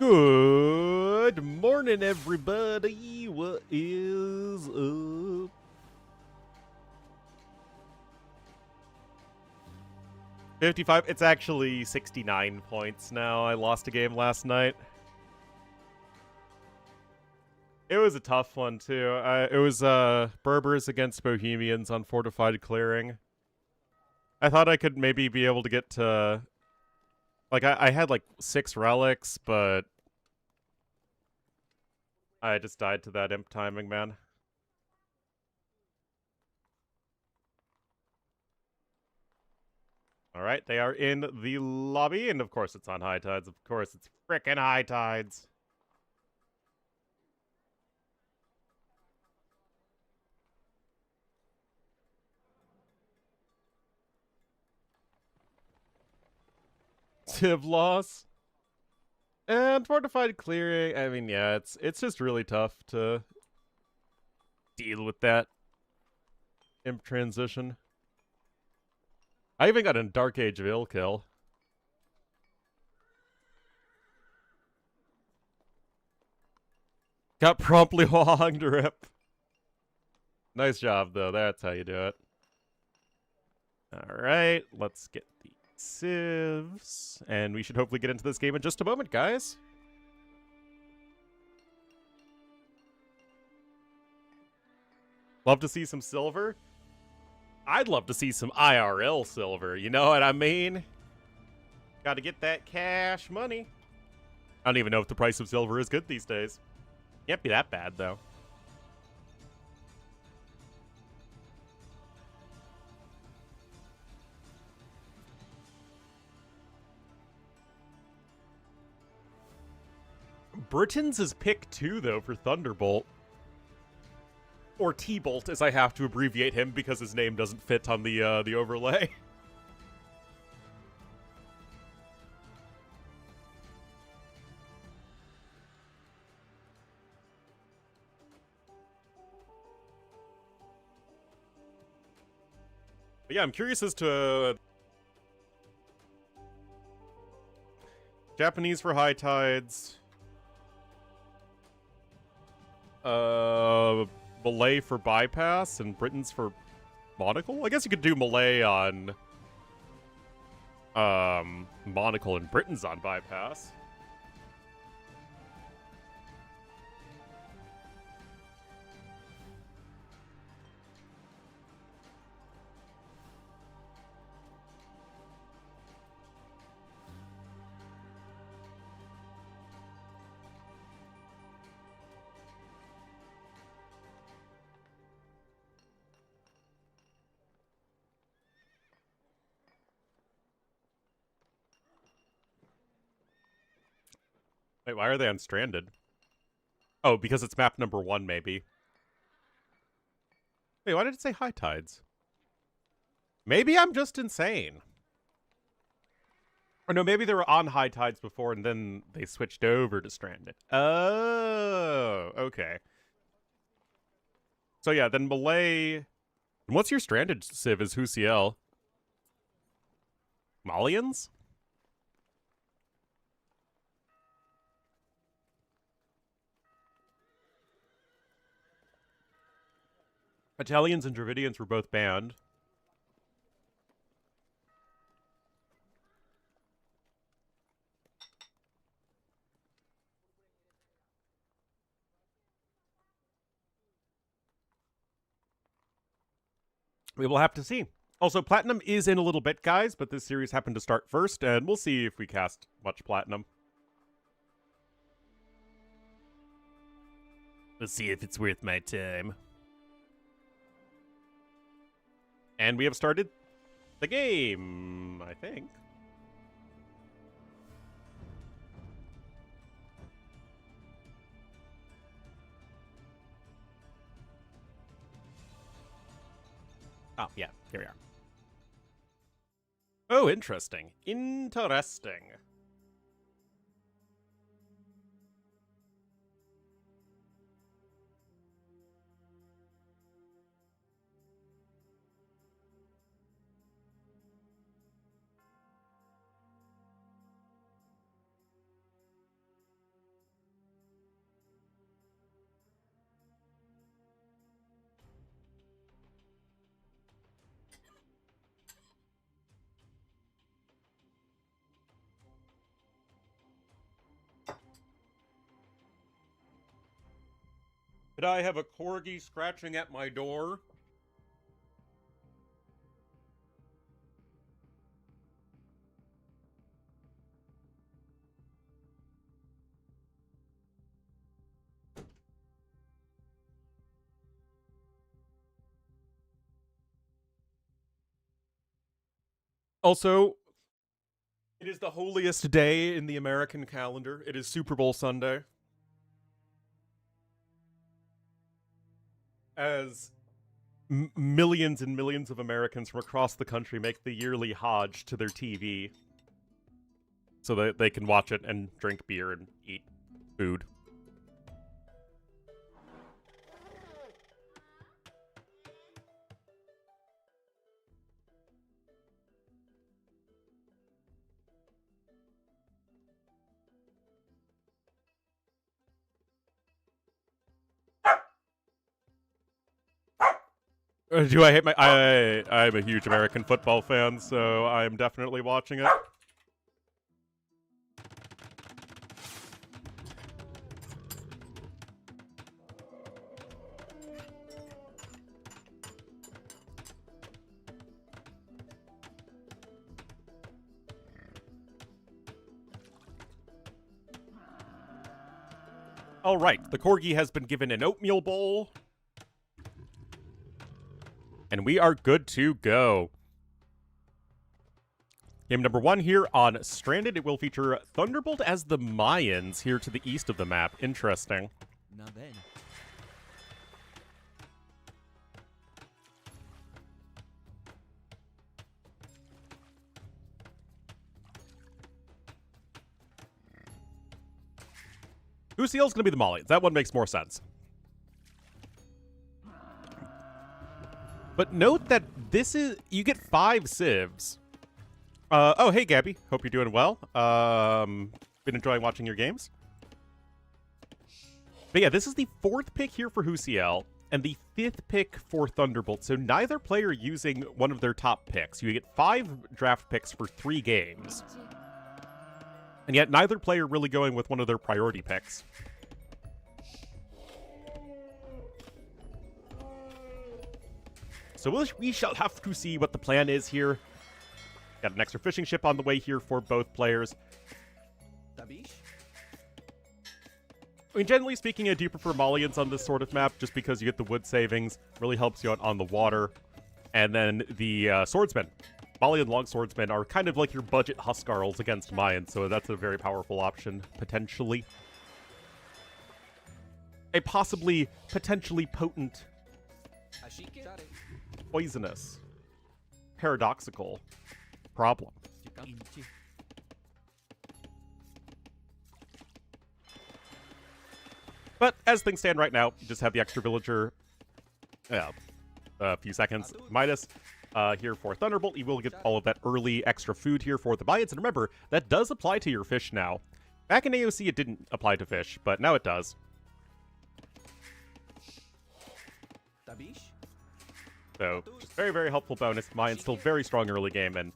Good morning, everybody. What is up? $55. It's actually 69 points now. I lost a game last night. It was a tough one, too. It was Berbers against Bohemians on Fortified Clearing. I thought I could maybe be able to get to... Like, I had, like, 6 relics, but... I just died to that imp timing, man. Alright, they are in the lobby, and of course it's on high tides. Of course it's frickin' high tides. Civ loss. And Fortified Clearing, I mean, yeah, it's just really tough to deal with that imp transition. I even got a Dark Age of Ill kill. Got promptly hogged rip. Nice job, though. That's how you do it. Alright, let's get the civs. And we should hopefully get into this game in just a moment, guys. Love to see some silver. I'd love to see some IRL silver, you know what I mean? Gotta get that cash money. I don't even know if the price of silver is good these days. Can't be that bad, though. Britain's is pick 2, though, for Thunderbolt. Or T-Bolt, as I have to abbreviate him because his name doesn't fit on the overlay. But yeah, I'm curious as to... Japanese for high tides. Malay for bypass, and Britain's for monocle? I guess you could do Malay on... monocle, and Britain's on bypass. Wait, why are they unstranded? Oh, because it's map number 1, maybe. Wait, why did it say high tides? Maybe I'm just insane. Or no, maybe they were on high tides before and then they switched over to stranded. Oh, okay. So yeah, then Malay... What's your stranded civ is Husiel? Malians? Italians and Dravidians were both banned. We will have to see. Also, Platinum is in a little bit, guys, but this series happened to start first, and we'll see if we cast much Platinum. Let's see if it's worth my time. And we have started the game, I think. Oh, yeah, here we are. Oh, interesting. Interesting. But I have a corgi scratching at my door. Also, it is the holiest day in the American calendar. It is Super Bowl Sunday. As millions and millions of Americans from across the country make the yearly Hajj to their TV so that they can watch it and drink beer and eat food. Do I hate my... I'm a huge American football fan, so I'm definitely watching it. All right, the corgi has been given an oatmeal bowl. And we are good to go. Game number 1 here on Stranded. It will feature Thunderbolt as the Mayans here to the east of the map. Interesting. Now then. Uciel's going to be the Mayans. That one makes more sense. But note that this is... You get 5 civs. Oh, hey, Gabby. Hope you're doing well. Been enjoying watching your games. But yeah, this is the 4th pick here for Uciel, and the 5th pick for Thunderbolt. So neither player using one of their top picks. You get 5 draft picks for 3 games. And yet neither player really going with one of their priority picks. So we shall have to see what the plan is here. Got an extra fishing ship on the way here for both players. I mean, generally speaking, I do prefer Malians on this sort of map, just because you get the wood savings, really helps you out on the water. And then the swordsmen. Malian long swordsmen are kind of like your budget Huskarls against Mayans, so that's a very powerful option, potentially. A possibly, potentially potent, poisonous, paradoxical problem. But as things stand right now, you just have the extra villager, a few seconds minus here for Thunderbolt. You will get all of that early extra food here for the Mayans. And remember, that does apply to your fish now. Back in AOC, it didn't apply to fish, but now it does. So, just very, very helpful bonus. Mayans still very strong early game, and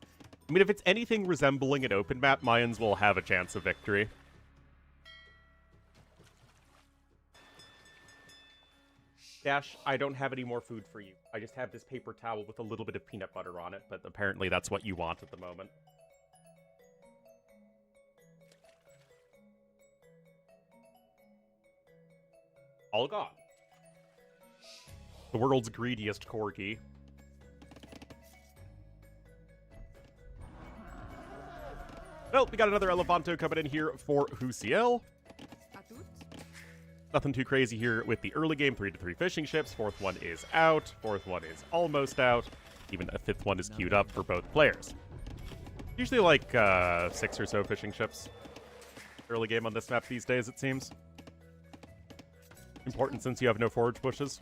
I mean, if it's anything resembling an open map, Mayans will have a chance of victory. Dash, I don't have any more food for you. I just have this paper towel with a little bit of peanut butter on it, but apparently that's what you want at the moment. All gone. The world's greediest corgi. Well, we got another Elefanto coming in here for Uciel. Nothing too crazy here with the early game. 3-3 fishing ships. 4th one is out. 4th one is almost out. Even a 5th one is queued up for both players. Usually like 6 or so fishing ships. Early game on this map these days, it seems. Important since you have no forage bushes.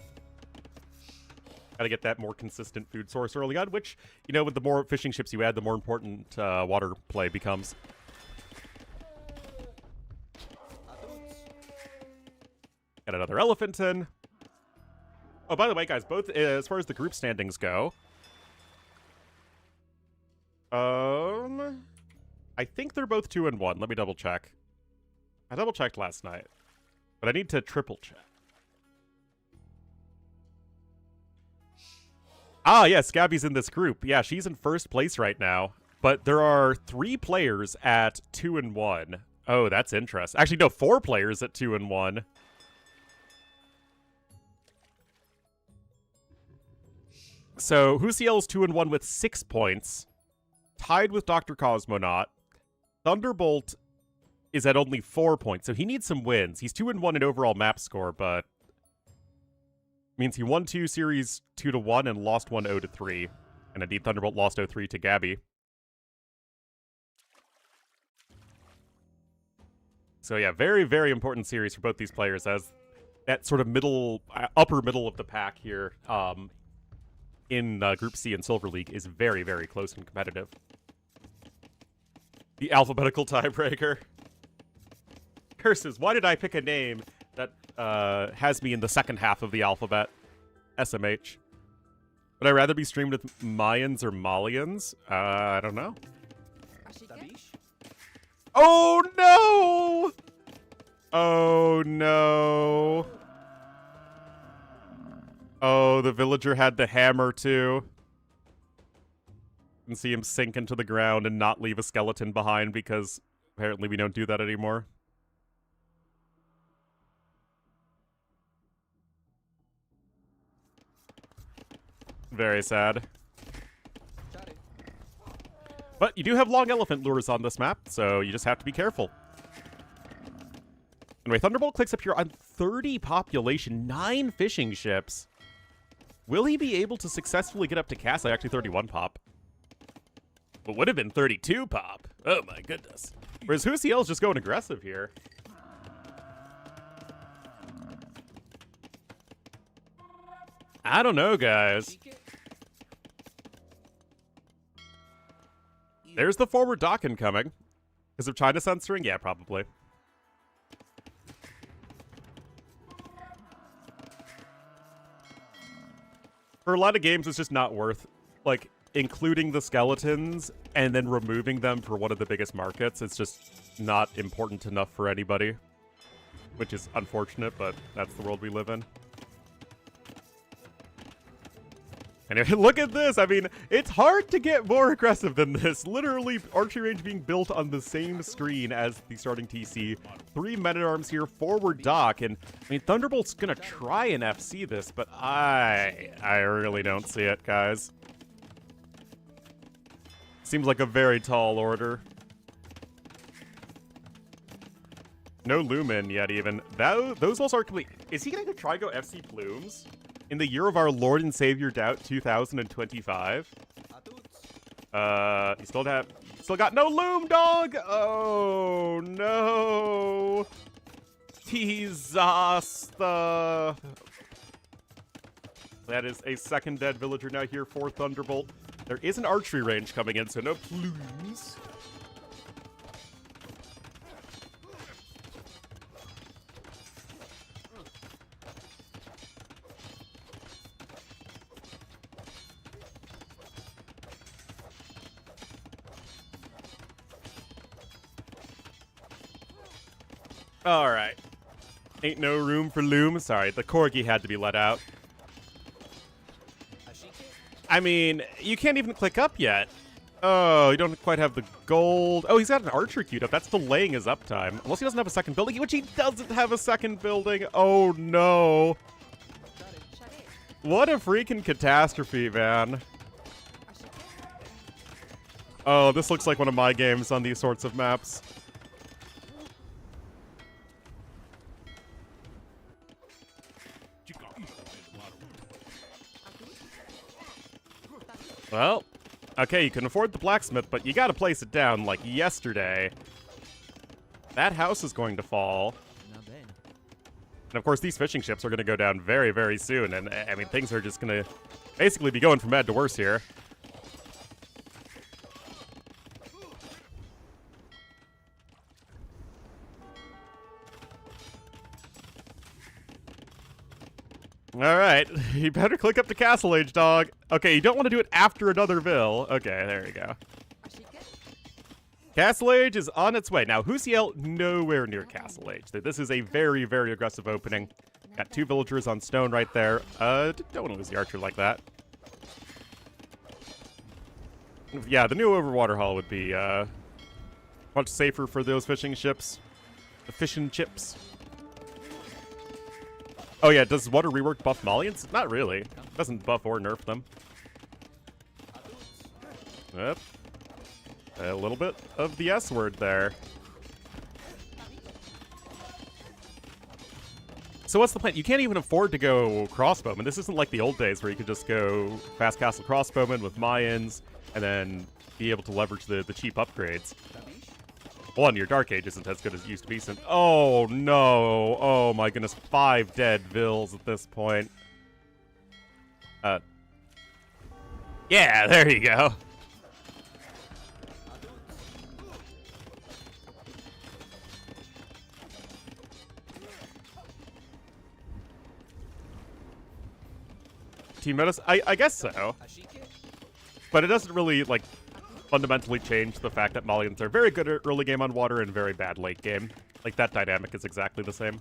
Gotta get that more consistent food source early on, which, you know, with the more fishing ships you add, the more important water play becomes. Got another elephant in. Oh, by the way, guys, both as far as the group standings go, I think they're both 2-1. Let me double check. I double checked last night, but I need to triple check. Ah, yes, Gabby's in this group. Yeah, she's in first place right now. But there are 3 players at 2 and 1. Oh, that's interesting. Actually, no, 4 players at 2 and 1. So, Husiel's 2 and 1 with 6 points. Tied with Dr. Cosmonaut. Thunderbolt is at only 4 points, so he needs some wins. He's 2 and 1 in overall map score, but means he won 2 series 2-1 and lost 1 0-3. And indeed, Thunderbolt lost 0-3 to Gabby. So yeah, very, very important series for both these players, as that sort of upper middle of the pack here in Group C in Silver League is very, very close and competitive. The alphabetical tiebreaker. Curses, why did I pick a name that has me in the second half of the alphabet? SMH. Would I rather be streamed with Mayans or Malians? I don't know. Oh no! Oh no. Oh, the villager had the hammer too. You can see him sink into the ground and not leave a skeleton behind because apparently we don't do that anymore. Very sad. But you do have long elephant lures on this map, so you just have to be careful. Anyway, Thunderbolt clicks up here on 30 population, 9 fishing ships. Will he be able to successfully get up to Castle? Actually, 31 pop. But would have been 32 pop. Oh my goodness. Whereas Husiel's just going aggressive here. I don't know, guys. There's the forward dock incoming. Because of China censoring? Yeah, probably. For a lot of games, it's just not worth, like, including the skeletons and then removing them for one of the biggest markets. It's just not important enough for anybody. Which is unfortunate, but that's the world we live in. Anyway, look at this. I mean, it's hard to get more aggressive than this. Literally, archery range being built on the same screen as the starting TC. 3 men-at-arms here, forward dock. And, I mean, Thunderbolt's going to try and FC this, but I really don't see it, guys. Seems like a very tall order. No Lumen yet, even. Those walls are complete. Is he going to try go FC Plumes? In the year of our Lord and Savior Doubt 2025. He still got no loom, dog! Oh no! Disaster! That is a second dead villager now here for Thunderbolt. There is an archery range coming in, so no plumes. Alright. Ain't no room for loom. Sorry, the corgi had to be let out. I mean, you can't even click up yet. Oh, you don't quite have the gold. Oh, he's got an archer queued up. That's delaying his uptime. Unless he doesn't have a second building, which he doesn't have a second building. Oh, no. What a freaking catastrophe, man. Oh, this looks like one of my games on these sorts of maps. Well, okay, you can afford the blacksmith, but you gotta place it down like yesterday. That house is going to fall. And of course, these fishing ships are gonna go down very, very soon. And I mean, things are just gonna basically be going from bad to worse here. Alright, you better click up to Castle Age, dog. Okay, you don't want to do it after another Ville. Okay, there you go. Castle Age is on its way. Now, Husiel, nowhere near Castle Age. This is a very, very aggressive opening. Got 2 villagers on stone right there. Don't want to lose the archer like that. Yeah, the new overwater hull would be much safer for those fishing ships. The fishing chips. Oh yeah, does water rework buff Malians? Not really. It doesn't buff or nerf them. Yep. A little bit of the S word there. So what's the plan? You can't even afford to go crossbowman. This isn't like the old days where you could just go fast castle crossbowman with Mayans and then be able to leverage the cheap upgrades. One, your Dark Age isn't as good as it used to be since... Oh, no. Oh, my goodness. 5 dead Vills at this point. Yeah, there you go. Team Metas? I guess so. But it doesn't really, like, fundamentally change the fact that Malians are very good at early game on water and very bad late game. Like, that dynamic is exactly the same.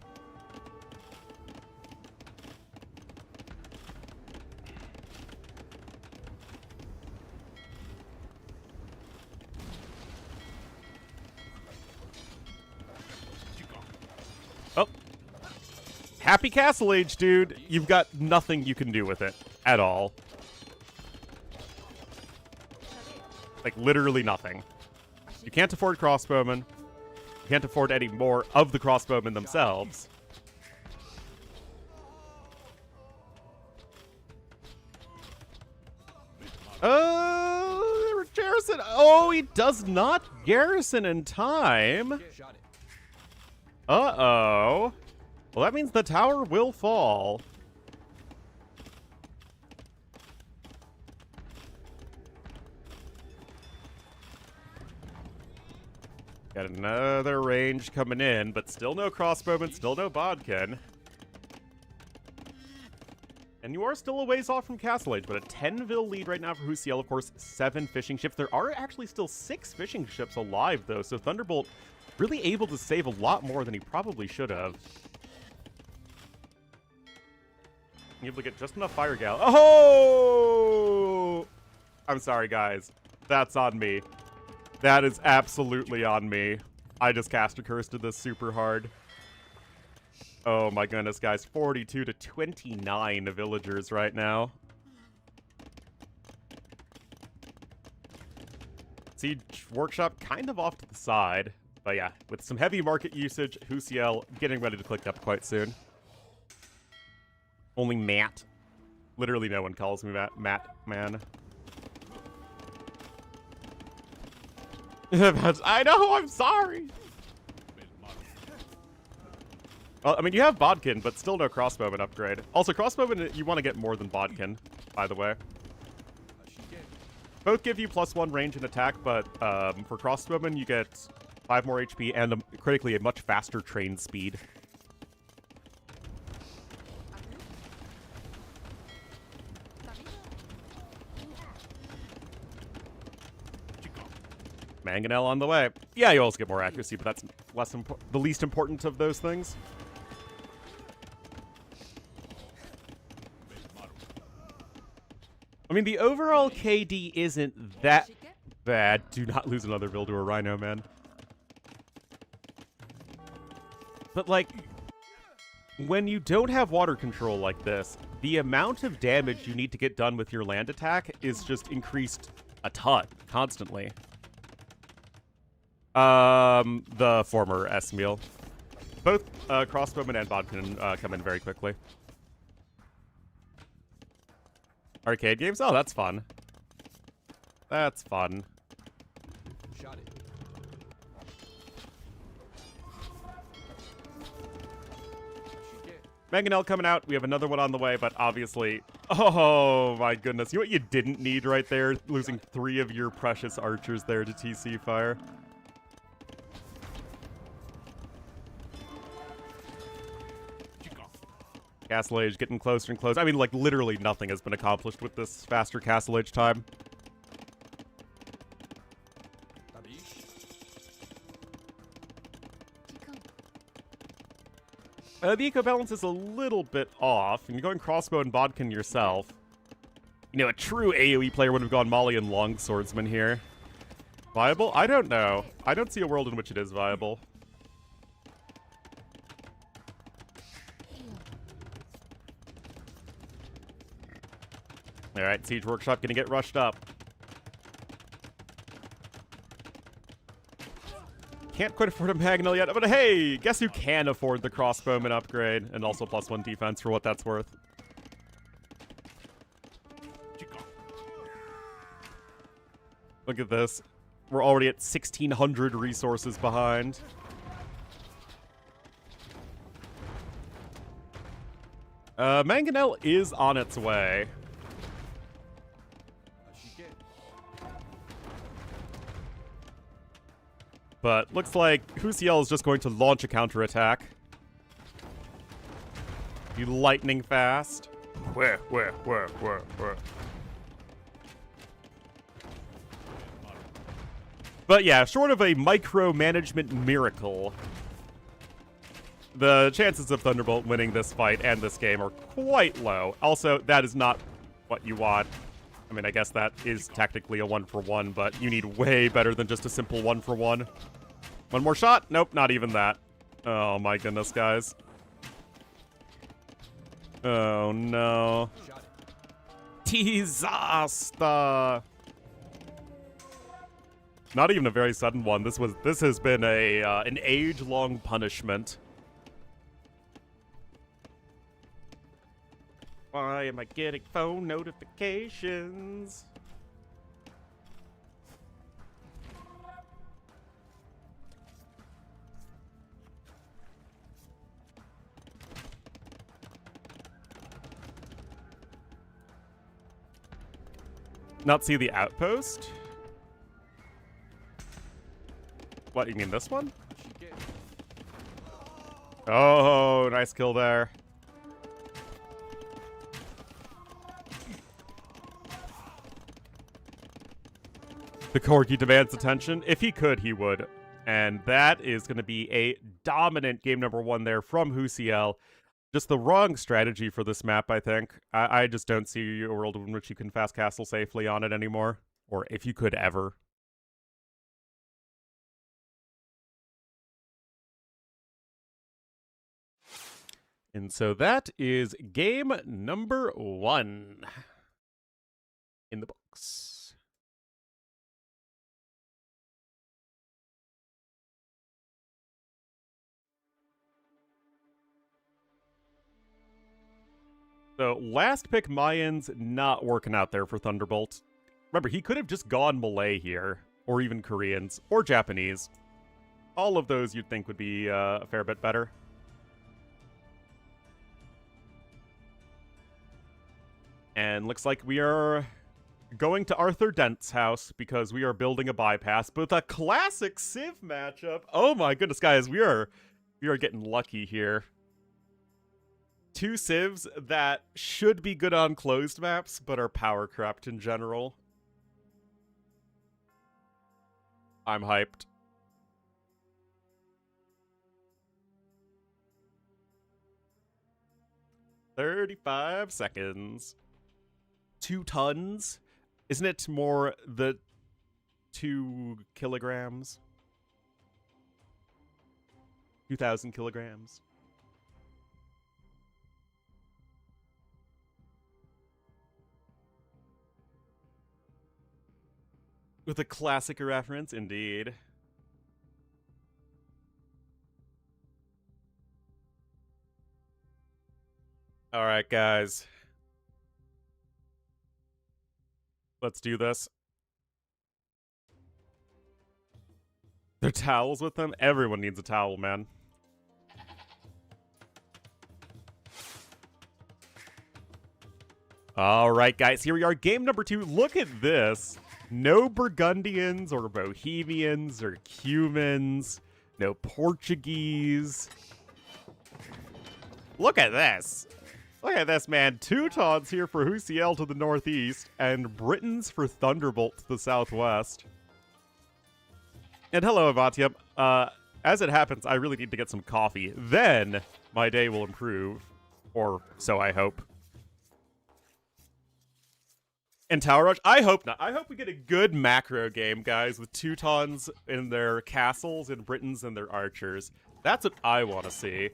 Oh. Happy Castle Age, dude. You've got nothing you can do with it at all. Like, literally nothing. You can't afford crossbowmen. You can't afford any more of the crossbowmen themselves. Garrison. Oh, he does not garrison in time. Uh-oh. Well, that means the tower will fall. Got another range coming in, but still no crossbowmen, still no bodkin. And you are still a ways off from Castle Age, but a 10-vil lead right now for Husiel, of course, 7 fishing ships. There are actually still 6 fishing ships alive, though, so Thunderbolt really able to save a lot more than he probably should have. You able to get just enough fire gal. Oh! I'm sorry, guys. That's on me. That is absolutely on me. I just cast a curse to this super hard. Oh my goodness, guys. 42 to 29 villagers right now. Siege Workshop kind of off to the side. But yeah, with some heavy market usage, Husiel getting ready to click up quite soon. Only Matt. Literally no one calls me Matt, man. I know, I'm sorry. Well, I mean, you have bodkin, but still no crossbowman upgrade. Also, crossbowman, you want to get more than bodkin, by the way. Both give you +1 range and attack, but for crossbowman, you get 5 more HP and critically a much faster train speed. Mangonel on the way. Yeah, you also get more accuracy, but that's less the least important of those things. I mean, the overall KD isn't that bad. Do not lose another build to a Rhino, man. But, like, when you don't have water control like this, the amount of damage you need to get done with your land attack is just increased a ton, constantly. The former S-Meal. Both crossbowmen and bodkin come in very quickly. Arcade games? Oh, that's fun. That's fun. Shot it. Mangonel coming out. We have another one on the way, but obviously... Oh, my goodness. You know what you didn't need right there? Losing 3 of your precious archers there to TC fire. Castle Age getting closer and closer. I mean, like, literally nothing has been accomplished with this faster Castle Age time. The eco balance is a little bit off, and you're going crossbow and bodkin yourself. You know, a true AoE player would have gone Molly and Longswordsman here. Viable? I don't know. I don't see a world in which it is viable. Alright, Siege Workshop gonna get rushed up. Can't quite afford a Magnol yet, but hey, guess who can afford the crossbowman upgrade? And also +1 defense for what that's worth. Look at this. We're already at 1,600 resources behind. Mangonel is on its way. But looks like Husiel is just going to launch a counterattack. Be lightning fast. Where? But yeah, short of a micromanagement miracle, the chances of Thunderbolt winning this fight and this game are quite low. Also, that is not what you want. I mean, I guess that is technically a 1-for-1, but you need way better than just a simple 1-for-1. One more shot? Nope, not even that. Oh my goodness, guys. Oh no. Disaster! Not even a very sudden one. This has been a an age-long punishment. Why am I getting phone notifications? Not see the outpost? What, you mean this one? Oh, nice kill there. The Corgi demands attention. If he could, he would. And that is going to be a dominant game number 1 there from Husiel. Just the wrong strategy for this map, I think. I just don't see a world in which you can fast castle safely on it anymore. Or if you could ever. And so that is game number 1 in the books. So last pick Mayans not working out there for Thunderbolt. Remember, he could have just gone Malay here, or even Koreans, or Japanese. All of those you'd think would be a fair bit better. And looks like we are going to Arthur Dent's house because we are building a bypass with a classic Civ matchup. Oh my goodness, guys, we are getting lucky here. 2 Civs that should be good on closed maps, but are power corrupt in general. I'm hyped. "35 seconds. 2 tons? Isn't it more the 2 kilograms? 2,000 kilograms. With a classic reference, indeed. Alright, guys. Let's do this. There are towels with them? Everyone needs a towel, man. Alright, guys, here we are. Game number 2. Look at this. No Burgundians or Bohemians or Cumans. No Portuguese. Look at this. Look at this, man. Teutons here for Husiel to the northeast, and Britons for Thunderbolt to the southwest. And hello, Avatium. As it happens, I really need to get some coffee. Then my day will improve. Or so I hope. And Tower Rush? I hope not. I hope we get a good macro game, guys, with Teutons in their castles and Britons and their archers. That's what I want to see.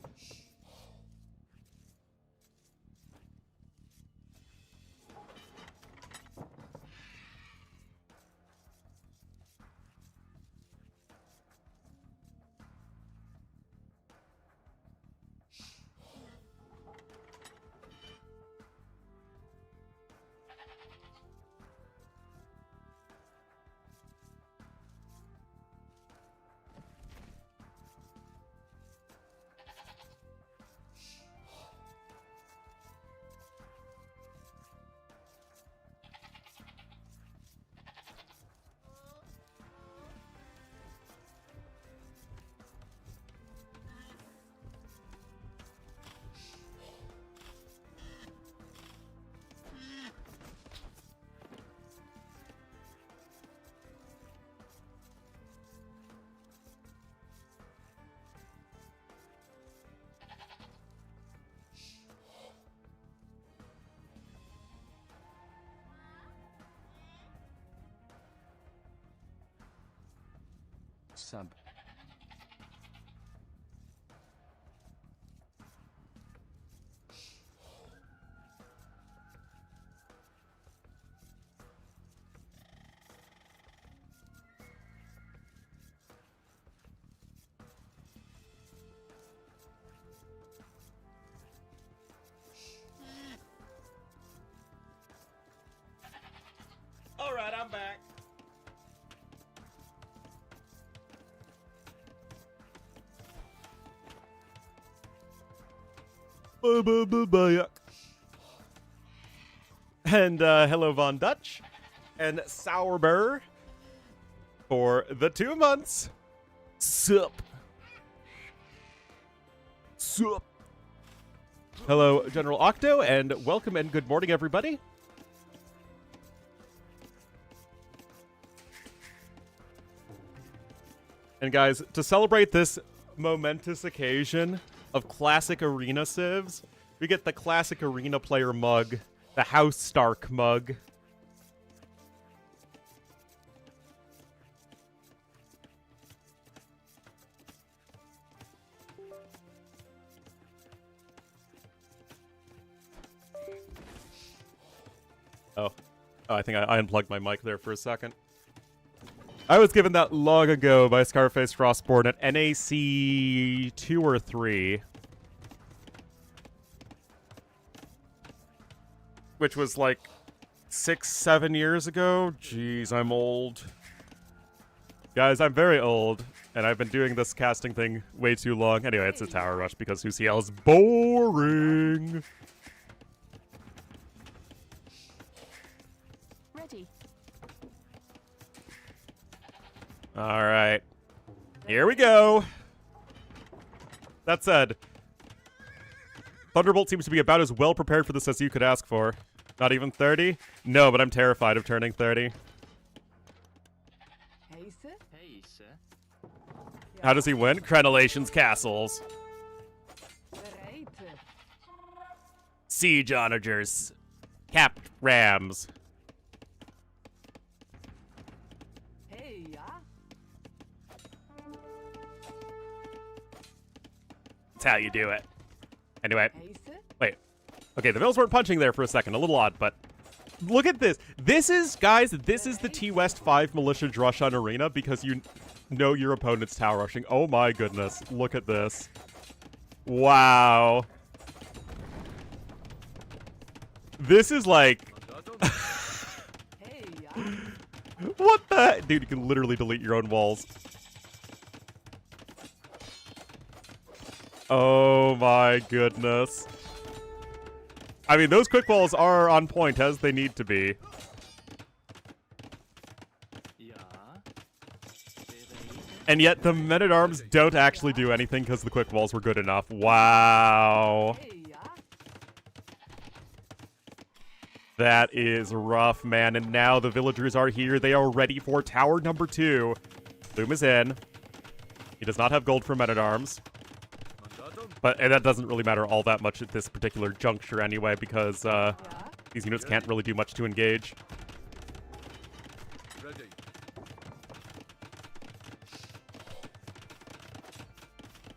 Sub. All right, I'm back. And hello Von Dutch and Sourburr for the 2 months. Sup. Sup. Hello General Octo and welcome and good morning everybody. And guys, to celebrate this momentous occasion of classic arena civs, we get the classic arena player mug, the House Stark mug. Oh, I think I unplugged my mic there for a second. I was given that long ago by Scarface Frostborn at NAC 2 or 3. Which was like 6, 7 years ago. Jeez, I'm old. Guys, I'm very old, and I've been doing this casting thing way too long. Anyway, it's a Tower Rush because UCL is boring. Ready. All right. Here we go. That said, Thunderbolt seems to be about as well prepared for this as you could ask for. Not even 30? No, but I'm terrified of turning 30. How does he win? Crenellation's castles. Siege onagers. Capped rams. That's how you do it. Anyway. Wait. Okay, the Mills weren't punching there for a second. A little odd, but look at this. This is, guys, this is the T-West 5 Militia Drush on Arena because you know your opponent's tower rushing. Oh my goodness. Look at this. Wow. This is like... What the... Dude, you can literally delete your own walls. Oh my goodness. I mean, those quick walls are on point as they need to be. And yet the men-at-arms don't actually do anything because the quick walls were good enough. Wow. That is rough, man. And now the villagers are here. They are ready for tower number 2. Bloom is in. He does not have gold for men-at-arms. And that doesn't really matter all that much at this particular juncture anyway, because these units can't really do much to engage.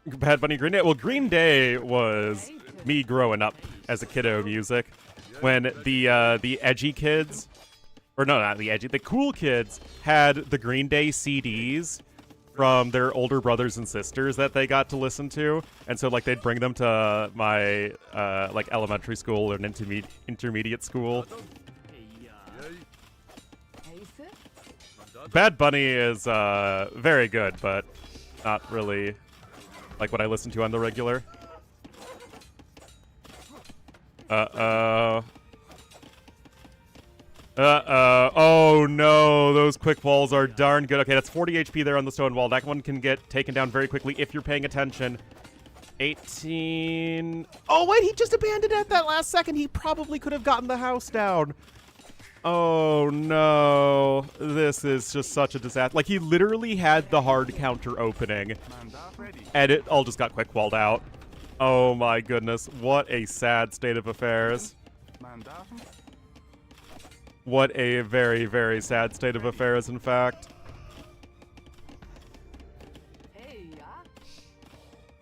Bad Bunny, Green Day. Well, Green Day was me growing up as a kiddo music. When the edgy kids, or no, not the edgy, the cool kids had the Green Day CDs from their older brothers and sisters that they got to listen to, and so like they'd bring them to my like elementary school or an intermediate school. Bad Bunny is very good, but not really like what I listen to on the regular. Uh-oh. Uh-oh. Oh, no. Those quick walls are darn good. Okay, that's 40 HP there on the stone wall. That one can get taken down very quickly if you're paying attention. 18... Oh, wait, he just abandoned it at that last second. He probably could have gotten the house down. Oh, no. This is just such a disaster. Like, he literally had the hard counter opening, and it all just got quick walled out. Oh, my goodness. What a sad state of affairs. What a very, very sad state of affairs, in fact.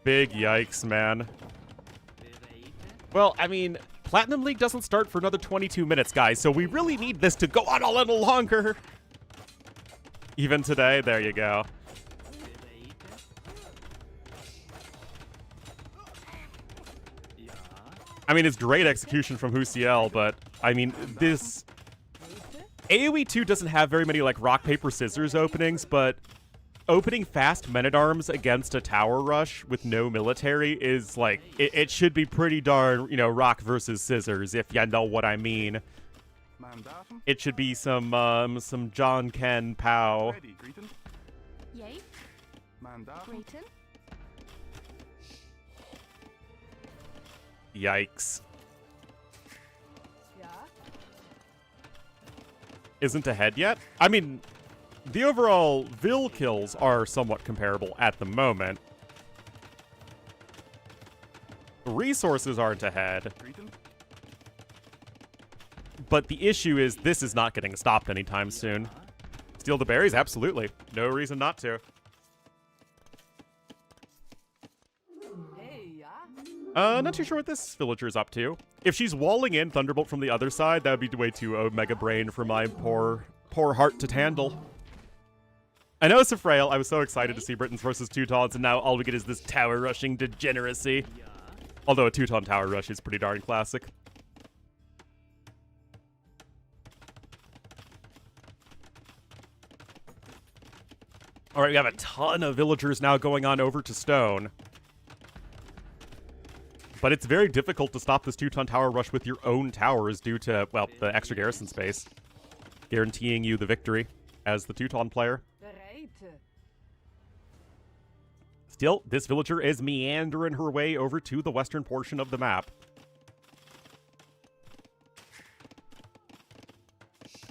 Big yikes, man. Well, I mean, Platinum League doesn't start for another 22 minutes, guys, so we really need this to go on a little longer. Even today, there you go. I mean, it's great execution from Husiel, but, I mean, this... AoE 2 doesn't have very many, like, rock, paper, scissors openings, but opening fast men-at-arms against a tower rush with no military is, like, it should be pretty darn, you know, rock versus scissors, if you know what I mean. It should be some John Ken Pow. Yikes. Isn't ahead yet? I mean, the overall Vil kills are somewhat comparable at the moment. Resources aren't ahead. But the issue is this is not getting stopped anytime soon. Steal the berries? Absolutely. No reason not to. Not too sure what this villager's up to. If she's walling in Thunderbolt from the other side, that would be way too Omega Brain for my poor heart to handle. I know it's a frail. I was so excited to see Britons versus Teutons, and now all we get is this tower rushing degeneracy. Although a Teuton tower rush is pretty darn classic. Alright, we have a ton of villagers now going on over to stone. But it's very difficult to stop this Teuton tower rush with your own towers due to, well, the extra garrison space. Guaranteeing you the victory as the Teuton player. Still, this villager is meandering her way over to the western portion of the map.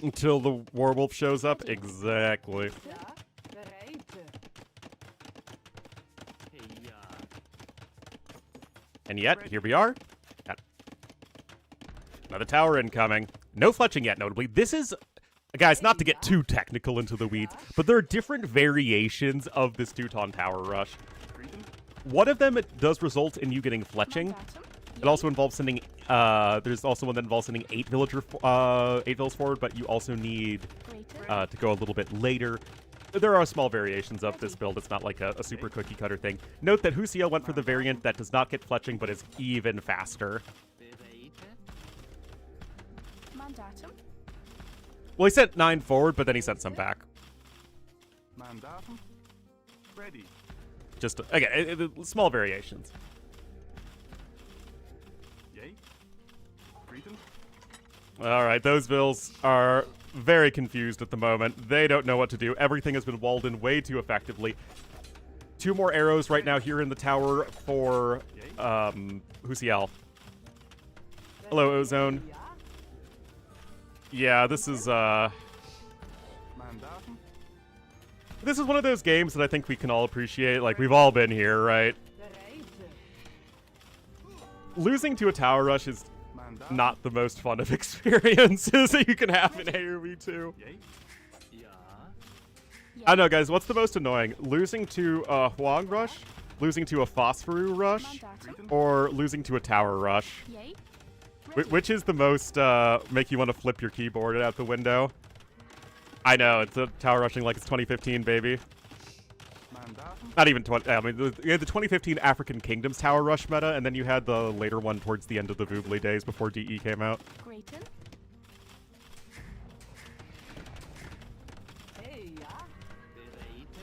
Until the Warwolf shows up? Exactly. And yet, here we are. Another tower incoming. No fletching yet, notably. This is... Guys, not to get too technical into the weeds, but there are different variations of this Teuton tower rush. One of them does result in you getting fletching. It also involves sending... there's also one that involves sending 8 vills forward, but you also need to go a little bit later. There are small variations of this build. It's not like a super cookie cutter thing. Note that Husiel went for the variant that does not get fletching, but is even faster. Well, he sent 9 forward, but then he sent some back. Just, again, small variations. Alright, those vills are very confused at the moment. They don't know what to do. Everything has been walled in way too effectively. 2 more arrows right now here in the tower for Husiel. Hello, Ozone. Yeah, this is one of those games that I think we can all appreciate. Like, we've all been here, right? Losing to a tower rush is not the most fun of experiences that you can have in AoE 2. I don't know, guys. What's the most annoying? Losing to Huang Rush losing to a Phosphoru rush or losing to a tower rush. Which is the most make you want to flip your keyboard out the window? I know, it's a tower rushing like it's 2015, baby. Not even 20. I mean, you had the 2015 African Kingdoms tower rush meta, and then you had the later one towards the end of the Voobly days before DE came out.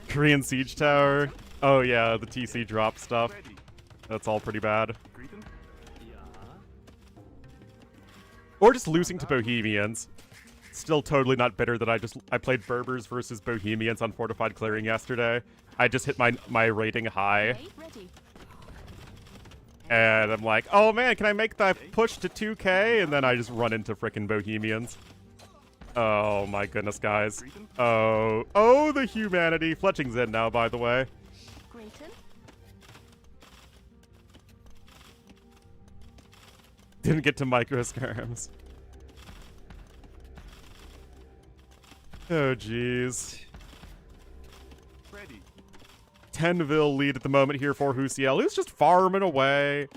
Korean Siege Tower. Oh yeah, the TC drop stuff. That's all pretty bad. Or just losing to Bohemians. Still totally not bitter that I played Berbers versus Bohemians on Fortified Clearing yesterday. I just hit my rating high. And I'm like, oh man, can I make that push to 2K? And then I just run into frickin' Bohemians. Oh my goodness, guys. Oh, the humanity. Fletching's in now, by the way. Didn't get to micro skirms. Oh, jeez. 10-ville lead at the moment here for Husiel, who's just farming away.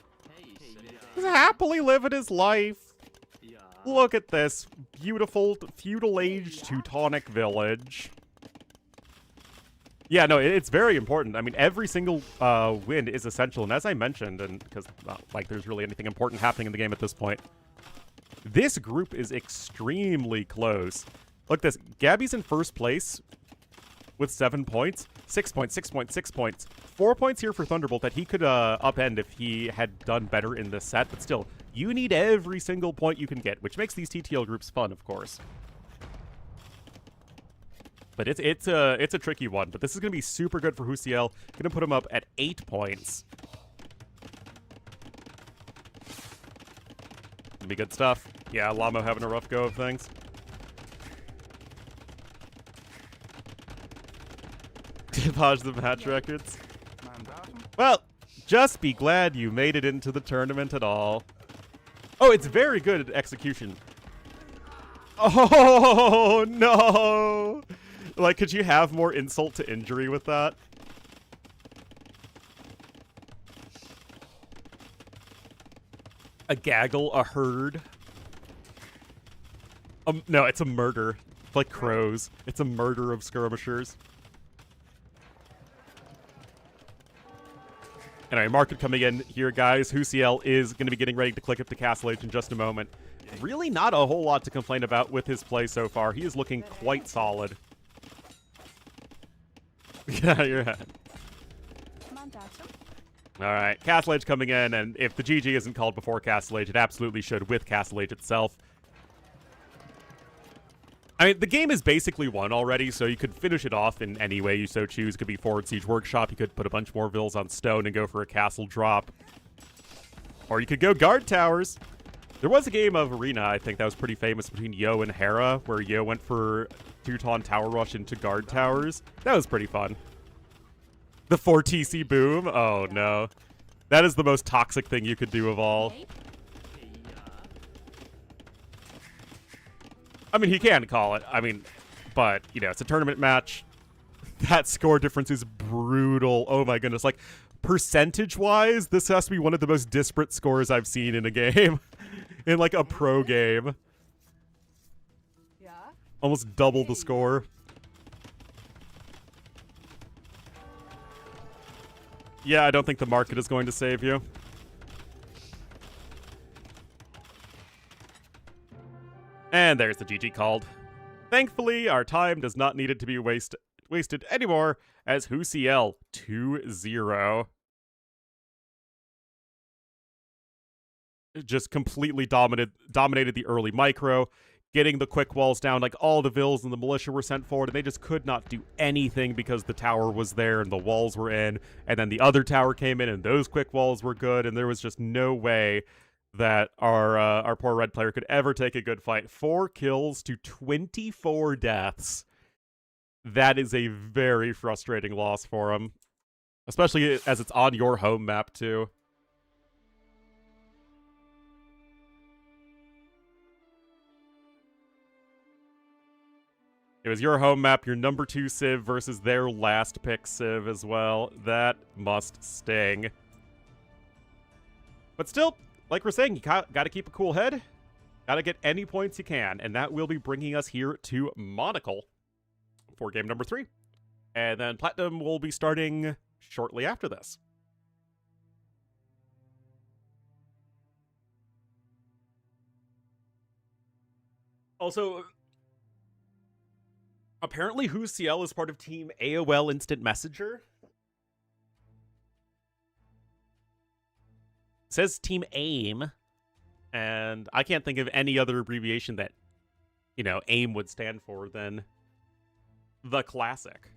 He's happily living his life. Look at this beautiful feudal-age Teutonic village. Yeah, no, it's very important. I mean, every single win is essential, and as I mentioned, and because like there's really anything important happening in the game at this point, this group is extremely close. Look at this. Gabby's in first place with 7 points. 6 points, 6 points, 6 points. 4 points here for Thunderbolt that he could upend if he had done better in this set, but still, you need every single point you can get, which makes these TTL groups fun, of course. But it's a tricky one, but this is going to be super good for Husiel. Going to put him up at 8 points. Gonna be good stuff. Yeah, Lamo having a rough go of things. Pause the match records. Well, just be glad you made it into the tournament at all. Oh, it's very good at execution. Oh, no. Like, could you have more insult to injury with that? A gaggle, a herd. No, it's a murder. It's like crows. It's a murder of skirmishers. Anyway, market coming in here, guys. Husiel is going to be getting ready to click up to Castle Age in just a moment. Really not a whole lot to complain about with his play so far. He is looking quite solid. Yeah, you're right. All right, Castle Age coming in, and if the GG isn't called before Castle Age, it absolutely should with Castle Age itself. I mean, the game is basically won already, so you could finish it off in any way you so choose. It could be Forward Siege Workshop, you could put a bunch more vills on stone and go for a castle drop. Or you could go guard towers. There was a game of Arena, I think, that was pretty famous between Yo and Hera, where Yo went for Teuton Tower Rush into guard towers. That was pretty fun. The 4TC boom? Oh, no. That is the most toxic thing you could do of all. I mean, he can call it. I mean, but, you know, it's a tournament match. That score difference is brutal. Oh, my goodness. Like, percentage-wise, this has to be one of the most disparate scores I've seen in a game. In, like, a pro game. Almost double the score. Yeah, I don't think the market is going to save you. And there's the GG called. Thankfully, our time does not need it to be wasted anymore, as Husiel 2-0. Just completely dominated the early micro, getting the quick walls down. Like, all the vills and the militia were sent forward, and they just could not do anything because the tower was there and the walls were in, and then the other tower came in and those quick walls were good, and there was just no way that our poor red player could ever take a good fight. 4 kills to 24 deaths. That is a very frustrating loss for him. Especially as it's on your home map, too. It was your home map, your number 2 Civ versus their last pick Civ as well. That must sting. But still, like we're saying, you gotta keep a cool head. Gotta get any points you can. And that will be bringing us here to Monocle for game number 3. And then Platinum will be starting shortly after this. Also, apparently Who's CL is part of Team AOL Instant Messenger. It says Team AIM, and I can't think of any other abbreviation that, you know, AIM would stand for than the classic.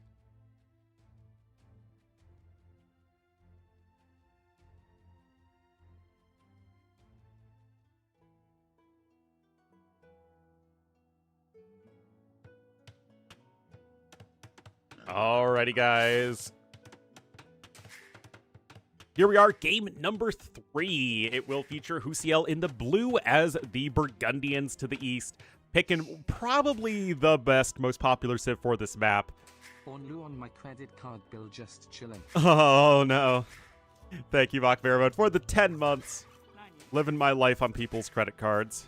Alrighty, guys. Here we are, game number 3. It will feature Husiel in the blue as the Burgundians to the east, picking probably the best, most popular Civ for this map. Ornlu on my credit card bill, just chilling. Oh, no. Thank you, Vakvermod, for the 10 months. Living my life on people's credit cards.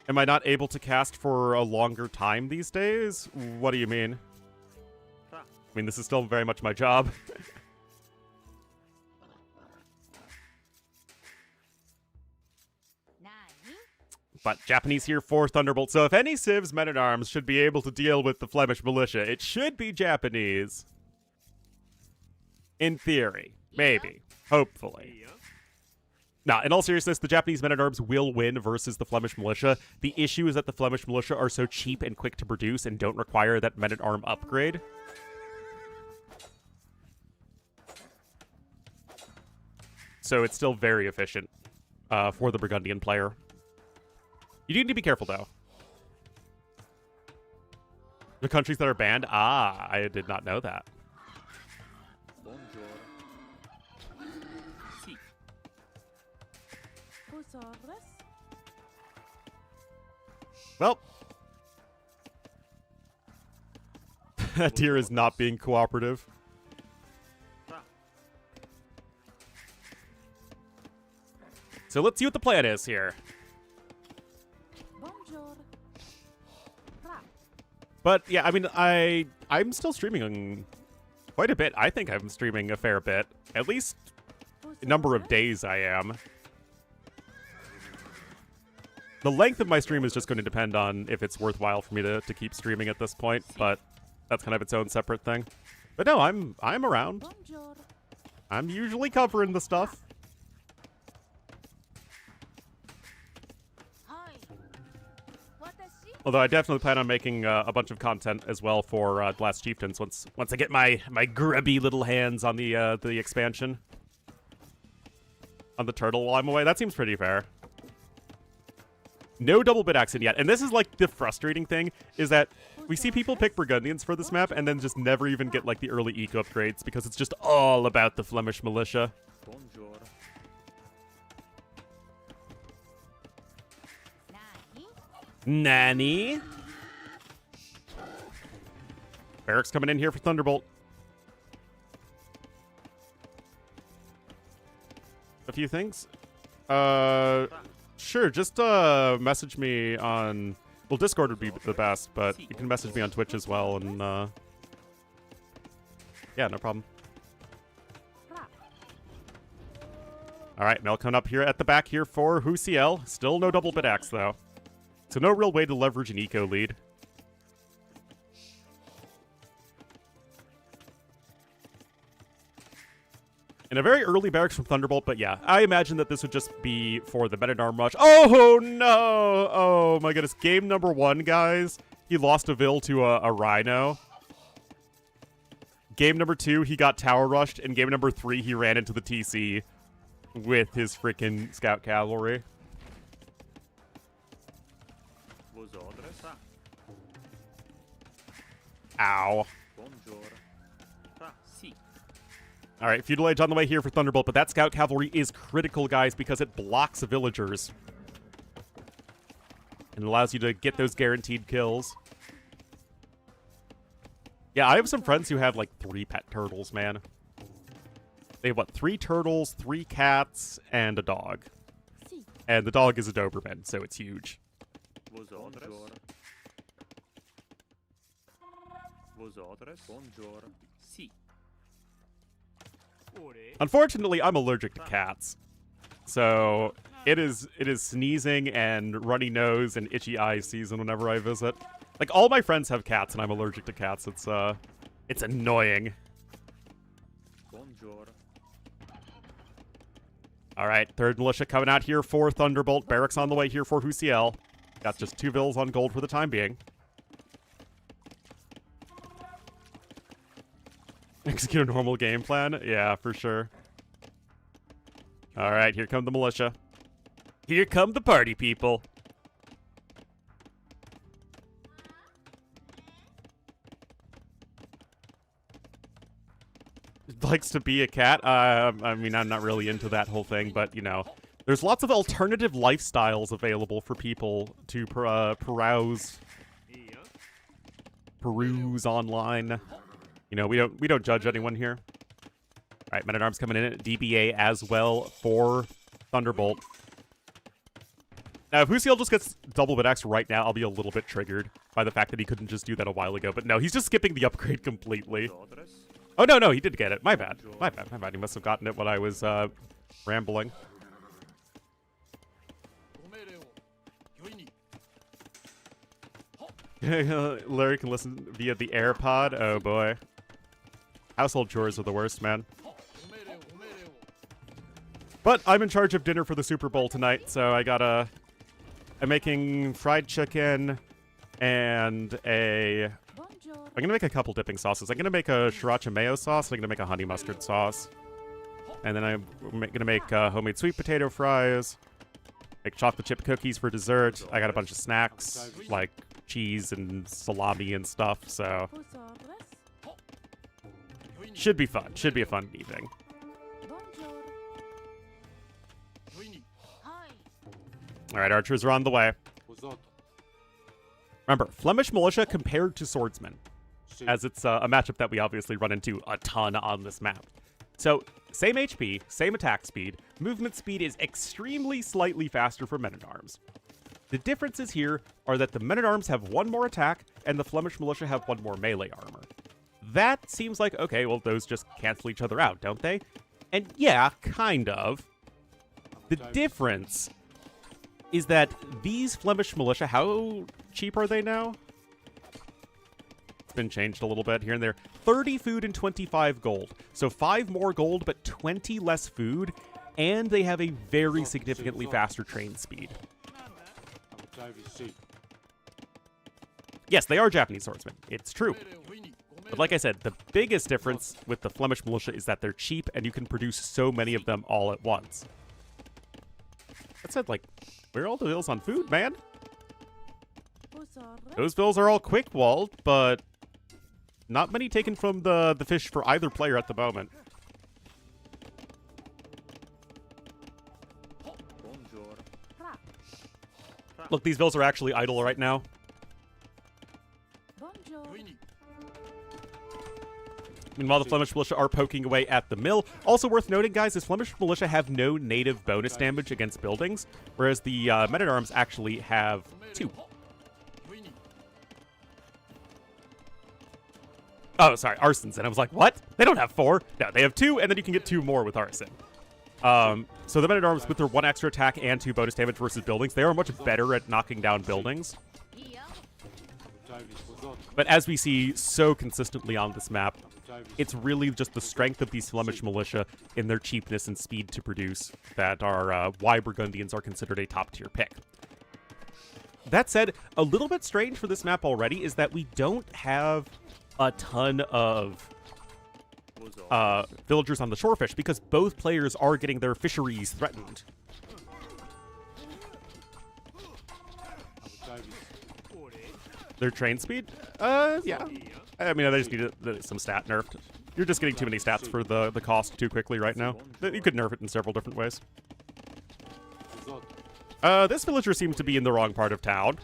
Am I not able to cast for a longer time these days? What do you mean? I mean, this is still very much my job. But Japanese here for Thunderbolt. So if any Civ's men-at-arms should be able to deal with the Flemish militia, it should be Japanese. In theory. Maybe. Hopefully. Nah, in all seriousness, the Japanese men-at-arms will win versus the Flemish militia. The issue is that the Flemish militia are so cheap and quick to produce and don't require that men-at-arm upgrade. So it's still very efficient for the Burgundian player. You do need to be careful, though. The countries that are banned? Ah, I did not know that. Well, that deer is not being cooperative. So let's see what the plan is here. But yeah, I mean, I'm still streaming quite a bit. I think I'm streaming a fair bit. At least a number of days I am. The length of my stream is just going to depend on if it's worthwhile for me to keep streaming at this point, but that's kind of its own separate thing. But no, I'm around. I'm usually covering the stuff. Although I definitely plan on making a bunch of content as well for Glass Chieftains once I get my grubby little hands on the expansion. On the turtle while I'm away. That seems pretty fair. No double bit accent yet. And this is like the frustrating thing, is that we see people pick Burgundians for this map and then just never even get like the early eco upgrades because it's just all about the Flemish militia. Bonjour. Nanny. Barracks coming in here for Thunderbolt. A few things. Sure, just message me on... Well, Discord would be the best, but you can message me on Twitch as well, and yeah, no problem. Alright, Mel coming up here at the back here for Husiel. Still no double bit axe, though. So no real way to leverage an eco lead. And a very early barracks from Thunderbolt, but yeah, I imagine that this would just be for the men-at-arm rush. Oh, no! Oh, my goodness. Game number 1, guys. He lost a Vil to a Rhino. Game number 2, he got tower rushed. And game number 3, he ran into the TC with his freaking Scout Cavalry. Ow. Alright, Feudal Age on the way here for Thunderbolt, but that Scout Cavalry is critical, guys, because it blocks the villagers. and allows you to get those guaranteed kills. Yeah, I have some friends who have like 3 pet turtles, man. They have, what, 3 turtles, 3 cats, and a dog. And the dog is a Doberman, so it's huge. Unfortunately, I'm allergic to cats. So it is sneezing and runny nose and itchy eyes season whenever I visit. Like, all my friends have cats, and I'm allergic to cats. It's annoying. All right, third militia coming out here for Thunderbolt. Barracks on the way here for Husiel. Got just 2 vills on gold for the time being. Execute a normal game plan? Yeah, for sure. All right, here come the militia. Here come the party people. Likes to be a cat. I mean, I'm not really into that whole thing, but, you know, there's lots of alternative lifestyles available for people to peruse online. You know, we don't judge anyone here. All right, Men-at-Arms coming in at DBA as well for Thunderbolt. Now, if Husiel just gets double bit-X right now, I'll be a little bit triggered by the fact that he couldn't just do that a while ago. But no, he's just skipping the upgrade completely. Oh, no, he did get it. My bad. My bad. He must have gotten it when I was rambling. Larry can listen via the AirPod. Oh, boy. Household chores are the worst, man. But I'm in charge of dinner for the Super Bowl tonight, so I'm making fried chicken and I'm going to make a couple dipping sauces. I'm going to make a sriracha mayo sauce, and I'm going to make a honey mustard sauce. And then I'm going to make homemade sweet potato fries, make chocolate chip cookies for dessert. I got a bunch of snacks, like cheese and salami and stuff, so should be fun. Should be a fun evening. All right, archers are on the way. Remember, Flemish Militia compared to Swordsmen, as it's a matchup that we obviously run into a ton on this map. So, same HP, same attack speed, movement speed is extremely slightly faster for Men-at-Arms. The differences here are that the Men-at-Arms have 1 more attack, and the Flemish Militia have 1 more melee armor. That seems like, okay, well, those just cancel each other out, don't they? And yeah, kind of. The difference is that these Flemish Militia, how cheap are they now? It's been changed a little bit here and there. 30 food and 25 gold. So 5 more gold, but 20 less food, and they have a very significantly faster train speed. Yes, they are Japanese swordsmen. It's true. But like I said, the biggest difference with the Flemish Militia is that they're cheap, and you can produce so many of them all at once. That said, like, where are all the bills on food, man? Those bills are all quick-walled, but not many taken from the fish for either player at the moment. Look, these bills are actually idle right now. Meanwhile, the Flemish Militia are poking away at the mill. Also worth noting, guys, is Flemish Militia have no native bonus damage against buildings, whereas the Men-at-Arms actually have 2. Oh, sorry, arsons. And I was like, what? They don't have 4. No, they have 2, and then you can get 2 more with arson. So the Men-at-Arms, with their 1 extra attack and 2 bonus damage versus buildings, they are much better at knocking down buildings. But as we see so consistently on this map, it's really just the strength of these Flemish Militia in their cheapness and speed to produce that are why Burgundians are considered a top-tier pick. That said, a little bit strange for this map already is that we don't have a ton of villagers on the shorefish because both players are getting their fisheries threatened. Their train speed? Yeah. I mean, they just need some stat nerfed. You're just getting too many stats for the cost too quickly right now. You could nerf it in several different ways. This villager seems to be in the wrong part of town.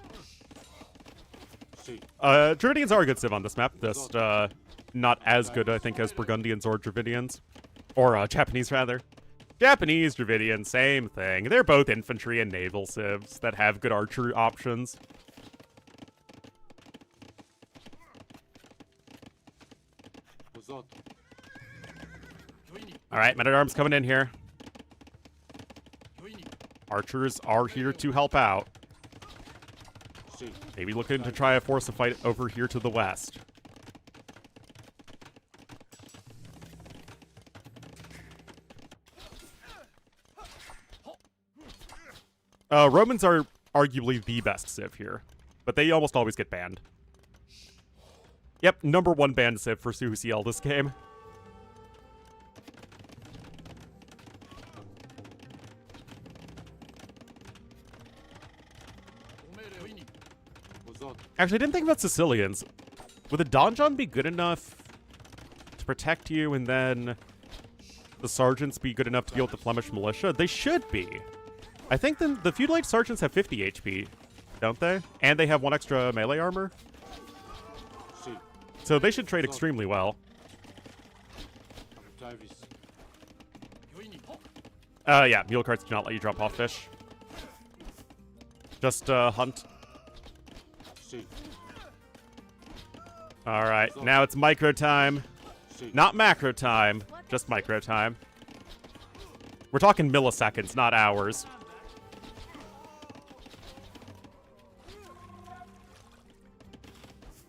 Dravidians are a good civ on this map. Just, not as good, I think, as Burgundians or Dravidians. Or, Japanese, rather. Japanese, Dravidian, same thing. They're both infantry and naval civs that have good archer options. Alright, men-at-arms coming in here. Archers are here to help out. Maybe looking to try to force a fight over here to the west. Romans are arguably the best civ here, but they almost always get banned. Yep, #1 banned civ for Suhusiel this game. Actually, I didn't think about Sicilians. Would the donjon be good enough to protect you, and then the sergeants be good enough to deal with the Flemish militia? They should be. I think the feudalite sergeants have 50 HP, don't they? And they have 1 extra melee armor. So they should trade extremely well. Yeah, mule carts do not let you drop off fish. Just, hunt. Alright, now it's micro time. Not macro time, just micro time. We're talking milliseconds, not hours.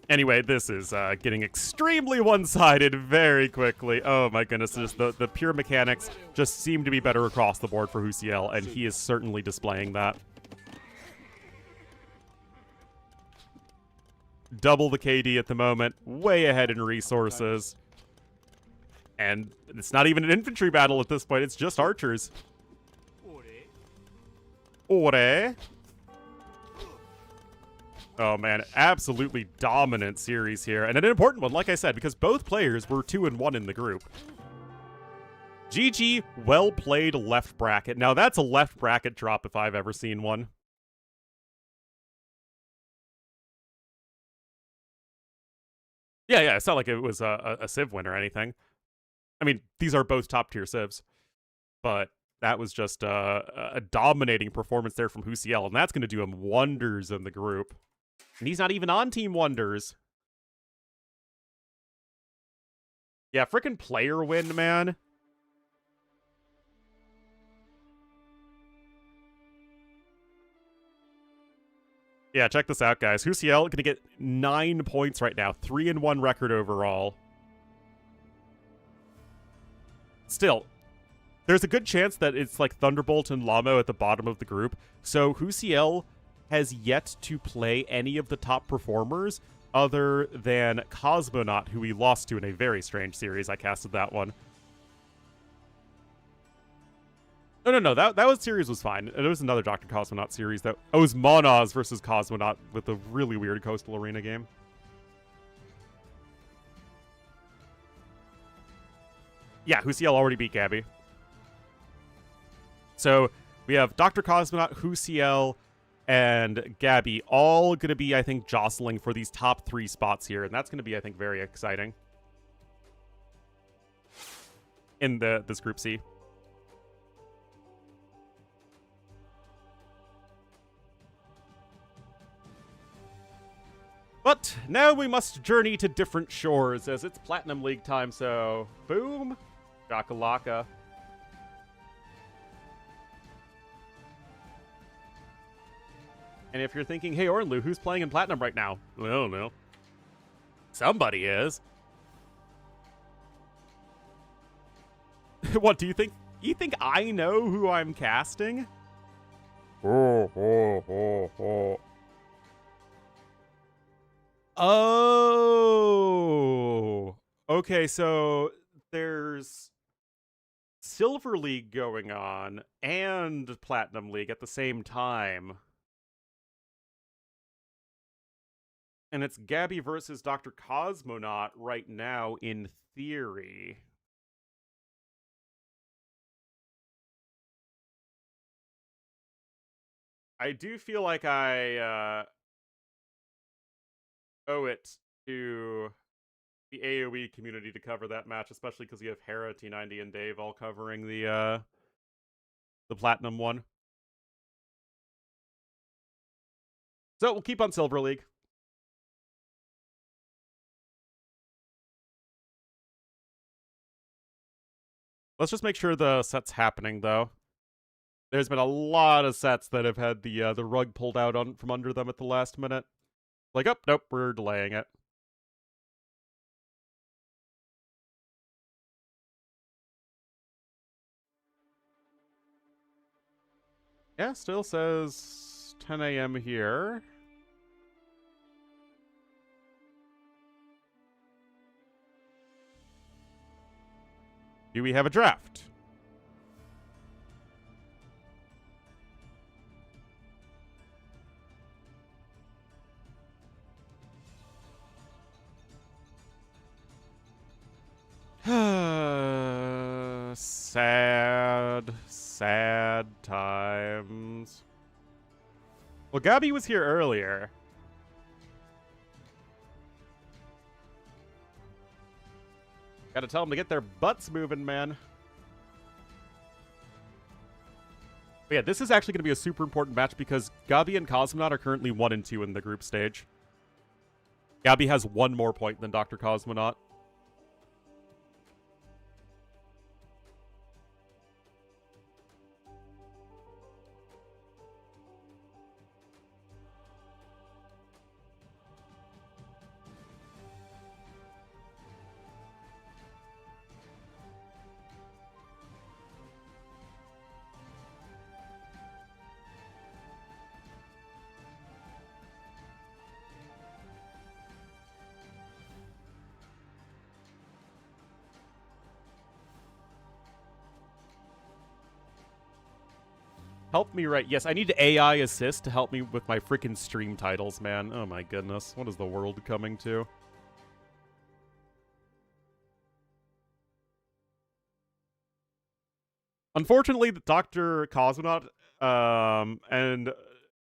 Anyway, this is getting extremely one-sided very quickly. Oh my goodness, just the pure mechanics just seem to be better across the board for Husiel, and he is certainly displaying that. Double the KD at the moment, way ahead in resources. And it's not even an infantry battle at this point, it's just archers. Ore. Oh man, absolutely dominant series here. And an important one, like I said, because both players were 2-1 in the group. GG, well played left bracket. Now that's a left bracket drop if I've ever seen one. Yeah, it's not like it was a civ win or anything. I mean, these are both top-tier civs. But that was just a dominating performance there from Husiel, and that's going to do him wonders in the group. And he's not even on Team Wonders. Yeah, frickin' player win, man. Yeah, check this out, guys. Husiel gonna get 9 points right now. 3-1 record overall. Still, there's a good chance that it's like Thunderbolt and Lamo at the bottom of the group. So Husiel has yet to play any of the top performers other than Cosmonaut, who he lost to in a very strange series. I casted that one. No, that series was fine. There was another Dr. Cosmonaut series that... Oh, it was Monoz versus Cosmonaut with a really weird Coastal Arena game. Yeah, Husiel already beat Gabby. So, we have Dr. Cosmonaut, Husiel, and Gabby all going to be, I think, jostling for these top 3 spots here. And that's going to be, I think, very exciting. In this Group C. But now we must journey to different shores, as it's Platinum League time, so boom, shakalaka. And if you're thinking, hey Ornlu, who's playing in Platinum right now? I don't know. Somebody is. What, do you think? You think I know who I'm casting? Oh, okay, so there's Silver League going on and Platinum League at the same time. And it's Gabby versus Dr. Cosmonaut right now, in theory. I do feel like I owe it to the AoE community to cover that match, especially because you have Hera, T90, and Dave all covering the Platinum one. So we'll keep on Silver League. Let's just make sure the set's happening, though. There's been a lot of sets that have had the rug pulled out from under them at the last minute. Like, oh, nope, we're delaying it. Yeah, still says 10 a.m. here. Do we have a draft? Sad times. Well, Gabby was here earlier. Gotta tell them to get their butts moving, man. But yeah, this is actually going to be a super important match because Gabi and Cosmonaut are currently 1 and 2 in the group stage. Gabi has 1 more point than Dr. Cosmonaut. Help me right. Yes, I need AI assist to help me with my freaking stream titles, man. Oh my goodness. What is the world coming to? Unfortunately, Dr. Cosmonaut and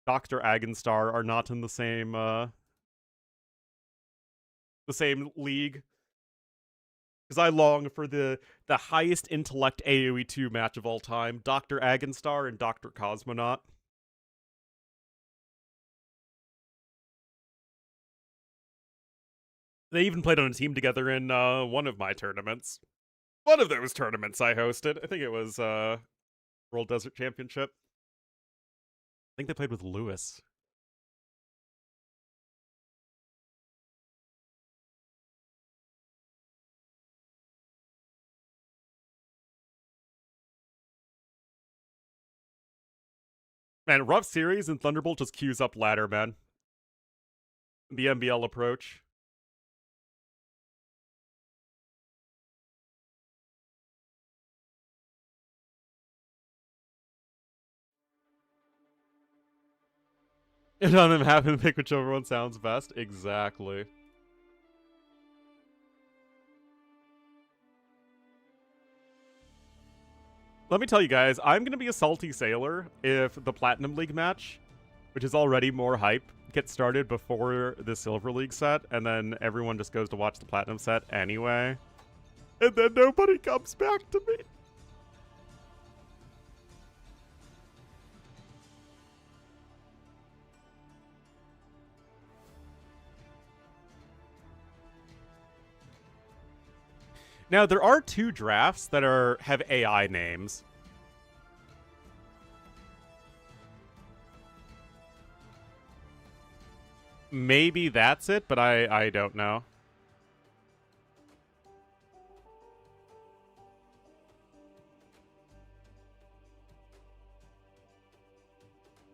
Dr. Agonstar are not in the same league. Because I long for the highest intellect AoE 2 match of all time, Dr. Agonstar and Dr. Cosmonaut. They even played on a team together in one of my tournaments. One of those tournaments I hosted. I think it was World Desert Championship. I think they played with Lewis. Man, rough series and Thunderbolt just queues up ladder, man. The MBL approach. And on them having to pick whichever one sounds best. Exactly. Let me tell you guys, I'm going to be a salty sailor if the Platinum League match, which is already more hype, gets started before the Silver League set, and then everyone just goes to watch the Platinum set anyway. And then nobody comes back to me. Now, there are 2 drafts that have AI names. Maybe that's it, but I don't know.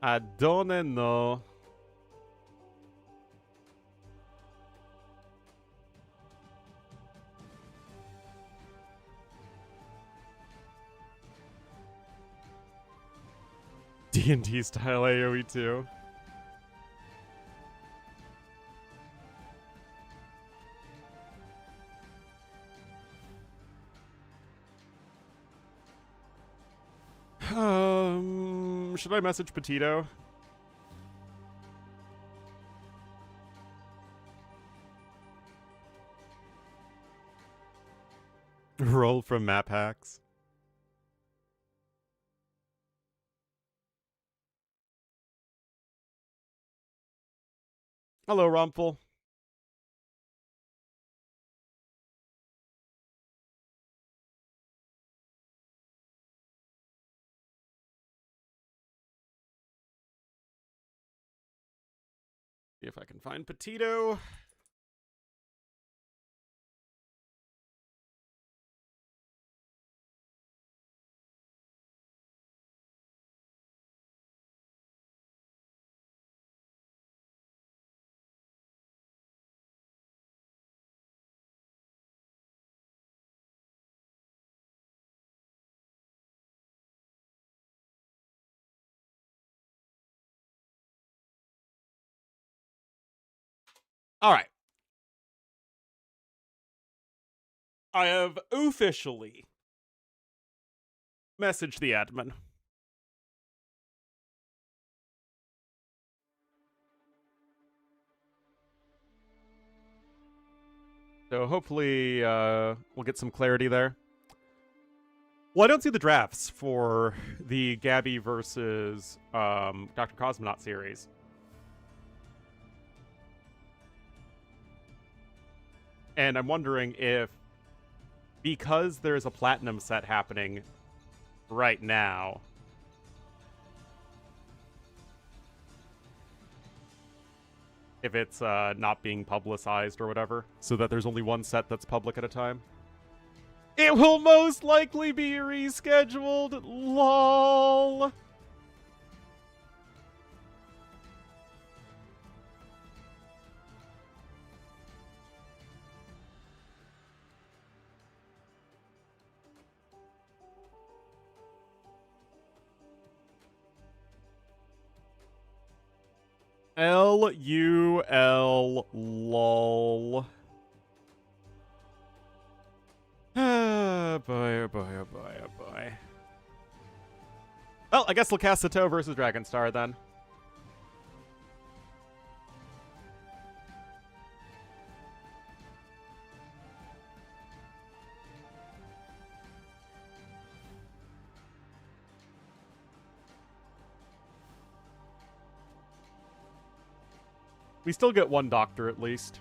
I don't know. D&D style AoE 2. Should I message Petito? Steal from map hacks. Hello, Rumpel. See if I can find Petito. All right. I have officially messaged the admin. So hopefully we'll get some clarity there. Well, I don't see the drafts for the Gabby versus Dr. Cosmonaut series. And I'm wondering if, because there's a platinum set happening right now, if it's not being publicized or whatever, so that there's only one set that's public at a time. It will most likely be rescheduled. LOL. LUL lol. Oh boy, oh boy, oh boy, oh boy. Well, I guess we'll cast Sitaux versus Dragonstar then. We still get one doctor at least.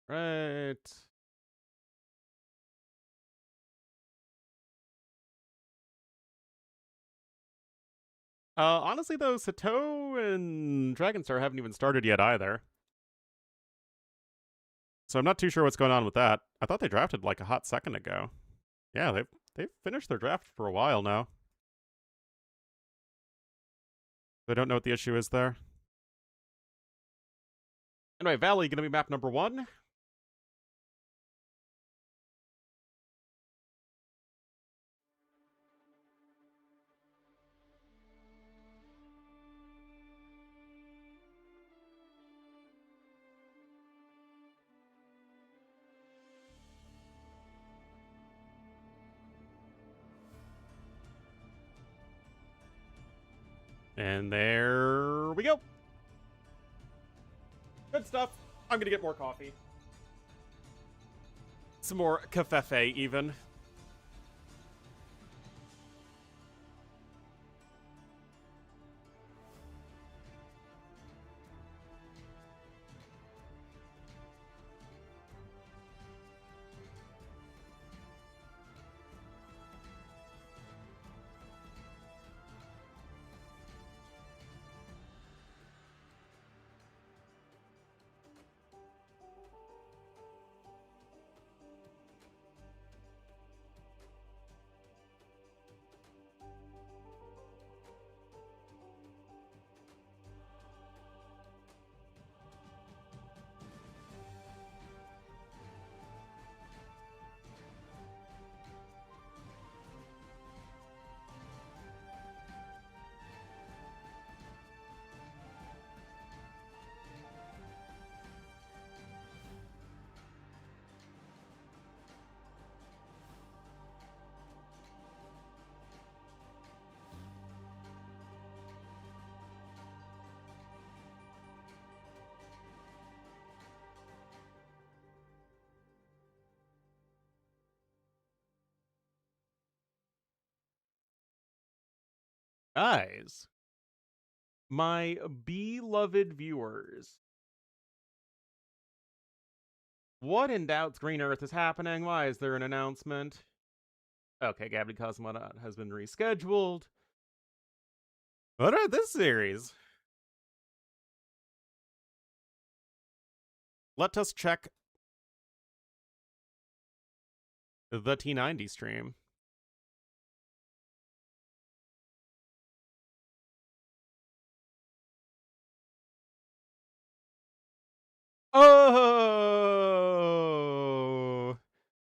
Right. Honestly though, Sitaux and Dragonstar haven't even started yet either. So I'm not too sure what's going on with that. I thought they drafted like a hot second ago. Yeah, they've finished their draft for a while now. I don't know what the issue is there. Anyway, Valley gonna be map number 1. And there we go. Good stuff. I'm gonna get more coffee. Some more cafefe, even. Guys, my beloved viewers, what in doubts Green Earth is happening? Why is there an announcement? Okay, Gabby Cosmonaut has been rescheduled. What about this series? Let us check the T90 stream. Oh,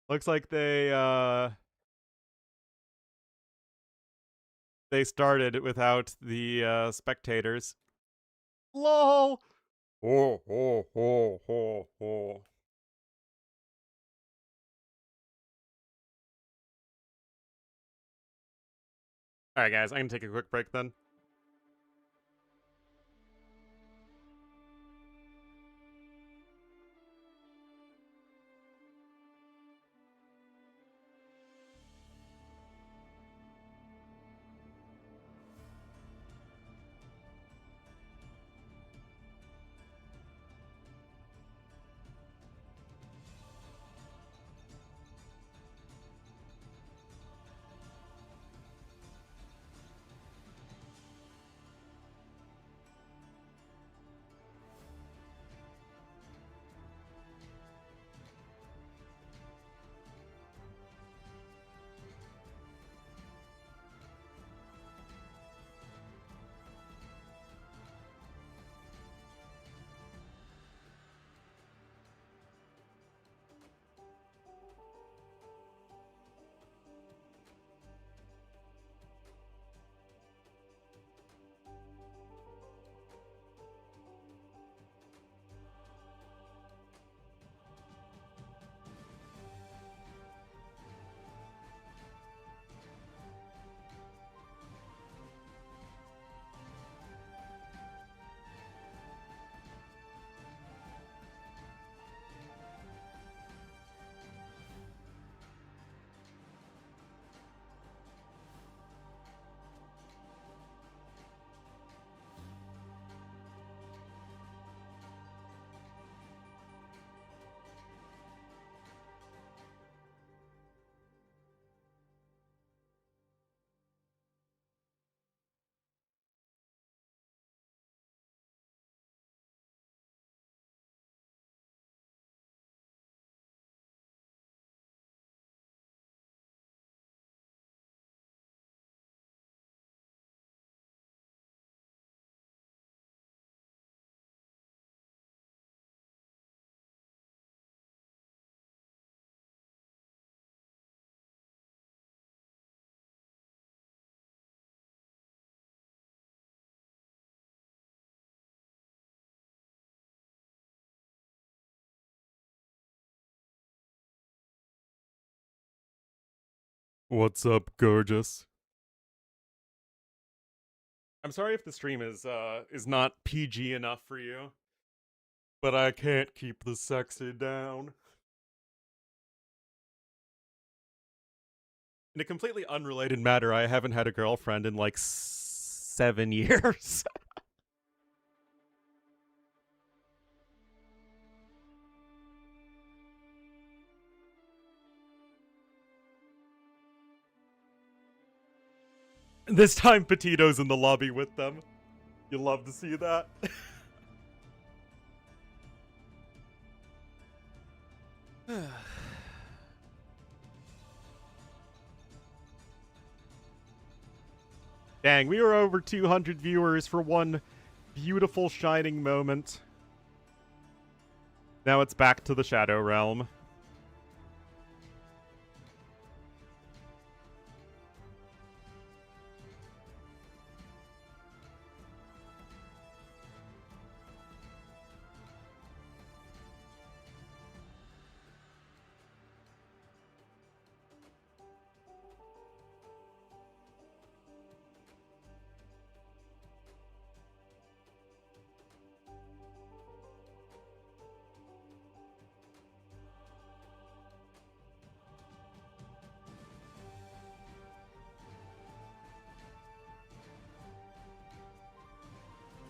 looks like they started without the spectators. LOL. Oh, oh, oh, oh, oh. All right, guys, I can take a quick break then. What's up, gorgeous? I'm sorry if the stream is not PG enough for you, but I can't keep the sexy down. In a completely unrelated matter, I haven't had a girlfriend in like 7 years. This time, Petito's in the lobby with them. You love to see that. Dang, we were over 200 viewers for one beautiful shining moment. Now it's back to the Shadow Realm.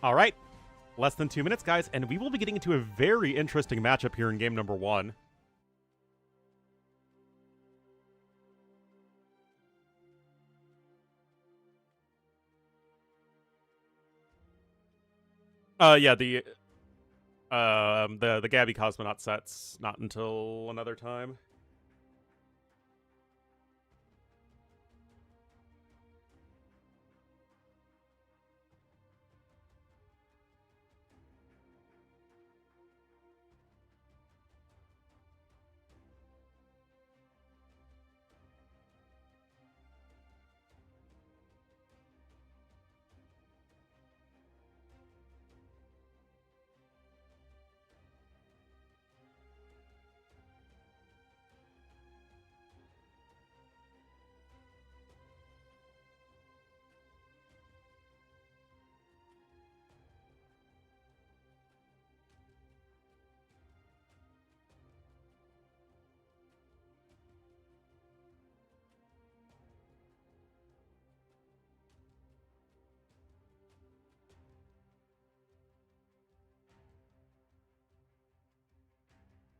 All right. Less than 2 minutes, guys, and we will be getting into a very interesting matchup here in game number 1. Yeah, the Gabby Cosmonaut set's not until another time.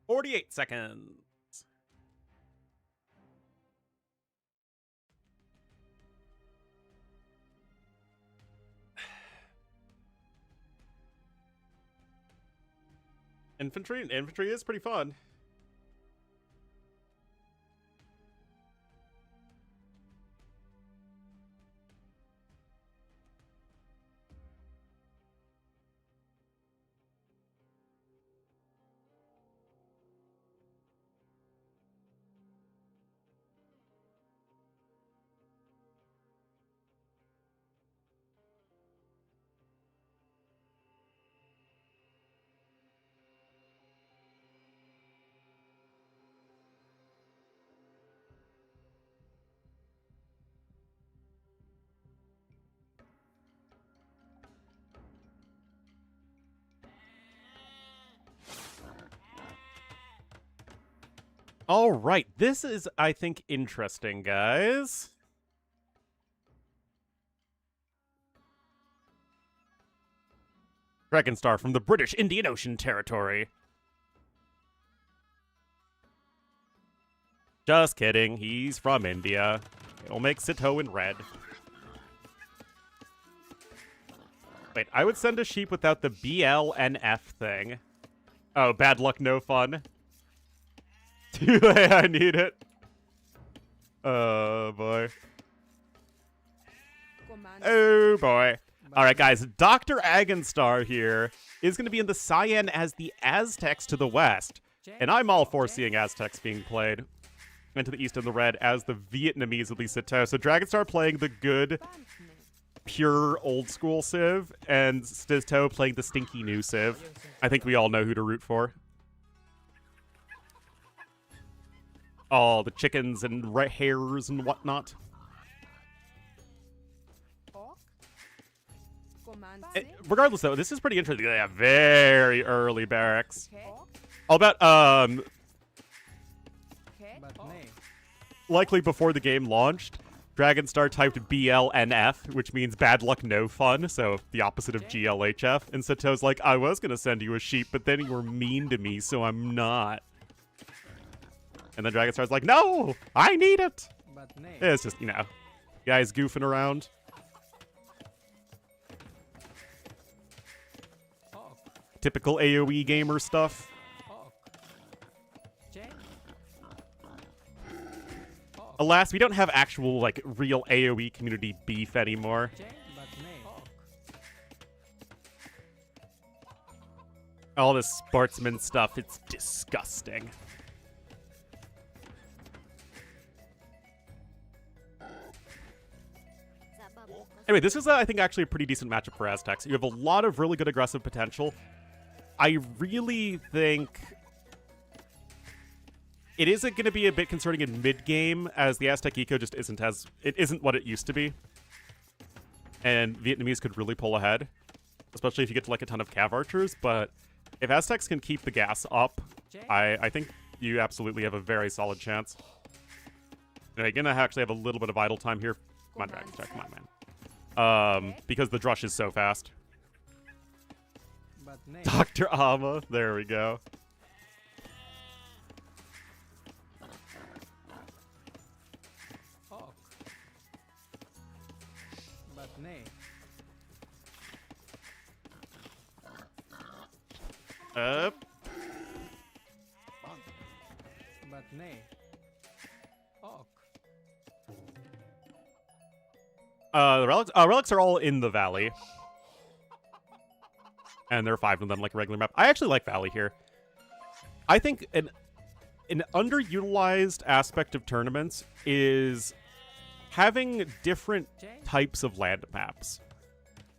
"48 seconds. Infantry is pretty fun. All right, this is, I think, interesting, guys. Dragonstar from the British Indian Ocean Territory. Just kidding, he's from India. It'll make Sitaux in red. Wait, I would send a sheep without the BLNF thing. Oh, bad luck, no fun. Too late, I need it. Oh, boy. Oh, boy. All right, guys. Dr. Agonstar here is going to be in the cyan as the Aztecs to the west. And I'm all for seeing Aztecs being played. And to the east in the red as the Vietnamese, at least Sitaux. So Dragonstar playing the good, pure, old-school Civ, and Sitaux playing the stinky new Civ. I think we all know who to root for. All the chickens and hares and whatnot. Regardless, though, this is pretty interesting. They have very early barracks. I'll bet, likely before the game launched, Dragonstar typed BLNF, which means bad luck, no fun, so the opposite of GLHF. And Sitau's like, I was gonna send you a sheep, but then you were mean to me, so I'm not. And then Dragonstar's like, no, I need it. It's just, you know, guys goofing around. Typical AoE gamer stuff. Alas, we don't have actual, like, real AoE community beef anymore. All this sportsman stuff, it's disgusting. Anyway, this is, I think, actually a pretty decent matchup for Aztecs. You have a lot of really good aggressive potential. I really think it is going to be a bit concerning in mid-game, as the Aztec eco just isn't what it used to be. And Vietnamese could really pull ahead, especially if you get to, like, a ton of cav archers. But if Aztecs can keep the gas up, I think you absolutely have a very solid chance. And again, I actually have a little bit of idle time here. Come on, Dragonstar, come on, man. Because the drush is so fast. Dr. Ama. There we go. Up. The relics are all in the valley. And there are 5 of them, like a regular map. I actually like Valley here. I think an underutilized aspect of tournaments is having different types of land maps.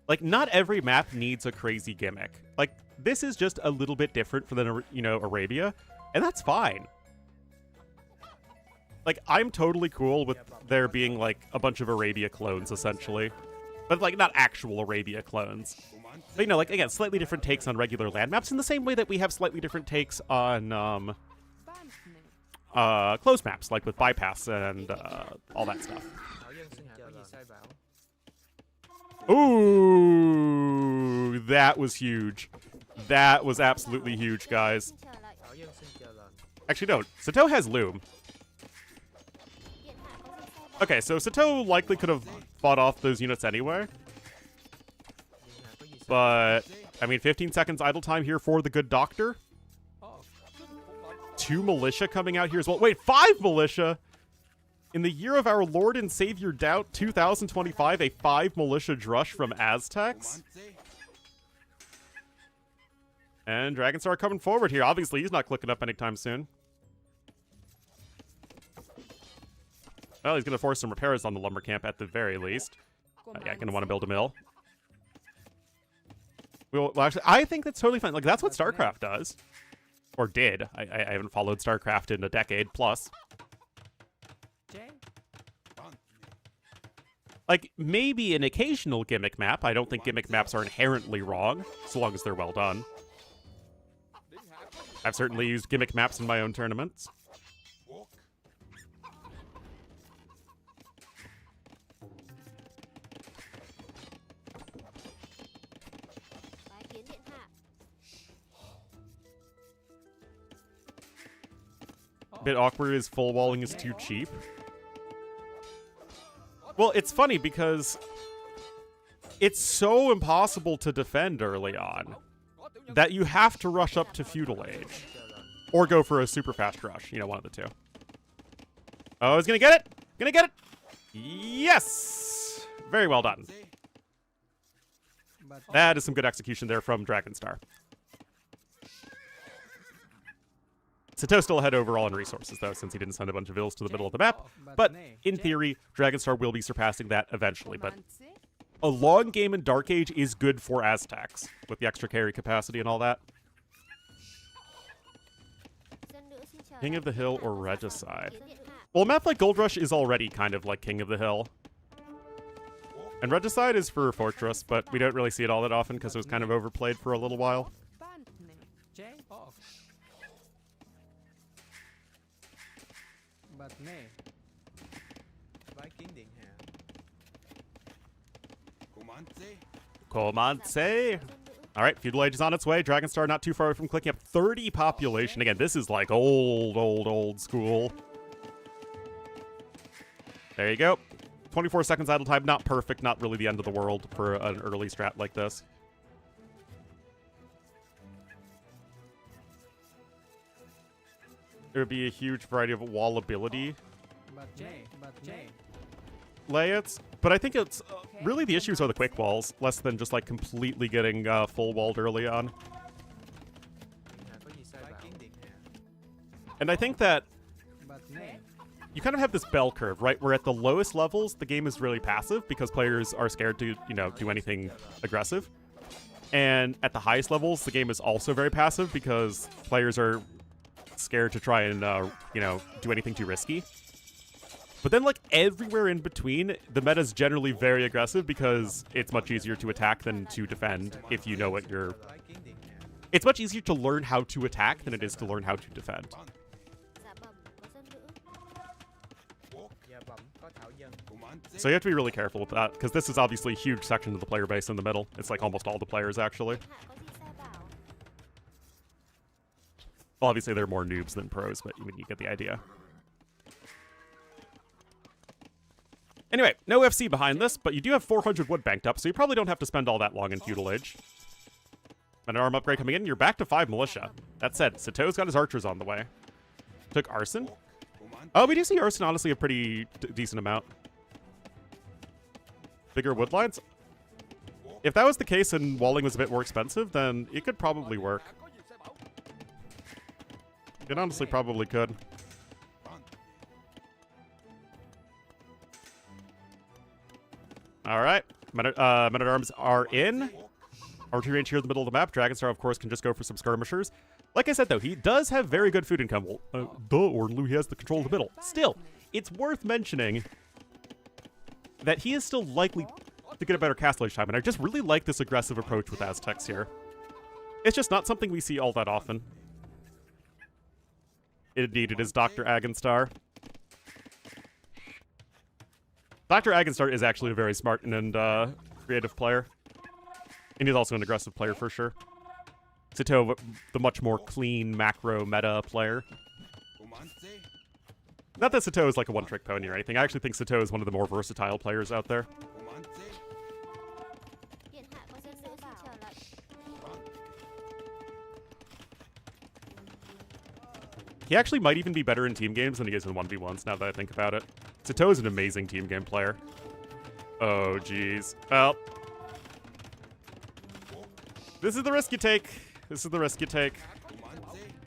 Like, not every map needs a crazy gimmick. Like, this is just a little bit different than, you know, Arabia, and that's fine. Like, I'm totally cool with there being, like, a bunch of Arabia clones, essentially. But, like, not actual Arabia clones. But, you know, like, again, slightly different takes on regular land maps in the same way that we have slightly different takes on, closed maps, like with bypass and, all that stuff. Ooh, that was huge. That was absolutely huge, guys. Actually, no. Sitaux has Loom. Okay, so Sitaux likely could have fought off those units anyway. But, I mean, 15 seconds idle time here for the good doctor. 2 militia coming out here as well. Wait, 5 militia? In the year of our Lord and Savior Doubt 2025, a 5 militia drush from Aztecs. And Dragonstar coming forward here. Obviously, he's not clicking up anytime soon. Well, he's going to force some repairs on the lumber camp at the very least. Yeah, going to want to build a mill. Well, actually, I think that's totally fine. Like, that's what StarCraft does. Or did. I haven't followed StarCraft in a decade plus. Like, maybe an occasional gimmick map. I don't think gimmick maps are inherently wrong, so long as they're well done. I've certainly used gimmick maps in my own tournaments. Bit awkward is full walling is too cheap. Well, it's funny because it's so impossible to defend early on that you have to rush up to Feudal Age. Or go for a super fast rush. You know, one of the two. Oh, he's gonna get it! Gonna get it! Yes! Very well done. That is some good execution there from Dragonstar. Sitaux still ahead overall in resources, though, since he didn't send a bunch of ills to the middle of the map. But, in theory, Dragonstar will be surpassing that eventually. But a long game in Dark Age is good for Aztecs, with the extra carry capacity and all that. King of the Hill or Regicide? Well, a map like Gold Rush is already kind of like King of the Hill. And Regicide is for Fortress, but we don't really see it all that often because it was kind of overplayed for a little while. Comanche. All right, Feudal Age is on its way. Dragonstar not too far from clicking up 30 population. Again, this is like old school. There you go. 24 seconds idle time. Not perfect. Not really the end of the world for an early strat like this. There would be a huge variety of wall ability layouts, but I think it's really the issues are the quick walls, less than just like completely getting full walled early on. And I think that you kind of have this bell curve, right? Where at the lowest levels, the game is really passive because players are scared to, you know, do anything aggressive. And at the highest levels, the game is also very passive because players are scared to try and, you know, do anything too risky. But then, like, everywhere in between, the meta is generally very aggressive because it's much easier to attack than to defend if you know what you're... It's much easier to learn how to attack than it is to learn how to defend. So you have to be really careful with that, because this is obviously a huge section of the player base in the middle. It's like almost all the players, actually. Well, obviously they're more noobs than pros, but you get the idea. Anyway, no FC behind this, but you do have 400 wood banked up, so you probably don't have to spend all that long in Feudal Age. And an arm upgrade coming in, you're back to 5 militia. That said, Sitau's got his archers on the way. Took Arson. Oh, we do see Arson, honestly, a pretty decent amount. Bigger wood lines. If that was the case and walling was a bit more expensive, then it could probably work. It honestly probably could. All right. Men-at-Arms are in. Archery range here in the middle of the map. Dragonstar, of course, can just go for some skirmishers. Like I said, though, he does have very good food income. Well, Ornlu, he has the control of the middle. Still, it's worth mentioning that he is still likely to get a better castle age time, and I just really like this aggressive approach with Aztecs here. It's just not something we see all that often. Indeed, it is Dr. Dragonstar. Dr. Dragonstar is actually a very smart and creative player. And he's also an aggressive player for sure. Sitaux, the much more clean macro meta player. Not that Sitaux is like a one-trick pony or anything. I actually think Sitaux is one of the more versatile players out there. He actually might even be better in team games than he is in 1v1s, now that I think about it. Sitaux is an amazing team game player. Oh, jeez. Well. This is the risk you take. This is the risk you take.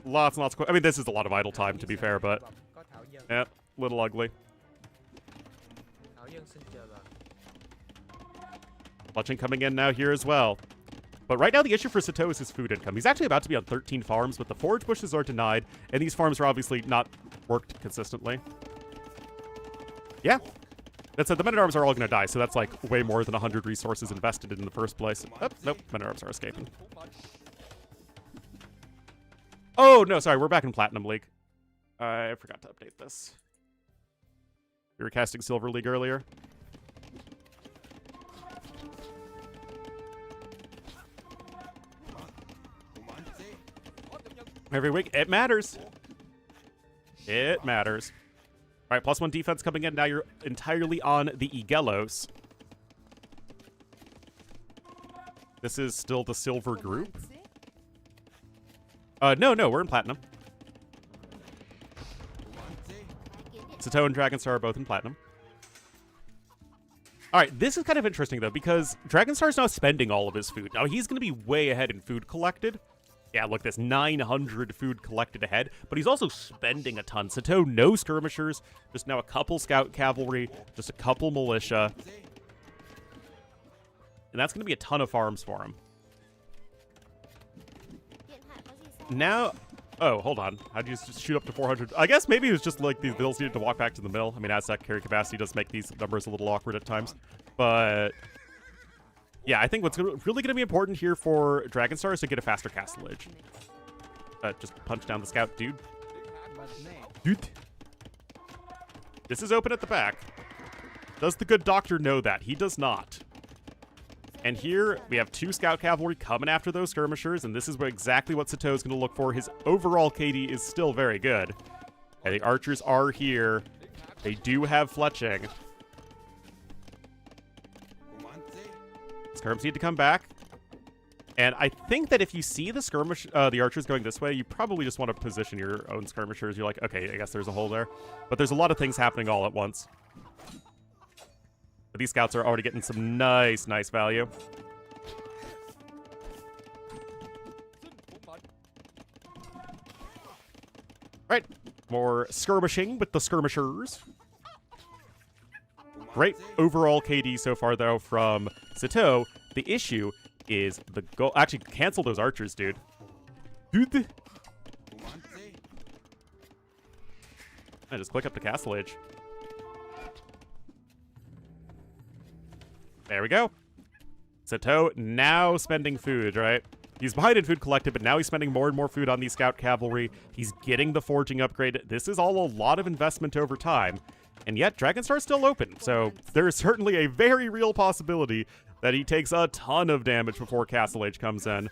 Lots and lots of... I mean, this is a lot of idle time, to be fair, but... Yeah, little ugly. Clutching coming in now here as well. But right now, the issue for Sitaux is his food income. He's actually about to be on 13 farms, but the forage bushes are denied, and these farms are obviously not worked consistently. Yeah. That said, the men-at-arms are all going to die, so that's like way more than 100 resources invested in the first place. Oh, nope, men-at-arms are escaping. Oh, no, sorry, we're back in Platinum League. I forgot to update this. We were casting Silver League earlier. Every week, it matters. It matters. All right, +1 defense coming in. Now you're entirely on the Igelos. This is still the silver group. No, we're in platinum. Sitaux and Dragonstar are both in platinum. All right, this is kind of interesting, though, because Dragonstar's now spending all of his food. Now, he's going to be way ahead in food collected. Yeah, look, this 900 food collected ahead, but he's also spending a ton. Sitaux, no skirmishers, just now a couple scout cavalry, just a couple militia. And that's going to be a ton of farms for him. Now, oh, hold on. How'd you just shoot up to 400? I guess maybe it was just like these bills needed to walk back to the mill. I mean, Aztec carry capacity does make these numbers a little awkward at times. But yeah, I think what's really going to be important here for Dragonstar is to get a faster castle age. Just punch down the scout, dude. Dude. This is open at the back. Does the good doctor know that? He does not. And here, we have 2 scout cavalry coming after those skirmishers, and this is exactly what Sitaux is going to look for. His overall KD is still very good. And the archers are here. They do have fletching. Skirms need to come back. And I think that if you see the the archers going this way, you probably just want to position your own skirmishers. You're like, okay, I guess there's a hole there. But there's a lot of things happening all at once. But these scouts are already getting some nice value. Right, more skirmishing with the skirmishers. Great overall KD so far, though, from Sitaux. The issue is the goal. Actually, cancel those archers, dude. Dude. I just click up the castle age. There we go. Sitaux now spending food, right? He's behind in food collected, but now he's spending more and more food on these scout cavalry. He's getting the forging upgrade. This is all a lot of investment over time. And yet, Dragonstar's still open. So there is certainly a very real possibility that he takes a ton of damage before Castle Age comes in.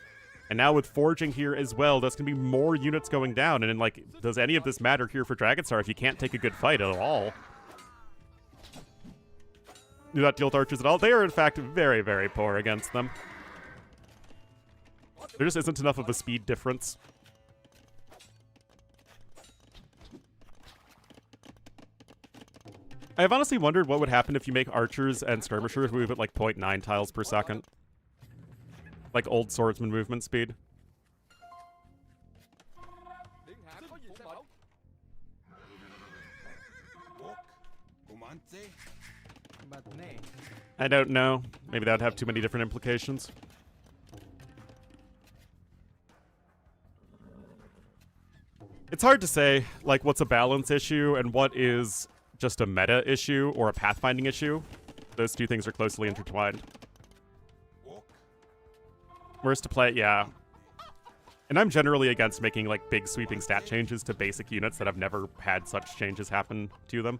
And now with forging here as well, that's going to be more units going down. And then, like, does any of this matter here for Dragonstar if you can't take a good fight at all? Do not deal with archers at all. They are, in fact, very, very poor against them. There just isn't enough of a speed difference. I've honestly wondered what would happen if you make archers and skirmishers move at like 0.9 tiles per second. Like old swordsman movement speed. I don't know. Maybe that would have too many different implications. It's hard to say, like, what's a balance issue and what is just a meta issue or a pathfinding issue. Those two things are closely intertwined. Worse to play, yeah. And I'm generally against making, like, big sweeping stat changes to basic units that have never had such changes happen to them.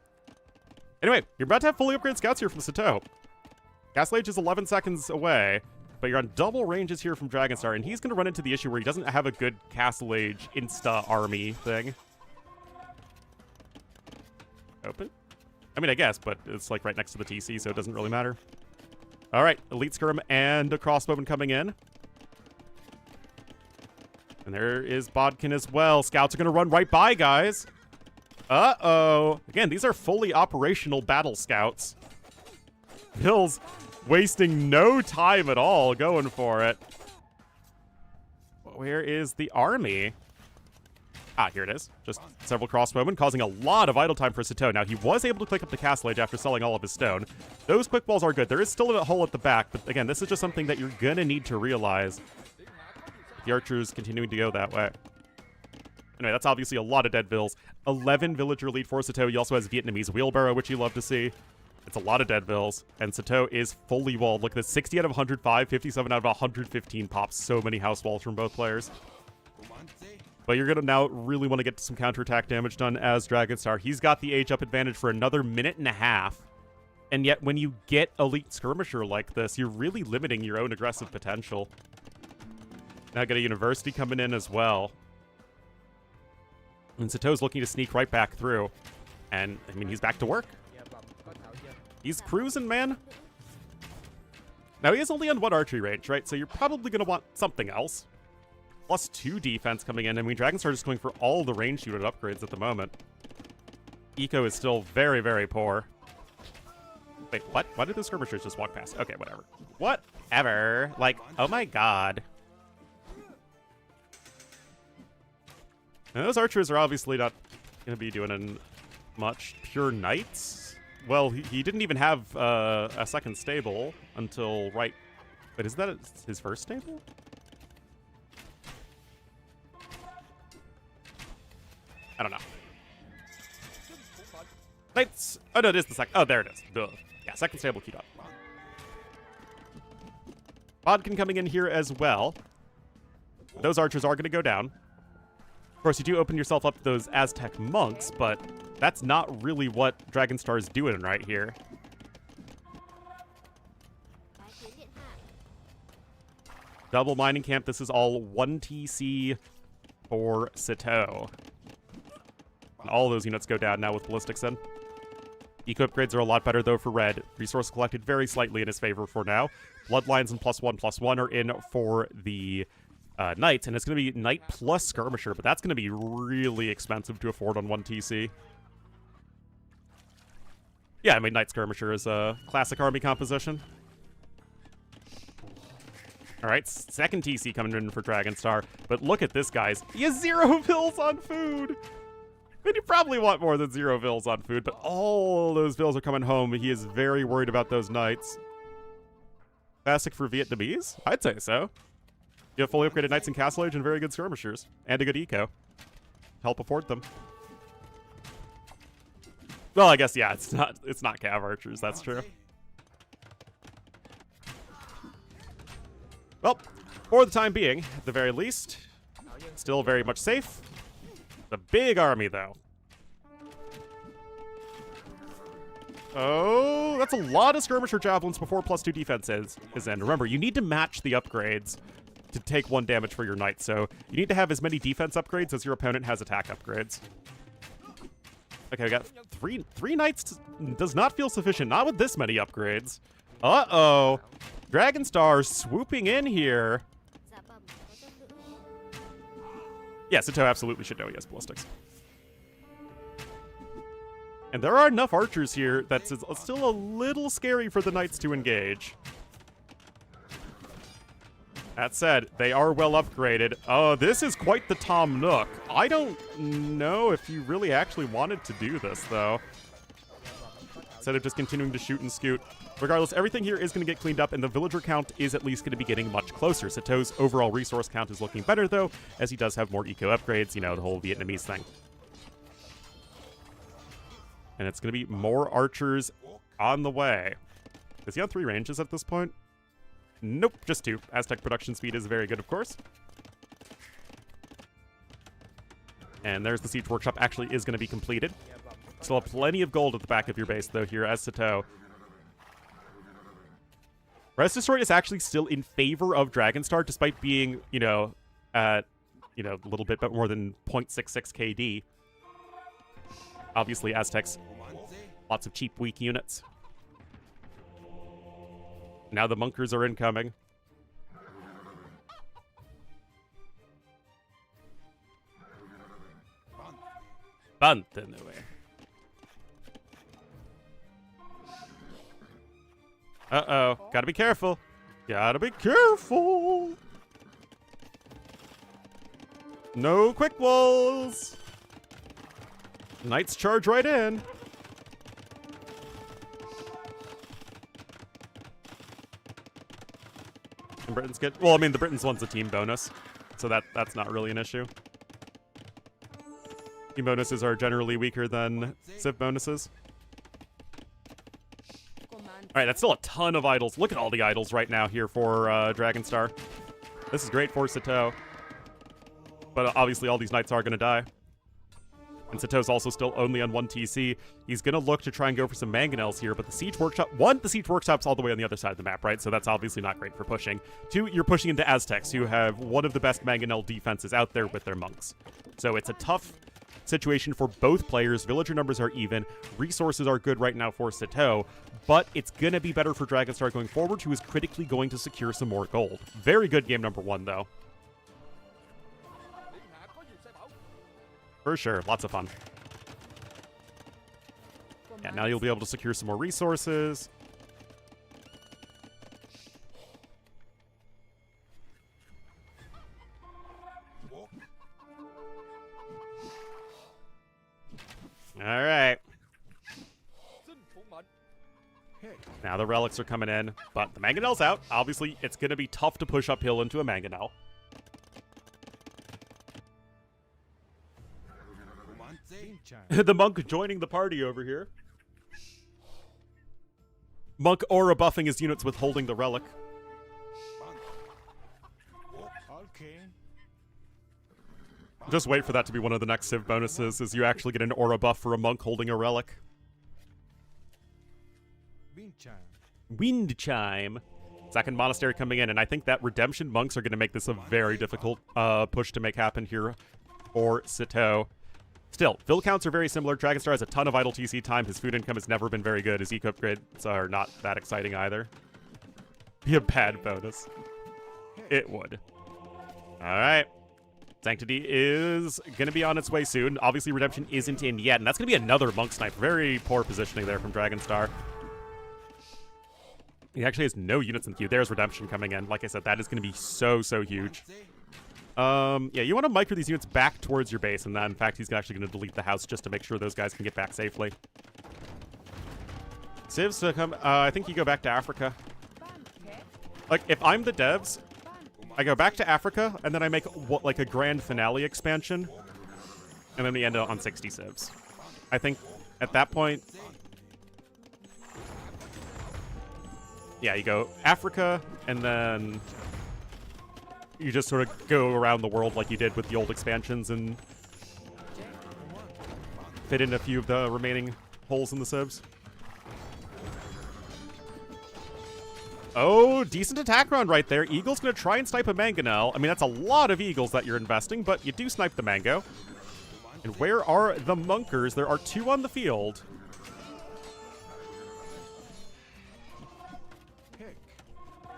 Anyway, you're about to have fully upgraded scouts here from Sitaux. Castle Age is 11 seconds away, but you're on double ranges here from Dragonstar, and he's going to run into the issue where he doesn't have a good Castle Age insta-army thing. Open? I mean, I guess, but it's, like, right next to the TC, so it doesn't really matter. All right, Elite Skirm and a Crossbowman coming in. And there is Bodkin as well. Scouts are going to run right by, guys. Uh-oh. Again, these are fully operational battle scouts. Bill's wasting no time at all going for it. Where is the army? Ah, here it is. Just several crossbowmen, causing a lot of idle time for Sitaux. Now, he was able to click up the Castle Age after selling all of his stone. Those quick balls are good. There is still a hole at the back, but again, this is just something that you're going to need to realize. The archers continuing to go that way. Anyway, that's obviously a lot of dead vills. 11 villager lead for Sitaux. He also has Vietnamese wheelbarrow, which you love to see. It's a lot of dead vills, and Sitaux is fully walled. Look at this, 60 out of 105, 57 out of 115 pops. So many house walls from both players. But you're going to now really want to get some counterattack damage done as Dragonstar. He's got the age up advantage for another minute and a half. And yet, when you get Elite Skirmisher like this, you're really limiting your own aggressive potential. Now got a University coming in as well. And Sitau's looking to sneak right back through. And, I mean, he's back to work. He's cruising, man. Now, he is only on 1 archery range, right? So you're probably going to want something else. +2 defense coming in. I mean, Dragonstar is going for all the range unit upgrades at the moment. Eco is still very, very poor. Wait, what? Why did the skirmishers just walk past? Okay, whatever. Whatever. Like, oh my god. And those archers are obviously not going to be doing much. Pure Knights? Well, he didn't even have a second stable until right... Wait, is that his first stable? I don't know. Knights... Oh, no, it is the second... Oh, there it is. Duh. Yeah, second stable queued up. Bodkin coming in here as well. Those archers are going to go down. Of course, you do open yourself up to those Aztec monks, but that's not really what Dragonstar is doing right here. Double mining camp. This is all 1 TC for Sitaux. And all those units go down now with ballistics in. Eco upgrades are a lot better, though, for red. Resource collected very slightly in his favor for now. Bloodlines and +1/+1 are in for the... Knights, and it's going to be Knight plus Skirmisher, but that's going to be really expensive to afford on 1 TC. Yeah, I mean, Knight Skirmisher is a classic army composition. Alright, second TC coming in for Dragonstar, but look at this, guys. He has 0 vills on food! And you probably want more than 0 vills on food, but all those vills are coming home. He is very worried about those Knights. Classic for Vietnamese? I'd say so. You have fully upgraded Knights in Castle Age and very good skirmishers. And a good eco. Help afford them. Well, I guess, yeah, it's not Cav Archers, that's true. Well, for the time being, at the very least, still very much safe. The big army, though. Oh, that's a lot of skirmisher javelins before +2 defense is in. Remember, you need to match the upgrades to take 1 damage for your knight, so you need to have as many defense upgrades as your opponent has attack upgrades. Okay, we got three knights. Does not feel sufficient, not with this many upgrades. Uh-oh. Dragonstar swooping in here. Yeah, Sitaux absolutely should know he has ballistics. And there are enough archers here that's still a little scary for the knights to engage. That said, they are well upgraded. Oh, this is quite the Tom Nook. I don't know if you really actually wanted to do this, though. Instead of just continuing to shoot and scoot. Regardless, everything here is going to get cleaned up, and the villager count is at least going to be getting much closer. Sitaux's overall resource count is looking better, though, as he does have more eco upgrades, you know, the whole Vietnamese thing. And it's going to be more archers on the way. Is he on 3 ranges at this point? Nope, just 2. Aztec production speed is very good, of course. And there's the Siege Workshop actually is going to be completed. Still have plenty of gold at the back of your base, though, here as Sitaux. Res Destroyed is actually still in favor of Dragonstar, despite being, you know, at, you know, a little bit more than 0.66 KD. Obviously, Aztecs, lots of cheap, weak units. Now the Monkers are incoming. Bunt in the way. Uh-oh. Gotta be careful. Gotta be careful. No quick walls. Knights charge right in. And Britain's good. Well, I mean, the Britain's one's a team bonus, so that's not really an issue. Team bonuses are generally weaker than Civ bonuses. All right, that's still a ton of idols. Look at all the idols right now here for Dragonstar. This is great for Sitaux. But obviously all these knights are going to die. And Sitaux's also still only on 1 TC. He's going to look to try and go for some mangonels here, but the Siege Workshop... 1, the Siege Workshop's all the way on the other side of the map, right? So that's obviously not great for pushing. 2, you're pushing into Aztecs, who have one of the best mangonel defenses out there with their monks. So it's a tough situation for both players. Villager numbers are even. Resources are good right now for Sitaux, but it's going to be better for Dragonstar going forward, who is critically going to secure some more gold. Very good game number 1, though. For sure, lots of fun. Yeah, now you'll be able to secure some more resources. All right. Now the relics are coming in, but the mangonel's out. Obviously, it's going to be tough to push uphill into a mangonel. The monk joining the party over here. Monk aura buffing his units with holding the relic. Just wait for that to be one of the next Civ bonuses, is you actually get an aura buff for a monk holding a relic. Wind Chime. Second monastery coming in, and I think that redemption monks are going to make this a very difficult push to make happen here for Sitaux. Still, vill counts are very similar. Dragonstar has a ton of idle TC time. His food income has never been very good. His eco upgrades are not that exciting either. Be a bad bonus. It would. Alright. Sanctity is going to be on its way soon. Obviously, Redemption isn't in yet, and that's going to be another Monk Snipe. Very poor positioning there from Dragonstar. He actually has no units in the queue. There's Redemption coming in. Like I said, that is going to be so, so huge. Yeah, you want to micro these units back towards your base, and then, in fact, he's actually going to delete the house just to make sure those guys can get back safely. Civs to come... I think you go back to Africa. Like, if I'm the devs, I go back to Africa, and then I make, what, like a grand finale expansion, and then we end on 60 civs. I think, at that point... Yeah, you go Africa, and then... You just sort of go around the world like you did with the old expansions and fit in a few of the remaining holes in the civs. Oh, decent attack round right there. Eagle's going to try and snipe a Mangonel. I mean, that's a lot of Eagles that you're investing, but you do snipe the Mango. And where are the Monkers? There are 2 on the field.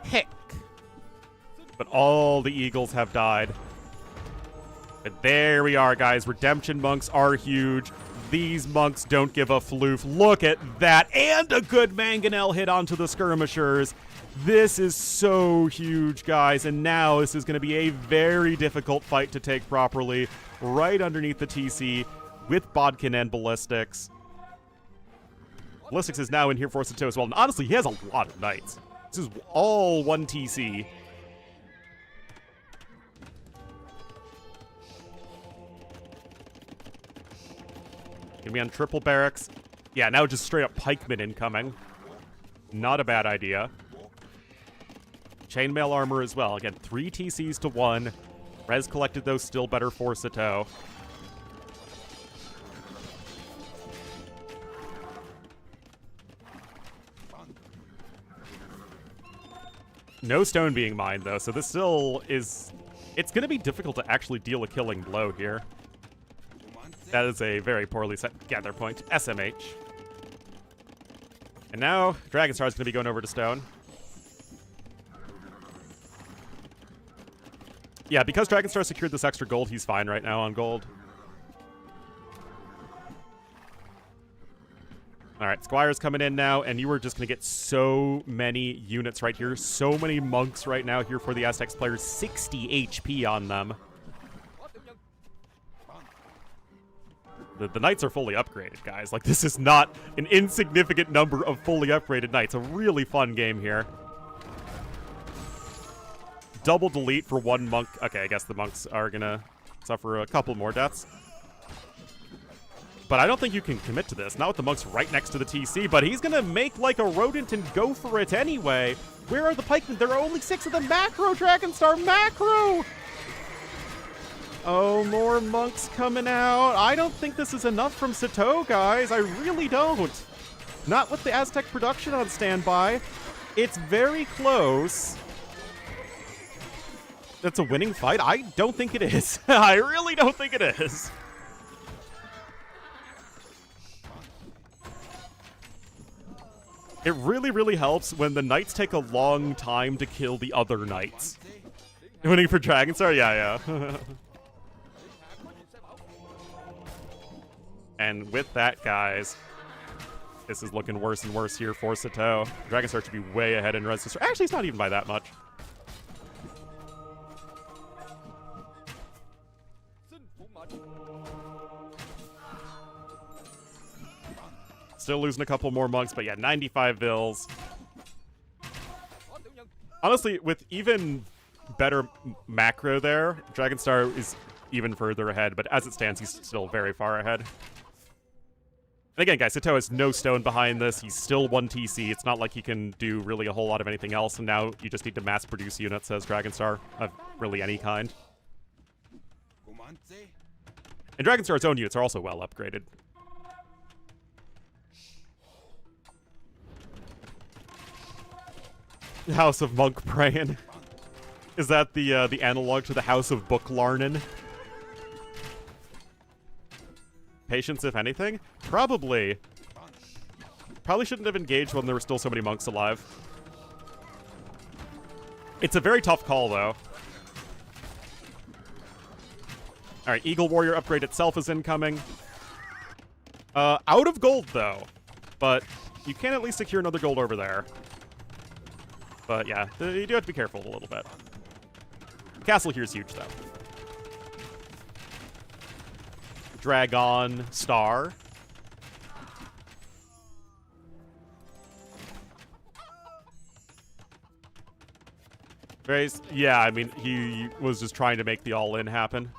Heck. But all the Eagles have died. But there we are, guys. Redemption monks are huge. These monks don't give a floof. Look at that. And a good Mangonel hit onto the skirmishers. This is so huge, guys. And now this is going to be a very difficult fight to take properly. Right underneath the TC with Bodkin and Ballistics. Ballistics is now in here for Sitaux as well. And honestly, he has a lot of knights. This is all 1 TC. Gonna be on triple barracks. Yeah, now just straight up pikemen incoming. Not a bad idea. Chainmail armor as well. Again, 3 TCs to 1. Res collected, though, still better for Sitaux. No stone being mined, though, so this still is... It's going to be difficult to actually deal a killing blow here. That is a very poorly set gather point. SMH. And now, Dragonstar is going to be going over to stone. Yeah, because Dragonstar secured this extra gold, he's fine right now on gold. Alright, Squire's coming in now, and you are just going to get so many units right here. So many monks right now here for the Aztecs players. 60 HP on them. The knights are fully upgraded, guys. Like, this is not an insignificant number of fully upgraded knights. A really fun game here. Double delete for 1 monk. Okay, I guess the monks are going to suffer a couple more deaths. But I don't think you can commit to this. Not with the monks right next to the TC, but he's going to make like a rodent and go for it anyway. Where are the pikemen? There are only 6 of them. Macro, Dragonstar, macro! Oh, more monks coming out. I don't think this is enough from Sitaux, guys. I really don't. Not with the Aztec production on standby. It's very close. That's a winning fight? I don't think it is. I really don't think it is. It really, really helps when the knights take a long time to kill the other knights. Winning for Dragonstar? Yeah. And with that, guys, this is looking worse and worse here for Sitaux. Dragonstar should be way ahead in res. Actually, it's not even by that much. Still losing a couple more monks, but yeah, 95 vills. Honestly, with even better macro there, Dragonstar is even further ahead, but as it stands, he's still very far ahead. And again, guys, Sitaux has no stone behind this. He's still 1 TC. It's not like he can do really a whole lot of anything else, and now you just need to mass-produce units as Dragonstar of really any kind. And Dragonstar's own units are also well upgraded. House of Monk Praying. Is that the analog to the House of Book Larnin? Patience, if anything? Probably. Probably shouldn't have engaged when there were still so many monks alive. It's a very tough call, though. Alright, Eagle Warrior upgrade itself is incoming. Out of gold, though. But you can at least secure another gold over there. But yeah, you do have to be careful a little bit. Castle here is huge, though. Dragonstar. Yeah, I mean, he was just trying to make the all-in happen.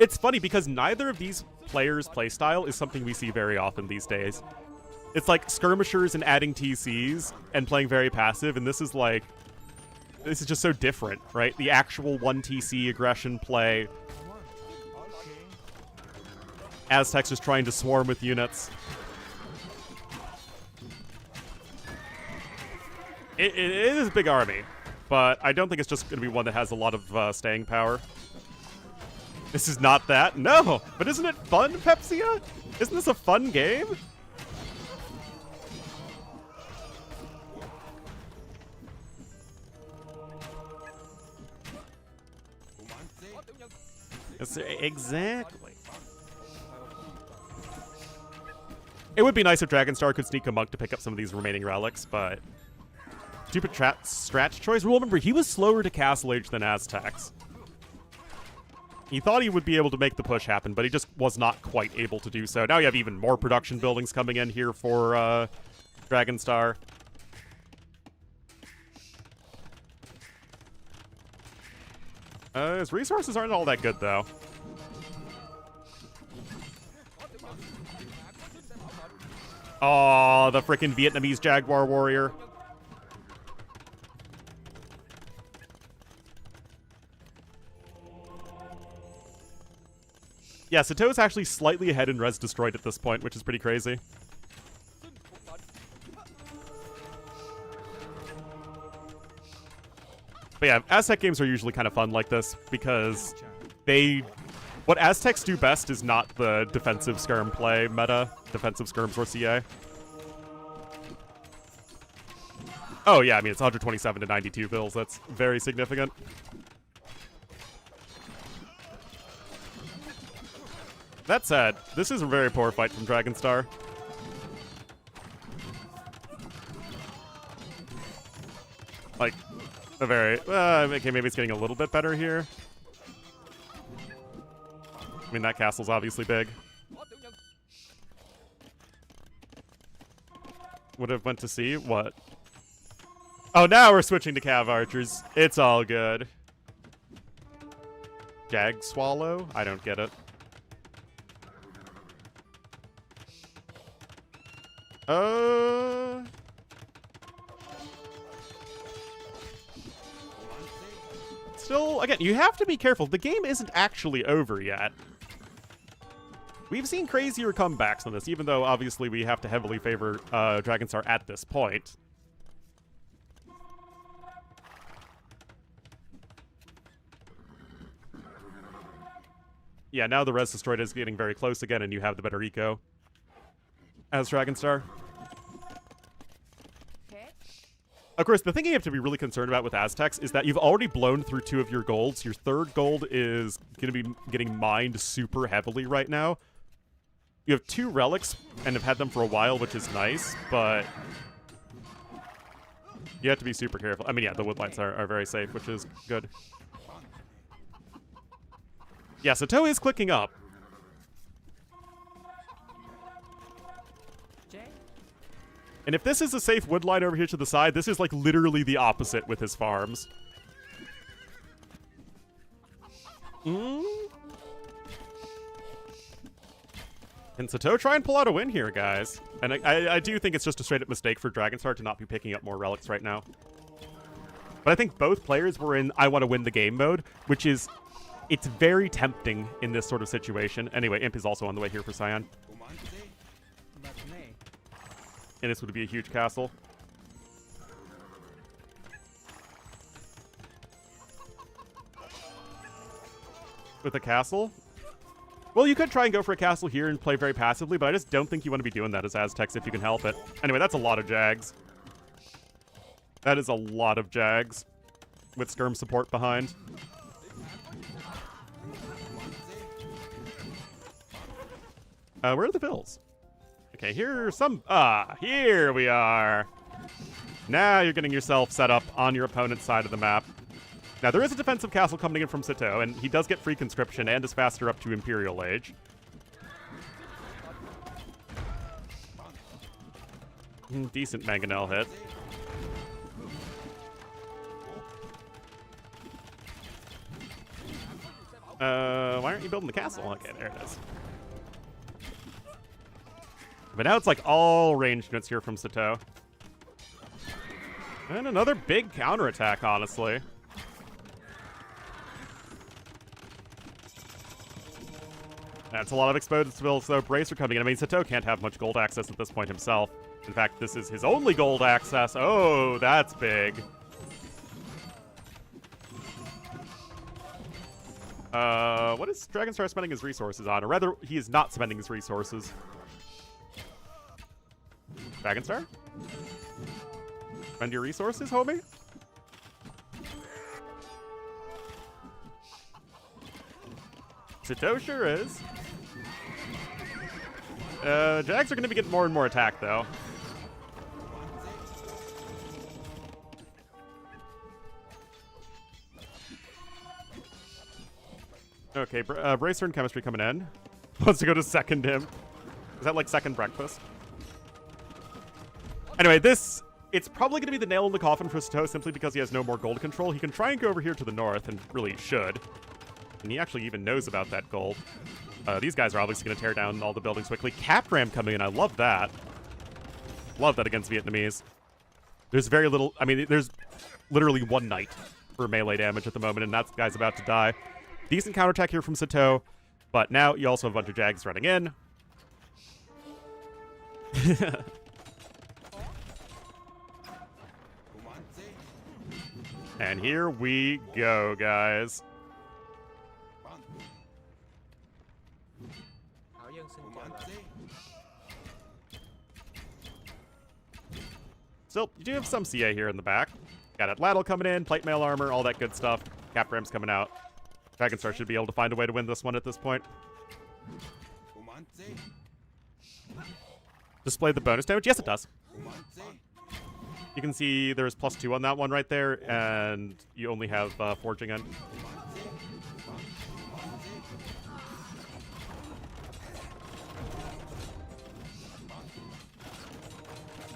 It's funny because neither of these players' playstyle is something we see very often these days. It's like skirmishers and adding TCs and playing very passive, and this is like... This is just so different, right? The actual 1 TC aggression play. Aztecs just trying to swarm with units. It is a big army, but I don't think it's just going to be one that has a lot of staying power. This is not that. No, but isn't it fun, Pepsia? Isn't this a fun game? Exactly. It would be nice if Dragonstar could sneak a monk to pick up some of these remaining relics, but stupid strat choice. Remember, he was slower to Castle Age than Aztecs. He thought he would be able to make the push happen, but he just was not quite able to do so. Now you have even more production buildings coming in here for Dragonstar. His resources aren't all that good, though. Oh, the frickin' Vietnamese Jaguar Warrior. Yeah, Sitaux is actually slightly ahead in res destroyed at this point, which is pretty crazy. But yeah, Aztec games are usually kind of fun like this because what Aztecs do best is not the defensive skirm play meta, defensive skirms or CA. Oh yeah, I mean, it's 127 to 92 bills. That's very significant. That said, this is a very poor fight from Dragonstar. Like, a very... okay, maybe it's getting a little bit better here. I mean, that castle's obviously big. Would have went to see what? Oh, now we're switching to Cav Archers. It's all good. Jag Swallow? I don't get it. Still, again, you have to be careful. The game isn't actually over yet. We've seen crazier comebacks on this, even though obviously we have to heavily favor Dragonstar at this point. Yeah, now the res destroyed is getting very close again, and you have the better eco as Dragonstar. Of course, the thing you have to be really concerned about with Aztecs is that you've already blown through 2 of your golds. Your 3rd gold is going to be getting mined super heavily right now. You have 2 relics and have had them for a while, which is nice, but you have to be super careful. I mean, yeah, the woodlights are very safe, which is good. Yeah, Sitaux is clicking up. And if this is a safe woodline over here to the side, this is like literally the opposite with his farms. Can Sitaux try and pull out a win here, guys? And I do think it's just a straight-up mistake for Dragonstar to not be picking up more relics right now. But I think both players were in I want to win the game mode, which is... it's very tempting in this sort of situation. Anyway, Imp is also on the way here for Cyan. And this would be a huge castle. With a castle? Well, you could try and go for a castle here and play very passively, but I just don't think you want to be doing that as Aztecs if you can help it. Anyway, that's a lot of Jags. That is a lot of Jags. With skirm support behind. Where are the bills? Okay, here's some... here we are. Now you're getting yourself set up on your opponent's side of the map. Now, there is a defensive castle coming in from Sitaux, and he does get free conscription and is faster up to Imperial Age. Decent mangonel hit. Why aren't you building the castle? Okay, there it is. But now it's like all ranged units here from Sitaux. And another big counterattack, honestly. That's a lot of exposed bills, though. Bracer coming in. I mean, Sitaux can't have much gold access at this point himself. In fact, this is his only gold access. Oh, that's big. What is Dragonstar spending his resources on? Or rather, he is not spending his resources. Dragonstar? Spend your resources, homie? Sitaux sure is. Jags are going to be getting more and more attack, though. Okay, Bracer and Chemistry coming in. Wants to go to second him. Is that like second breakfast? Anyway, it's probably going to be the nail in the coffin for Sitaux simply because he has no more gold control. He can try and go over here to the north, and really should. And he actually even knows about that gold. These guys are obviously going to tear down all the buildings quickly. Capram coming in, I love that. Love that against Vietnamese. There's very little, I mean, there's literally one knight for melee damage at the moment, and that guy's about to die. Decent counterattack here from Sitaux, but now you also have a bunch of Jags running in. And here we go, guys. Still, you do have some CA here in the back. Got Atlatl coming in, plate mail armor, all that good stuff. Capram's coming out. Dragonstar should be able to find a way to win this one at this point. Display the bonus damage? Yes, it does. You can see there's +2 on that one right there, and you only have forging in.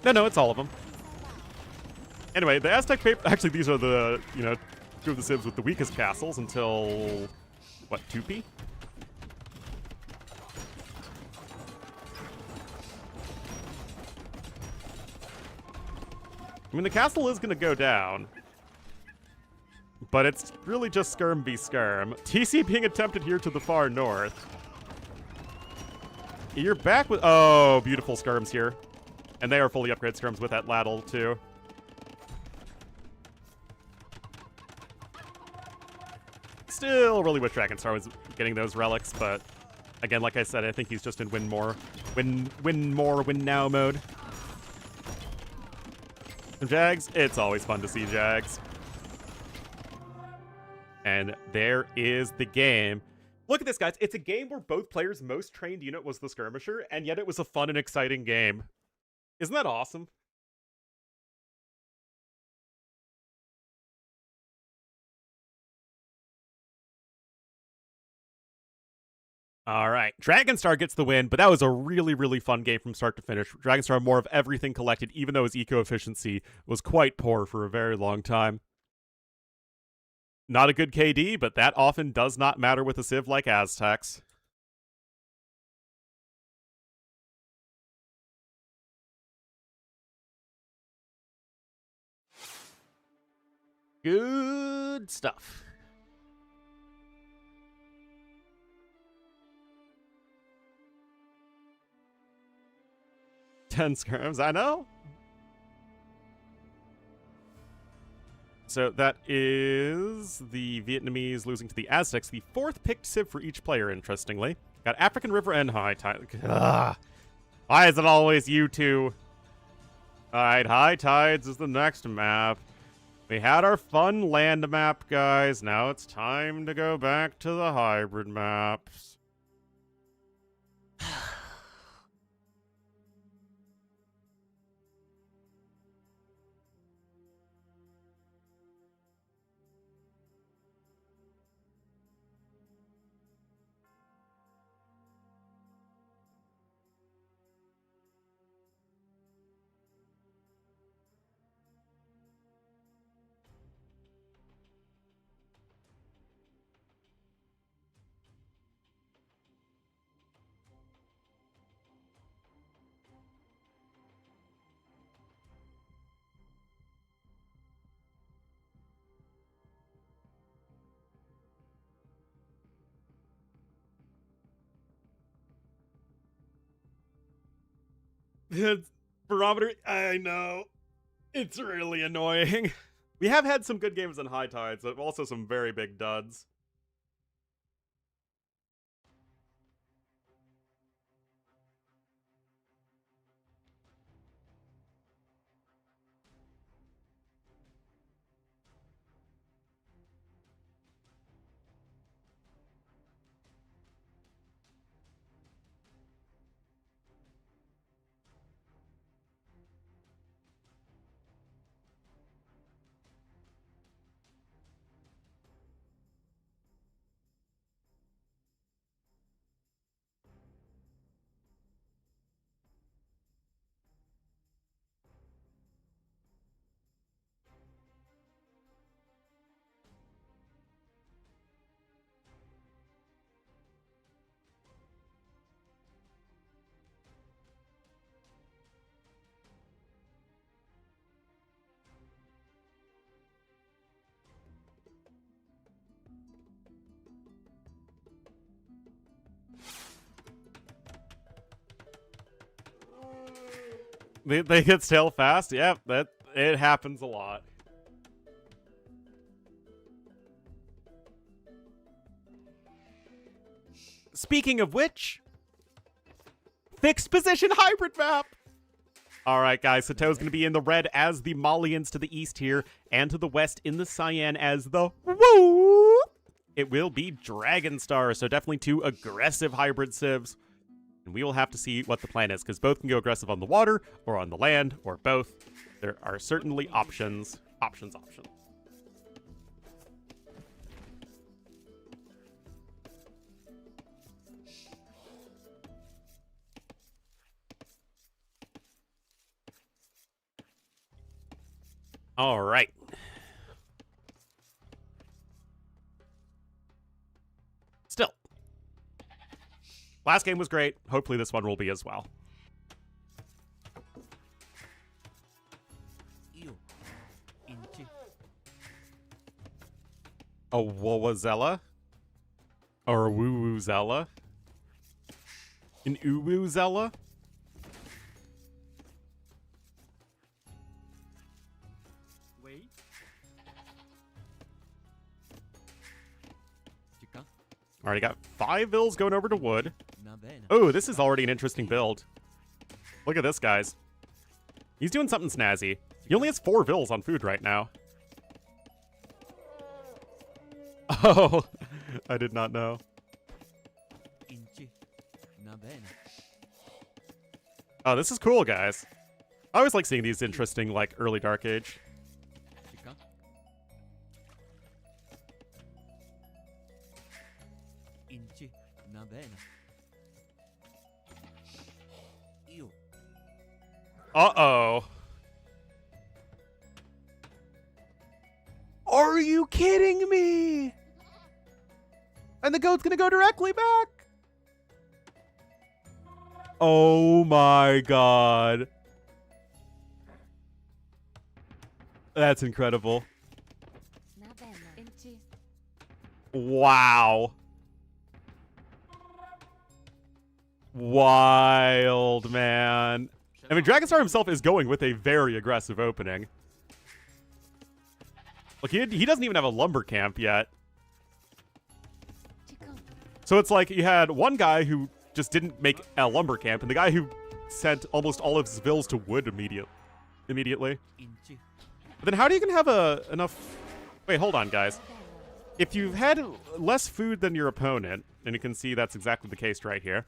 No, it's all of them. Anyway, the Aztec paper... Actually, these are the, you know, two of the civs with the weakest castles until... What, 2P? I mean, the castle is going to go down. But it's really just skirm v skirm. TC being attempted here to the far north. You're back with... Oh, beautiful skirms here. And they are fully upgraded skirms with that ladle, too. Still really wish Dragonstar was getting those relics, but... Again, like I said, I think he's just in win now mode. And Jags, it's always fun to see Jags. And there is the game. Look at this, guys. It's a game where both players' most trained unit was the skirmisher, and yet it was a fun and exciting game. Isn't that awesome? All right, Dragonstar gets the win, but that was a really, really fun game from start to finish. Dragonstar more of everything collected, even though his eco-efficiency was quite poor for a very long time. Not a good KD, but that often does not matter with a civ like Aztecs. Good stuff. Ten skirms, I know. So that is the Vietnamese losing to the Aztecs, the 4th picked civ for each player, interestingly. Got African River and High Tide. Why is it always you two? Alright, High Tides is the next map. We had our fun land map, guys. Now it's time to go back to the hybrid maps. Barometer, I know. It's really annoying. We have had some good games on high tides, but also some very big duds. They get stale fast? Yep, it happens a lot. Speaking of which, fixed position hybrid map! Alright guys, Sitau's gonna be in the red as the Malians to the east here, and to the west in the cyan as the woo! It will be Dragonstar, so definitely two aggressive hybrid civs. And we will have to see what the plan is, because both can go aggressive on the water, or on the land, or both. There are certainly options. Options. All right. Still. Last game was great. Hopefully this one will be as well. A Wawazella? Or a Woo-Woo-Zella? An Uwu-Zella? Wait. Alright, got 5 vills going over to wood. Oh, this is already an interesting build. Look at this, guys. He's doing something snazzy. He only has 4 vills on food right now. Oh, I did not know. Oh, this is cool, guys. I always like seeing these interesting, like, early Dark Age. Uh-oh. Are you kidding me? And the goat's gonna go directly back. Oh my god. That's incredible. Wow. Wild, man. I mean, Dragonstar himself is going with a very aggressive opening. Look, he doesn't even have a lumber camp yet. So it's like you had one guy who just didn't make a lumber camp, and the guy who sent almost all of his vills to wood immediately. But then how do you even have enough... Wait, hold on, guys. If you've had less food than your opponent, and you can see that's exactly the case right here.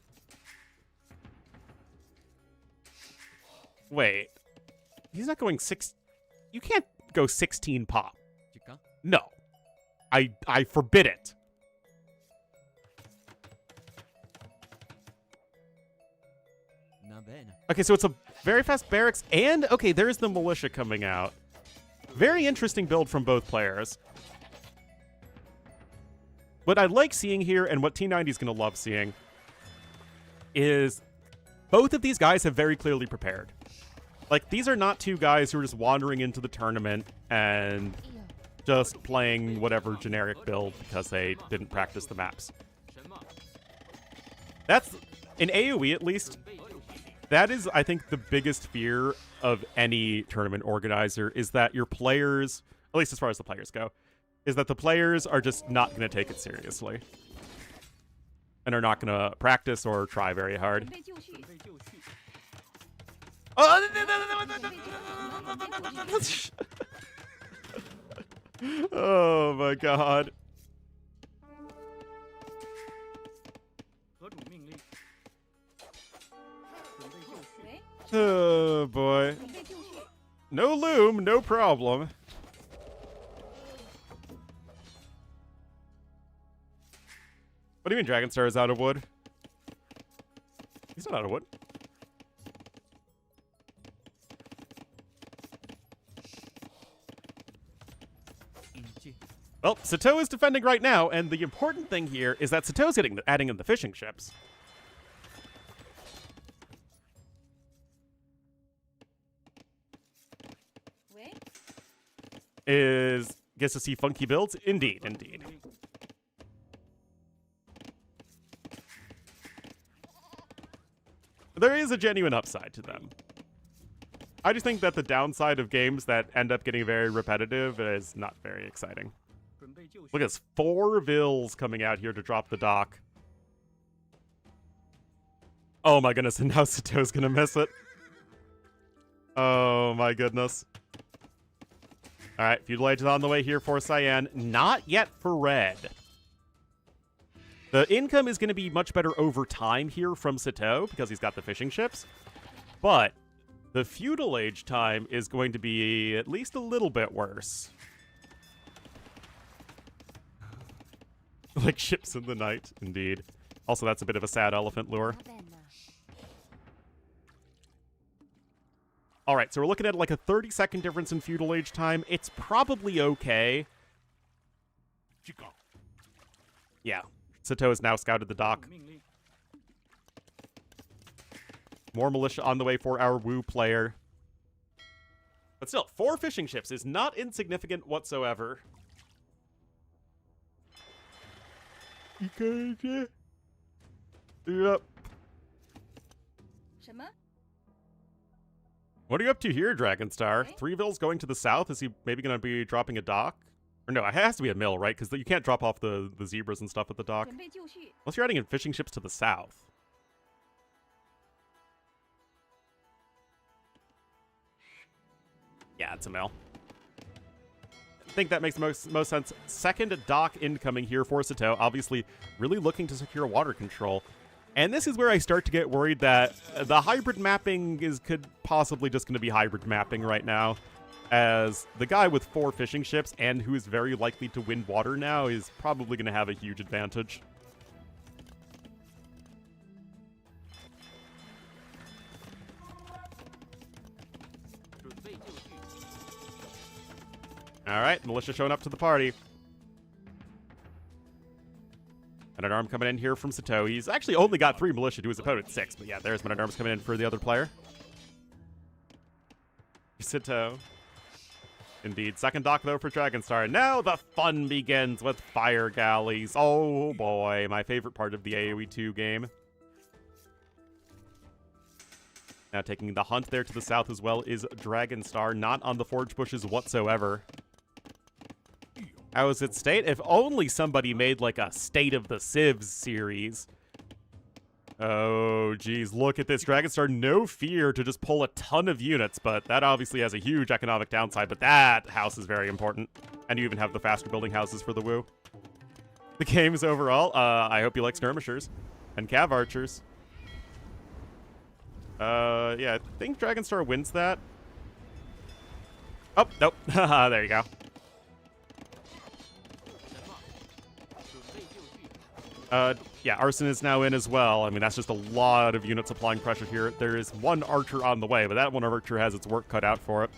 Wait. He's not going 6... You can't go 16 pop. No. I forbid it. Okay, so it's a very fast barracks, and, okay, there's the militia coming out. Very interesting build from both players. What I like seeing here, and what T90's going to love seeing, is both of these guys have very clearly prepared. Like, these are not two guys who are just wandering into the tournament and just playing whatever generic build because they didn't practice the maps. That's, in AoE at least, That is, I think, the biggest fear of any tournament organizer is that your players, at least as far as the players go, is that the players are just not going to take it seriously. And are not going to practice or try very hard. 准备就绪， Oh my god. 何主命令？准备就绪， 喂， Oh boy. 准备就绪， No loom, no problem. What do you mean Dragonstar is out of wood? He's not out of wood. Well, Sitaux is defending right now, and the important thing here is that Sitau's adding in the fishing ships.喂， Gets to see funky builds? Indeed, indeed. There is a genuine upside to them. I just think that the downside of games that end up getting very repetitive is not very exciting. 准备就绪。 Look at this, 4 vills coming out here to drop the dock. Oh my goodness, and now Sitau's gonna miss it. Oh my goodness. Alright, feudal age is on the way here for Cyan. Not yet for red. The income is going to be much better over time here from Sitaux because he's got the fishing ships. But the feudal age time is going to be at least a little bit worse. Like ships in the night, indeed. Also, that's a bit of a sad elephant lure. 麻烦呢？ All right, so we're looking at like a 30-second difference in feudal age time. It's probably okay. Yeah. Sitaux has now scouted the dock. 命令， More militia on the way for our Wu player. But still, 4 fishing ships is not insignificant whatsoever. Yep. 什么？ What are you up to here, Dragonstar? Okay. 3 vills going to the south? Is he maybe going to be dropping a dock? Or no, it has to be a mill, right? Because you can't drop off the zebras and stuff at the dock. 准备就绪， Unless you're adding in fishing ships to the south. Yeah, it's a mill. I think that makes most sense. Second dock incoming here for Sitaux. Obviously, really looking to secure water control. And this is where I start to get worried that the hybrid mapping could possibly just going to be hybrid mapping right now. As the guy with 4 fishing ships and who is very likely to win water now is probably going to have a huge advantage. "准备就绪， All right, militia showing up to the party. Men-at-Arms coming in here from Sitaux. He's actually only got 3 militia to his opponent's 6, but yeah, there's Men-at-Arms coming in for the other player. Sitaux. Indeed. Second dock, though, for Dragonstar. Now the fun begins with fire galleys. Oh, boy. My favorite part of the AoE 2 game. Now taking the hunt there to the south as well is Dragonstar. Not on the forge bushes whatsoever. How is it state? If only somebody made like a State of the Civs series. Oh, geez, look at this. Dragonstar, no fear to just pull a ton of units, but that obviously has a huge economic downside, but that house is very important. And you even have the faster building houses for the Wu. The games overall, I hope you like skirmishers and cav archers. Yeah, I think Dragonstar wins that. Oh, nope. There you go. 准备就绪， Yeah, Arson is now in as well. I mean, that's just a lot of units applying pressure here. There is 1 archer on the way, but that 1 archer has its work cut out for it.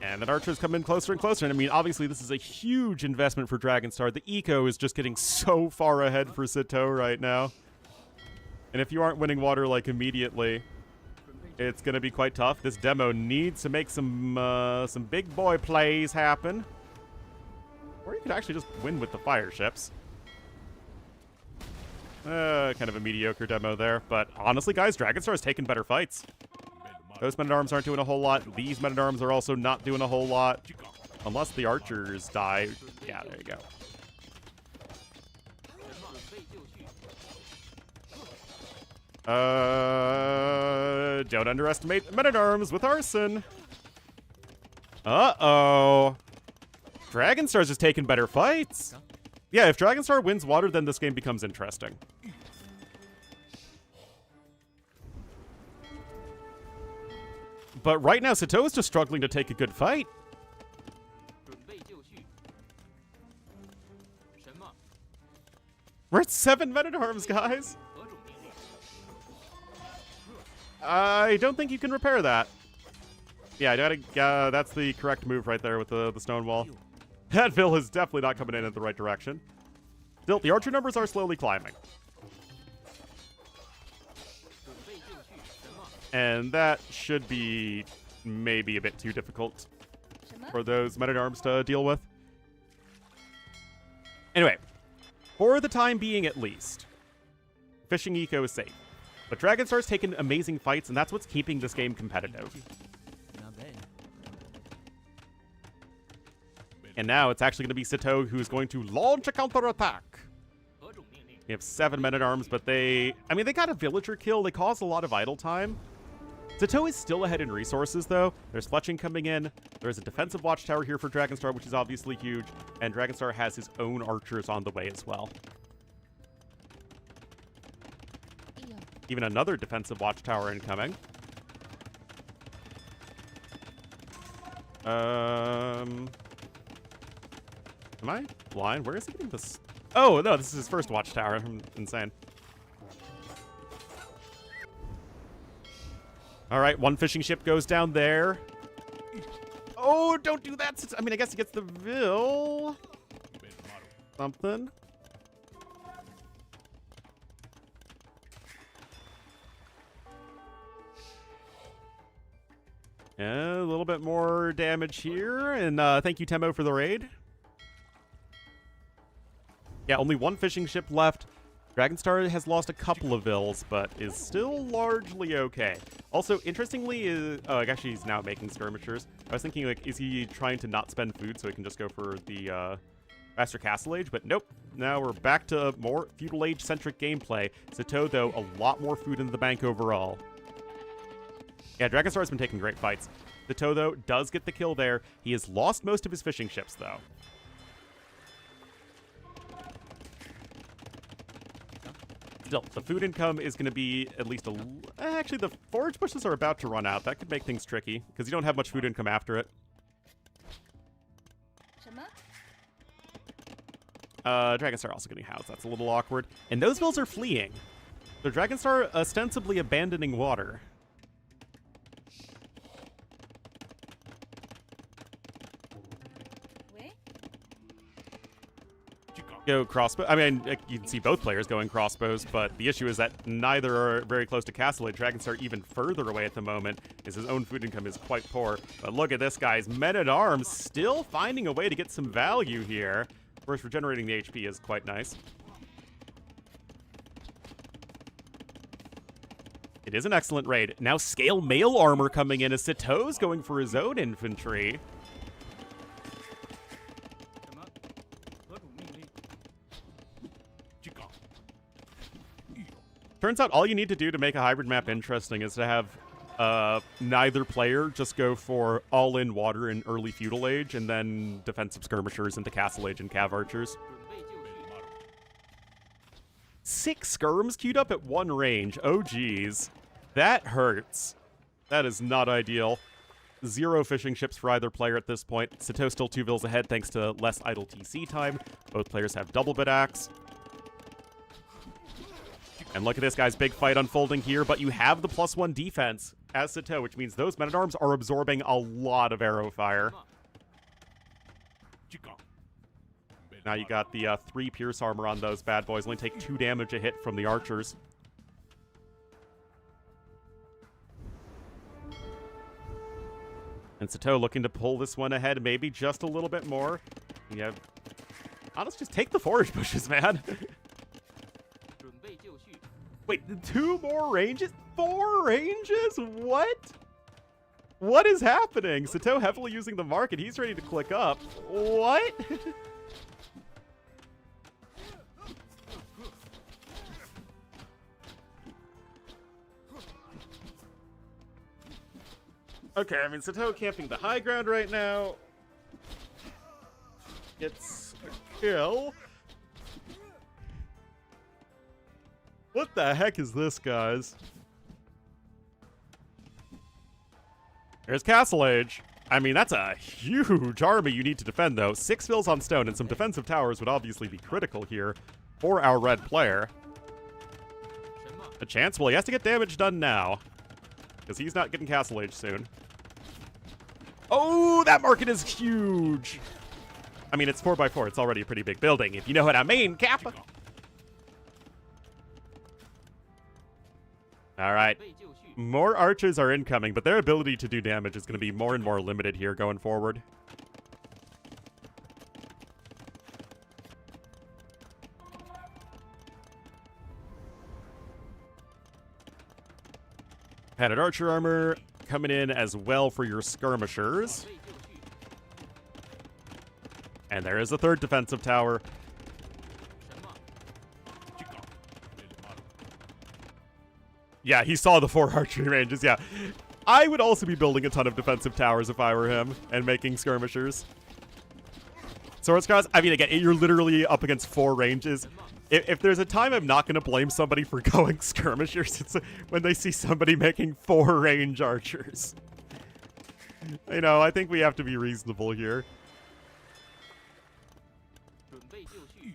And that archer's come in closer and closer. And I mean, obviously, this is a huge investment for Dragonstar. The eco is just getting so far ahead for Sitaux right now. And if you aren't winning water, like, immediately, It's going to be quite tough. This demo needs to make some big boy plays happen. Or you could actually just win with the fire ships. Kind of a mediocre demo there. But honestly, guys, Dragonstar has taken better fights. Those men-at-arms aren't doing a whole lot. These men-at-arms are also not doing a whole lot. Unless the archers die. Yeah, there you go. Don't underestimate men-at-arms with arson. Uh-oh. Dragonstar's just taking better fights. Yeah, if Dragonstar wins water, then this game becomes interesting. But right now, Sitaux is just struggling to take a good fight. 准备就绪。什么？ We're at 7 men-at-arms, guys. 何种命令？ I don't think you can repair that. Yeah, I gotta, that's the correct move right there with the stone wall. That Vil is definitely not coming in the right direction. Still, the archer numbers are slowly climbing. 准备就绪。什么？ And that should be maybe a bit too difficult for those men-at-arms to deal with. Anyway, for the time being at least, fishing eco is safe. But Dragonstar's taken amazing fights, and that's what's keeping this game competitive. And now it's actually going to be Sitaux who's going to launch a counterattack. 何种命令？ We have 7 men-at-arms, but they got a villager kill. They caused a lot of idle time. Sitaux is still ahead in resources, though. There's fletching coming in. There's a defensive watchtower here for Dragonstar, which is obviously huge. And Dragonstar has his own archers on the way as well. Even another defensive watchtower incoming. Am I blind? Where is he getting this? Oh, no, this is his first watchtower. I'm insane. All right, one fishing ship goes down there. Oh, don't do that. I mean, I guess he gets the Vil. Something. Yeah, a little bit more damage here. And thank you, Temo, for the raid. Yeah, only one fishing ship left. Dragonstar has lost a couple of Vils, but is still largely okay. Also, interestingly, oh, actually, he's now making skirmishers. I was thinking, like, is he trying to not spend food so he can just go for the faster castle age? But nope. Now we're back to more feudal age-centric gameplay. Sitaux, though, a lot more food in the bank overall. Yeah, Dragonstar's been taking great fights. Sitaux, though, does get the kill there. He has lost most of his fishing ships, though. Still, the food income is going to be at least a... Actually, the forage bushes are about to run out. That could make things tricky, because you don't have much food income after it. Dragonstar also getting housed. That's a little awkward. And those Vils are fleeing. So Dragonstar ostensibly abandoning water. Go crossbow. I mean, you can see both players going crossbows, but the issue is that neither are very close to Castle Age. Dragonstar even further away at the moment, as his own food income is quite poor. But look at this, guys. Men-at-Arms still finding a way to get some value here. Of course, regenerating the HP is quite nice. It is an excellent raid. Now scale mail armor coming in as Sitaux's going for his own infantry. 什么？何种命令？ Turns out all you need to do to make a hybrid map interesting is to have neither player just go for all-in water in early feudal age and then defensive skirmishers into castle age and cav archers. 准备就绪。 6 skirms queued up at one range. Oh, geez. That hurts. That is not ideal. 0 fishing ships for either player at this point. Sitaux still 2 Vils ahead thanks to less idle TC time. Both players have double bit axe. And look at this, guys. Big fight unfolding here, but you have the +1 defense as Sitaux, which means those men-at-arms are absorbing a lot of arrow fire. Now you got the 3 pierce armor on those bad boys. Only take 2 damage a hit from the archers. And Sitaux looking to pull this one ahead maybe just a little bit more. Yeah. Let's just take the forage bushes, man. 准备就绪， Wait, 2 more ranges? 4 ranges? What? What is happening? Sitaux heavily using the market. He's ready to click up. What? Okay, I mean, Sitaux camping the high ground right now. It's a kill. What the heck is this, guys? There's Castle Age. I mean, that's a huge army you need to defend, though. 6 fills on stone and some defensive towers would obviously be critical here for our red player. 什么？ A chance? Well, he has to get damage done now, because he's not getting Castle Age soon. Oh, that market is huge. I mean, it's 4x4. It's already a pretty big building, if you know what I mean, Cap. All right. 准备就绪， More archers are incoming, but their ability to do damage is going to be more and more limited here going forward. Padded archer armor coming in as well for your skirmishers. 准备就绪， And there is a 3rd defensive tower. 什么？ Yeah, he saw the 4 archery ranges, yeah. I would also be building a ton of defensive towers if I were him, and making skirmishers. Swords Cross, I mean, again, you're literally up against 4 ranges. If there's a time I'm not going to blame somebody for going skirmishers, it's when they see somebody making 4 range archers. You know, I think we have to be reasonable here. 准备就绪，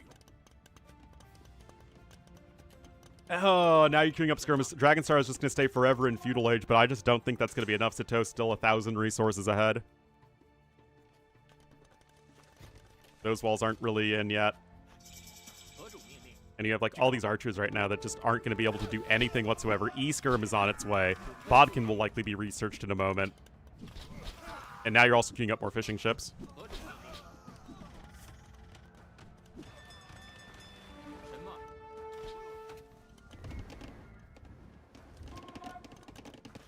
Oh, now you're queuing up skirmish. Dragonstar is just going to stay forever in Feudal Age, but I just don't think that's going to be enough. Sitaux still 1,000 resources ahead. Those walls aren't really in yet. 何种命令？ And you have like all these archers right now that just aren't going to be able to do anything whatsoever. E-Skirm is on its way. Bodkin will likely be researched in a moment. And now you're also queuing up more fishing ships. 何种命令？什么？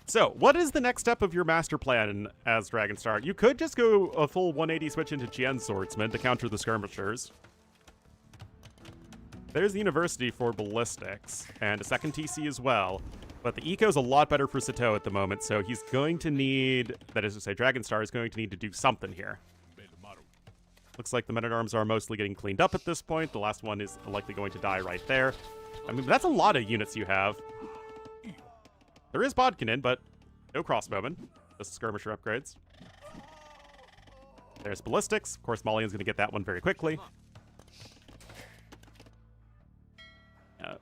So, what is the next step of your master plan as Dragonstar? You could just go a full 180 switch into Jian Swordsman to counter the skirmishers. There's the University for ballistics, and a 2nd TC as well. But the eco's a lot better for Sitaux at the moment, so he's going to need, that is to say, Dragonstar is going to need to do something here. Looks like the men-at-arms are mostly getting cleaned up at this point. The last one is likely going to die right there. I mean, that's a lot of units you have. There is Bodkin in, but no crossbowmen. Just skirmisher upgrades. There's ballistics. Of course, Malian's going to get that one very quickly.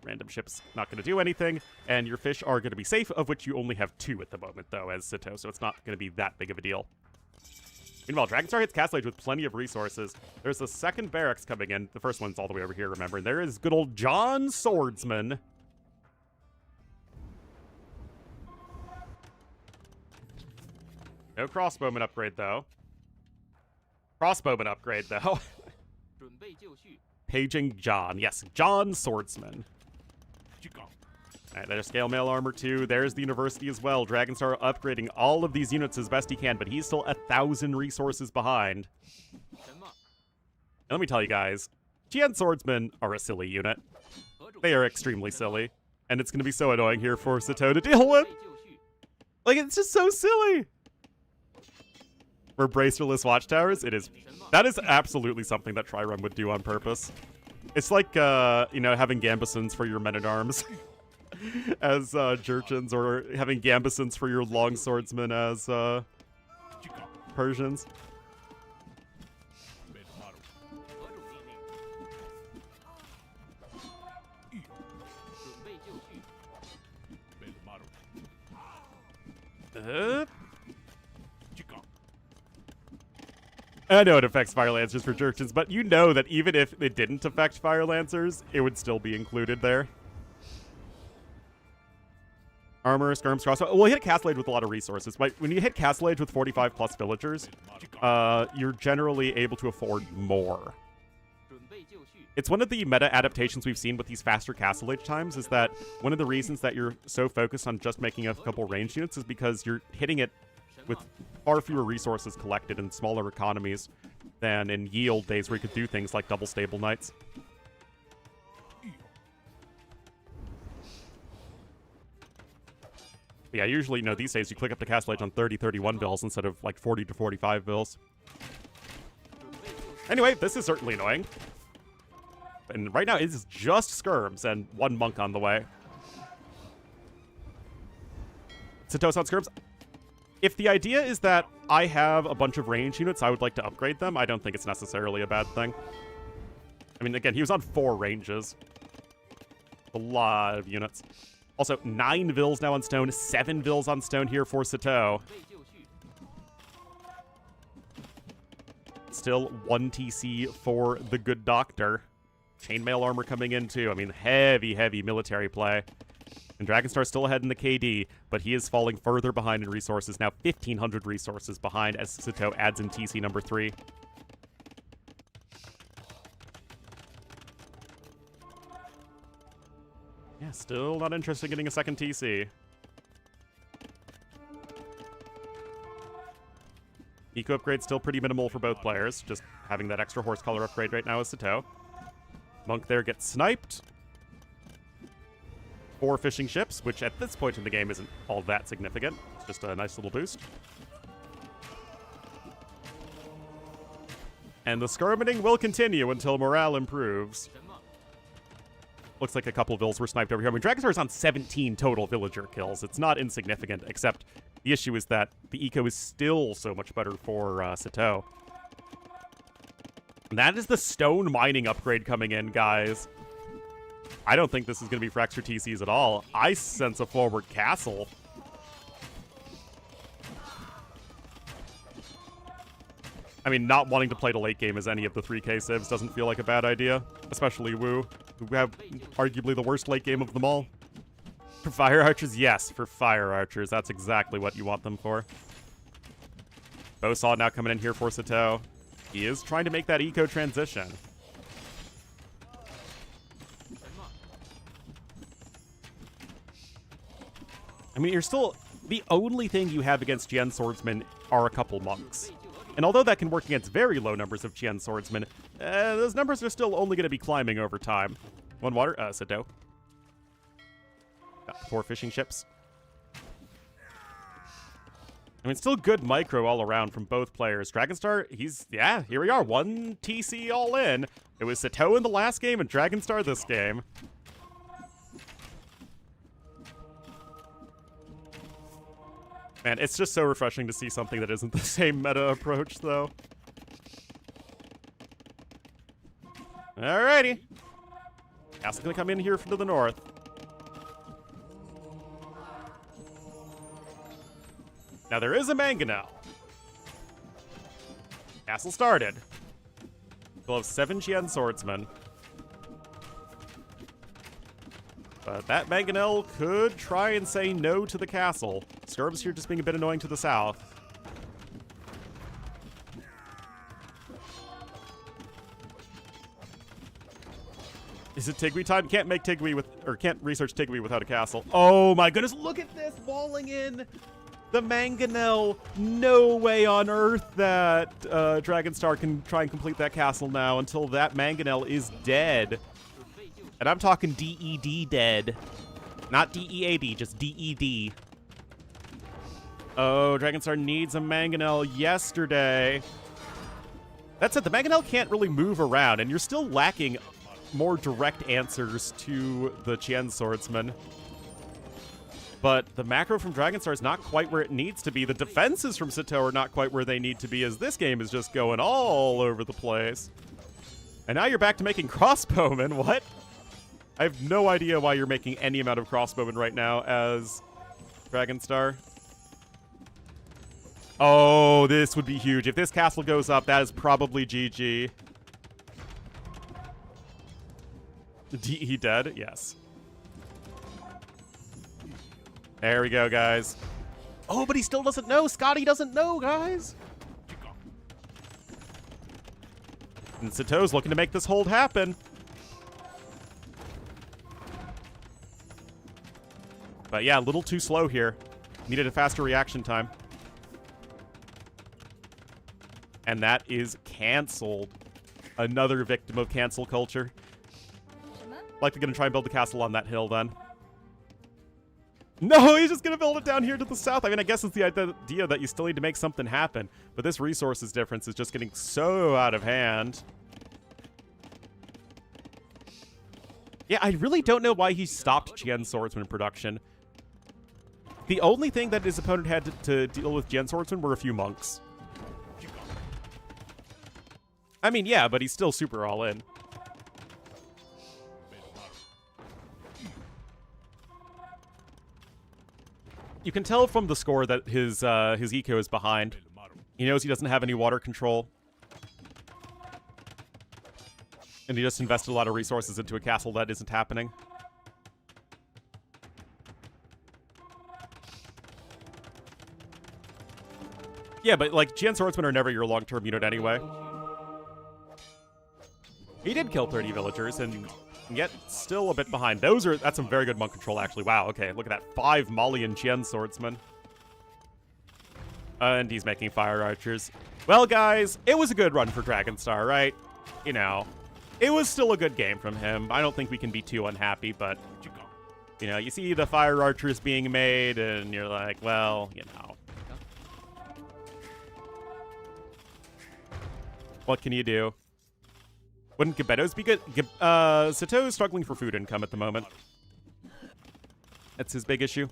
Random ships not going to do anything. And your fish are going to be safe, of which you only have 2 at the moment, though, as Sitaux, so it's not going to be that big of a deal. Meanwhile, Dragonstar hits Castle Age with plenty of resources. There's a 2nd barracks coming in. The first one's all the way over here, remember. And there is good old John Swordsman. No crossbowman upgrade, though. Crossbowman upgrade, though. 准备就绪， Paging John. Yes, John Swordsman. Alright, there's Scale Mail Armor too. There's the University as well. Dragonstar upgrading all of these units as best he can, but he's still 1,000 resources behind. 什么？ And let me tell you guys, Jian Swordsmen are a silly unit. 何种？ They are extremely silly. And it's going to be so annoying here for Sitaux to deal with. 准备就绪， Like, it's just so silly. For bracerless watchtowers, it is. 什么？ That is absolutely something that Trireme would do on purpose. It's like, you know, having gambesons for your men-at-arms as Jurchens, or having gambesons for your longswordsmen as Persians. 何种命令？准备就绪， I know it affects Fire Lancers for Jurchens, but you know that even if it didn't affect Fire Lancers, it would still be included there. Armor, skirms, crossbow. Well, hit Castle Age with a lot of resources. But when you hit Castle Age with 45 plus villagers, you're generally able to afford more. 准备就绪， It's one of the meta adaptations we've seen with these faster Castle Age times is that one of the reasons that you're so focused on just making a couple range units is because you're hitting it 神 with 马 far fewer resources collected in smaller economies than in ye old days where you could do things like double stable knights. But yeah, usually, these days you click up the Castle Age on 30, 31 bills instead of like 40 to 45 bills. 准备就绪， Anyway, this is certainly annoying. And right now it is just skirms and one monk on the way. Sitaux on skirms. If the idea is that I have a bunch of range units, I would like to upgrade them. I don't think it's necessarily a bad thing. I mean, again, he was on 4 ranges. A lot of units. Also, 9 vills now on stone, 7 vills on stone here for Sitaux. 准备就绪， Still 1 TC for the good doctor. Chainmail armor coming in too. I mean, heavy, heavy military play. And Dragonstar still ahead in the KD, but he is falling further behind in resources. Now 1,500 resources behind as Sitaux adds in TC number 3. Yeah, still not interested in getting a second TC. Eco upgrade still pretty minimal for both players. Just having that extra horse color upgrade right now is Sitaux. Monk there gets sniped. 4 fishing ships, which at this point in the game isn't all that significant. It's just a nice little boost. And the skirming will continue until morale improves. 神马 Looks like a couple vills were sniped over here. I mean, Dragonstar is on 17 total villager kills. It's not insignificant, except the issue is that the eco is still so much better for Sitaux. And that is the stone mining upgrade coming in, guys. I don't think this is going to be for extra TCs at all. I sense a forward castle. I mean, not wanting to play the late game as any of the 3K civs doesn't feel like a bad idea. Especially Wu, who have arguably the worst late game of them all. For fire archers? Yes, for fire archers. That's exactly what you want them for. Bosaw now coming in here for Sitaux. He is trying to make that eco transition. 神马 I mean, you're still... The only thing you have against Jian Swordsmen are a couple monks. 备就而 And although that can work against very low numbers of Jian Swordsmen, those numbers are still only going to be climbing over time. 1 water, Sitaux. Got 4 fishing ships. I mean, still good micro all around from both players. Dragonstar, yeah, here we are. 1 TC all in. It was Sitaux in the last game and Dragonstar this game. Man, it's just so refreshing to see something that isn't the same meta approach, though. Alrighty. Castle's gonna come in here to the north. Now there is a mangonel. Castle started. We'll have 7 Jian swordsmen. But that mangonel could try and say no to the castle. Skirms here just being a bit annoying to the south. Is it Tigui time? Can't make Tigui with, or can't research Tigui without a castle. Oh my goodness, look at this, walling in the mangonel. No way on earth that Dragonstar can try and complete that castle now until that mangonel is dead. 准备就绪， And I'm talking DED dead. Not DEAD, just DED. Oh, Dragonstar needs a mangonel yesterday. That said, the mangonel can't really move around, and you're still lacking more direct answers to the Qian swordsman. But the macro from Dragonstar is not quite where it needs to be. The defenses from Sitaux are not quite where they need to be, as this game is just going all over the place. And now you're back to making crossbowmen. What? I have no idea why you're making any amount of crossbowmen right now as Dragonstar. Oh, this would be huge. If this castle goes up, that is probably GG. He dead? Yes. There we go, guys. Oh, but he still doesn't know. Scotty doesn't know, guys. And Sitau's looking to make this hold happen. But yeah, a little too slow here. Needed a faster reaction time. And that is canceled. Another victim of cancel culture. Likely gonna try and build the castle on that hill then. No, he's just gonna build it down here to the south. I mean, I guess it's the idea that you still need to make something happen. But this resources difference is just getting so out of hand. Yeah, I really don't know why he stopped Gen Swordsman production. The only thing that his opponent had to deal with Gen Swordsman were a few monks. I mean, yeah, but he's still super all in. You can tell from the score that his eco is behind. He knows he doesn't have any water control. And he just invested a lot of resources into a castle that isn't happening. Yeah, but like Gen Swordsmen are never your long-term unit anyway. He did kill 30 villagers and yet still a bit behind. That's some very good monk control actually. Wow, okay, look at that. 5 Malian Gen Swordsmen. And he's making fire archers. Well, guys, it was a good run for Dragonstar, right? You know, it was still a good game from him. I don't think we can be too unhappy, but you know, you see the fire archers being made and you're like, well, you know. What can you do? Wouldn't Gebettos be good? Sitaux is struggling for food income at the moment. That's his big issue.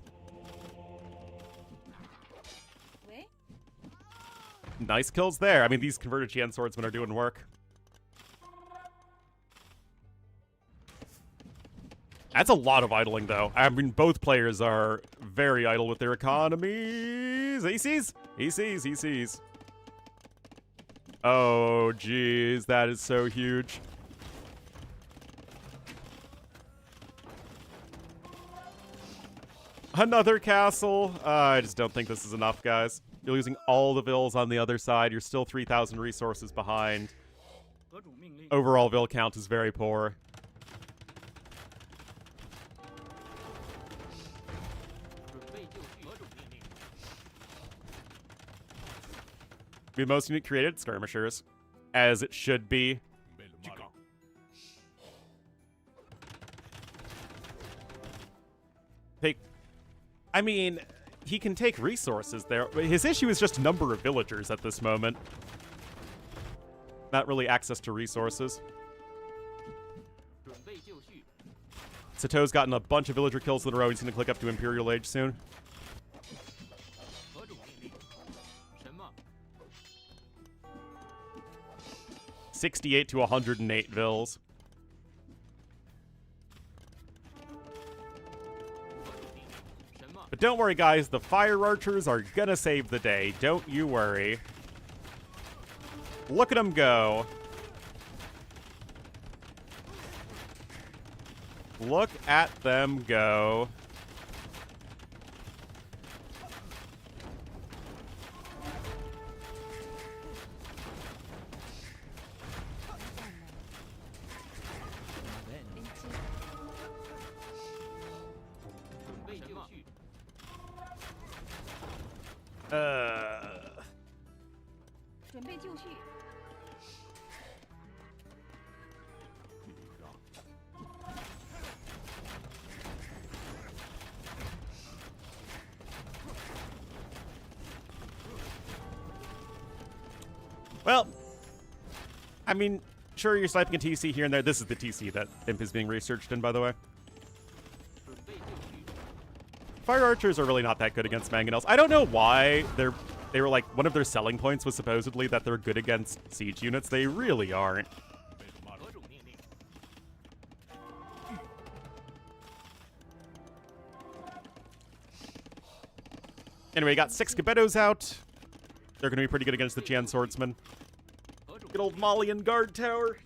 Nice kills there. I mean, these converted Gen Swordsmen are doing work. That's a lot of idling, though. I mean, both players are very idle with their economies. He sees. He sees. He sees. Oh, geez. That is so huge. Another castle. I just don't think this is enough, guys. You're losing all the vills on the other side. You're still 3,000 resources behind. Overall vill count is very poor. The most unit created skirmishers, as it should be. I mean, he can take resources there. His issue is just number of villagers at this moment. Not really access to resources. Sitau's gotten a bunch of villager kills in a row. He's going to click up to Imperial Age soon. $68 to 108 vills. But don't worry, guys. The fire archers are gonna save the day. Don't you worry. Look at them go. Look at them go. Well, I mean, sure, you're sniping a TC here and there. This is the TC that Imp is being researched in, by the way. Fire archers are really not that good against mangonels. I don't know why they were like, one of their selling points was supposedly that they're good against siege units. They really aren't. Anyway, got 6 Gebettos out. They're going to be pretty good against the Gen Swordsman. Good old Malian guard tower.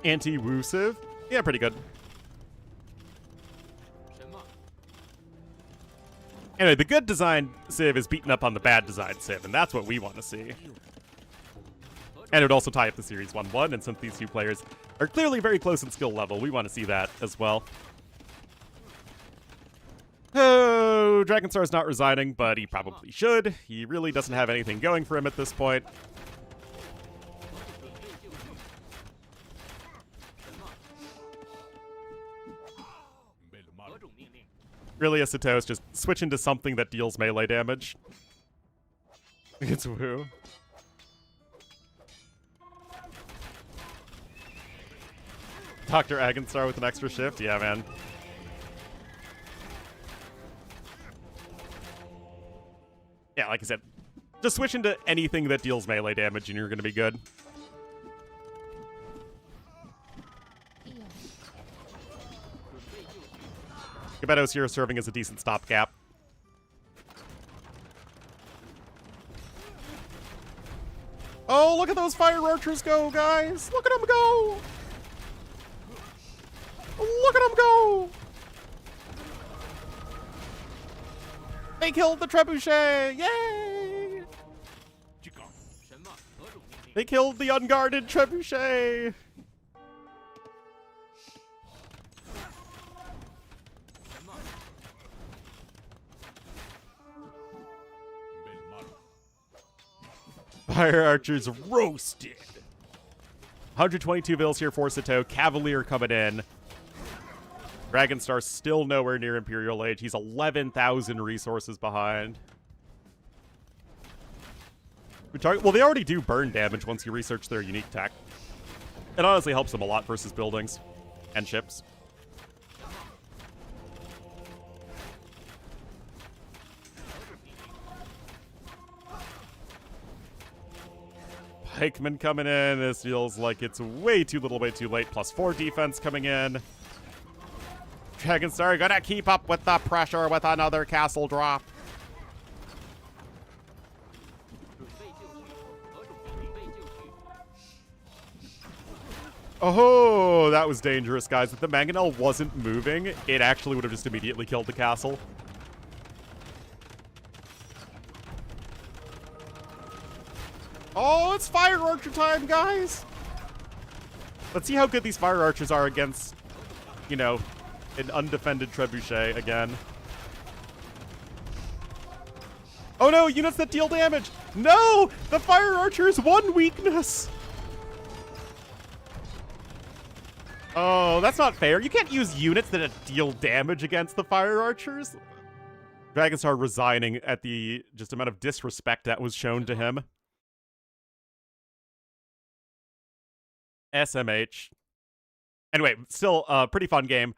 Anti-woosive. Yeah, pretty good. 什么？ Anyway, the good design Civ is beating up on the bad design Civ, and that's what we want to see. And it would also tie up the series 1-1, and since these two players are clearly very close in skill level, we want to see that as well. Oh, Dragonstar's not resigning, but he probably should. He really doesn't have anything going for him at this point. 准备就绪。什么？何种命令？ Really, Sitaux is just switch into something that deals melee damage. It's woo. Dr. Agonstar with an extra shift? Yeah, man. Yeah, like I said, just switch into anything that deals melee damage and you're going to be good. Gebetto's here serving as a decent stopgap. Oh, look at those fire archers go, guys! Look at them go! Look at them go! They killed the trebuchet! Yay! 什么？何种命令？ They killed the unguarded trebuchet! 什么？ Fire archers roasted! 122 vills here for Sitaux. Cavalier coming in. Dragonstar still nowhere near Imperial Age. He's 11,000 resources behind. Well, they already do burn damage once you research their unique tech. It honestly helps them a lot versus buildings and ships. Pikeman coming in. This feels like it's way too little, way too late. +4 defense coming in. Dragonstar gonna keep up with the pressure with another castle drop. 准备就绪。何种命令？准备就绪。 Oh, that was dangerous, guys. If the mangonel wasn't moving, it actually would have just immediately killed the castle. Oh, it's fire archer time, guys! Let's see how good these fire archers are against, you know, an undefended trebuchet again. Oh no, units that deal damage! No! The fire archer's one weakness! Oh, that's not fair. You can't use units that deal damage against the fire archers. Dragonstar resigning at the just amount of disrespect that was shown to him. SMH. Anyway, still a pretty fun game,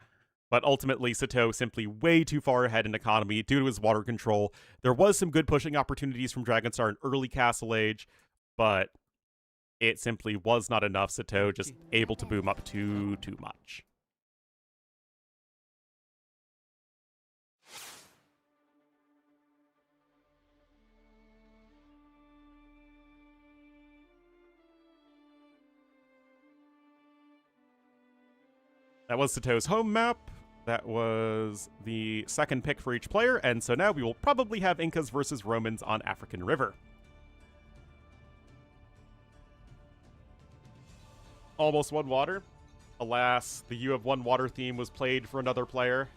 but ultimately Sitaux simply way too far ahead in economy due to his water control. There was some good pushing opportunities from Dragonstar in early Castle Age, but it simply was not enough. Sitaux just able to boom up too much. That was Sitau's home map. That was the second pick for each player, and so now we will probably have Incas versus Romans on African River. Almost won water. Alas, the You Have Won Water theme was played for another player.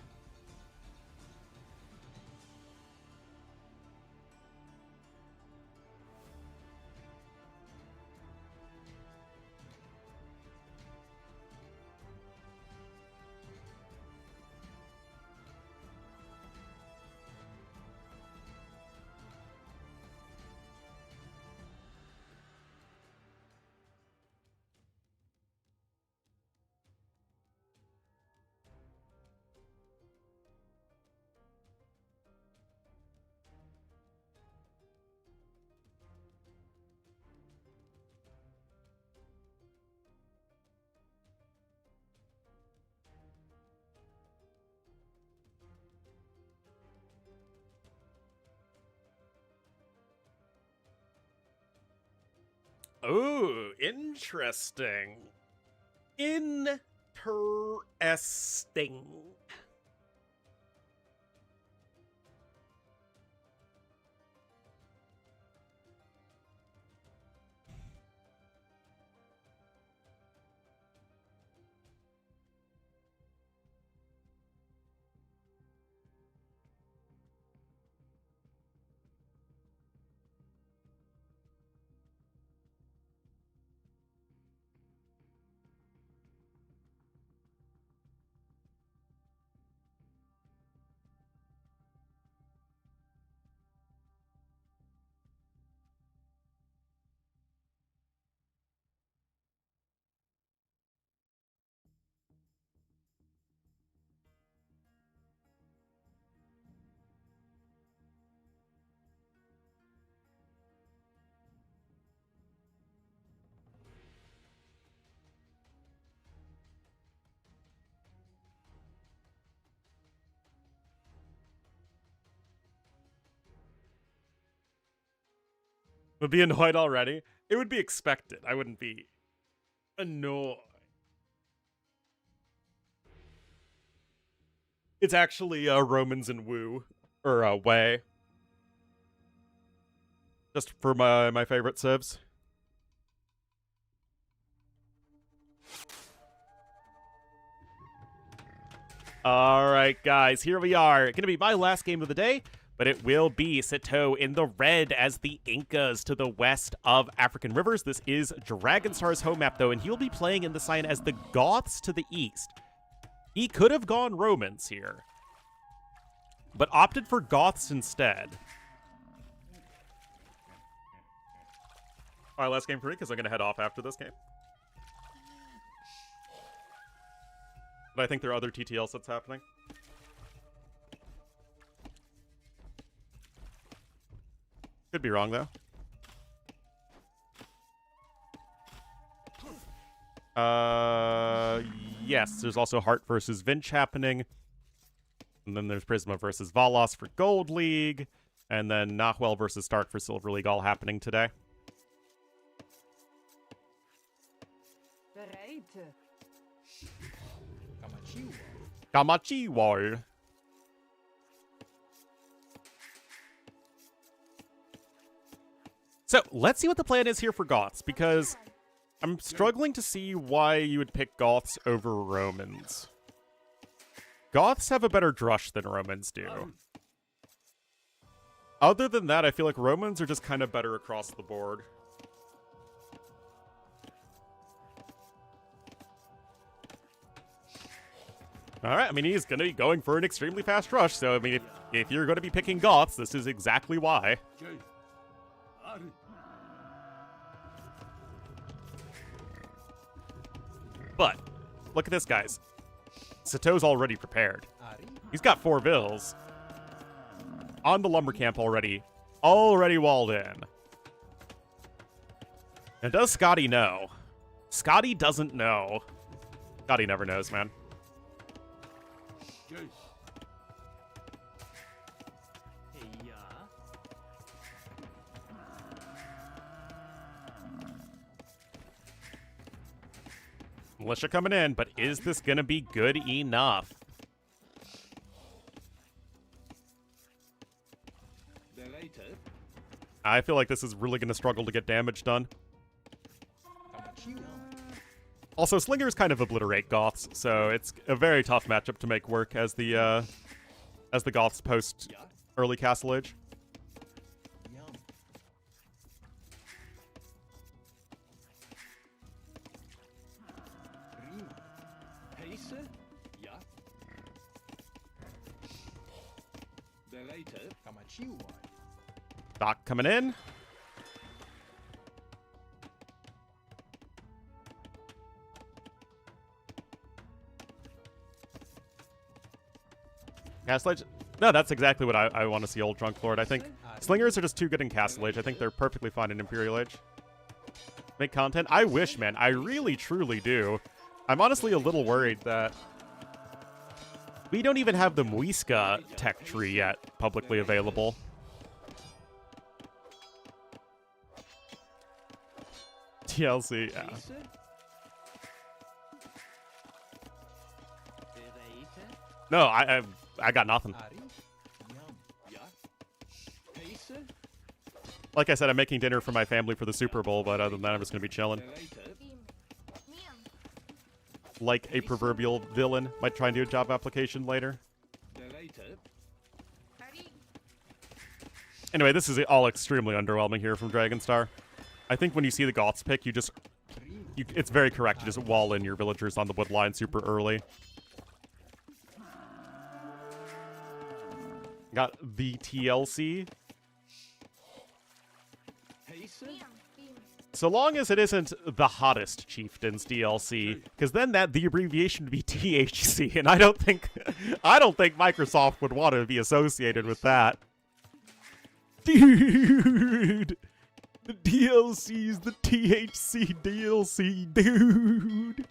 Ooh, interesting. Interesting. Would be annoyed already. It would be expected. I wouldn't be annoyed. It's actually Romans and Wu, or Wei. Just for my favorite civs. All right, guys, here we are. Gonna be my last game of the day, but it will be Sitaux in the red as the Incas to the west of African rivers. This is Dragonstar's home map, though, and he'll be playing in the sign as the Goths to the east. He could have gone Romans here, but opted for Goths instead. All right, last game for me, because I'm going to head off after this game. But I think there are other TTL sets happening. Could be wrong, though. Yes, there's also Hart versus Vinch happening. And then there's Prisma versus Valos for Gold League. And then Nahuel versus Stark for Silver League all happening today. Kamachi War. So, let's see what the plan is here for Goths, because I'm struggling to see why you would pick Goths over Romans. Goths have a better drush than Romans do. Other than that, I feel like Romans are just kind of better across the board. Alright, I mean, he's going to be going for an extremely fast rush, so, I mean, if you're going to be picking Goths, this is exactly why. But, look at this, guys. Sitau's already prepared. He's got 4 vills. On the lumber camp already. Already walled in. Now, does Scotty know? Scotty doesn't know. Scotty never knows, man. Militia coming in, but is this going to be good enough? I feel like this is really going to struggle to get damage done. Also, Slingers kind of obliterate Goths, so it's a very tough matchup to make work as the Goths post early Castle Age. Doc coming in. Castle Age? No, that's exactly what I want to see Old Drunk Lord. I think Slingers are just too good in Castle Age. I think they're perfectly fine in Imperial Age. Make content? I wish, man. I really, truly do. I'm honestly a little worried that we don't even have the Muisca tech tree yet publicly available. TLC, yeah. No, I got nothing. Like I said, I'm making dinner for my family for the Super Bowl, but other than that, I'm just gonna be chilling. Like a proverbial villain, might try and do a job application later. Anyway, this is all extremely underwhelming here from Dragonstar. I think when you see the Goths pick, it's very correct. You just wall in your villagers on the wood line super early. Got the TLC. So long as it isn't the hottest chieftains DLC, because then the abbreviation would be THC, and I don't think Microsoft would want to be associated with that. Dude, the DLC's the THC DLC, dude.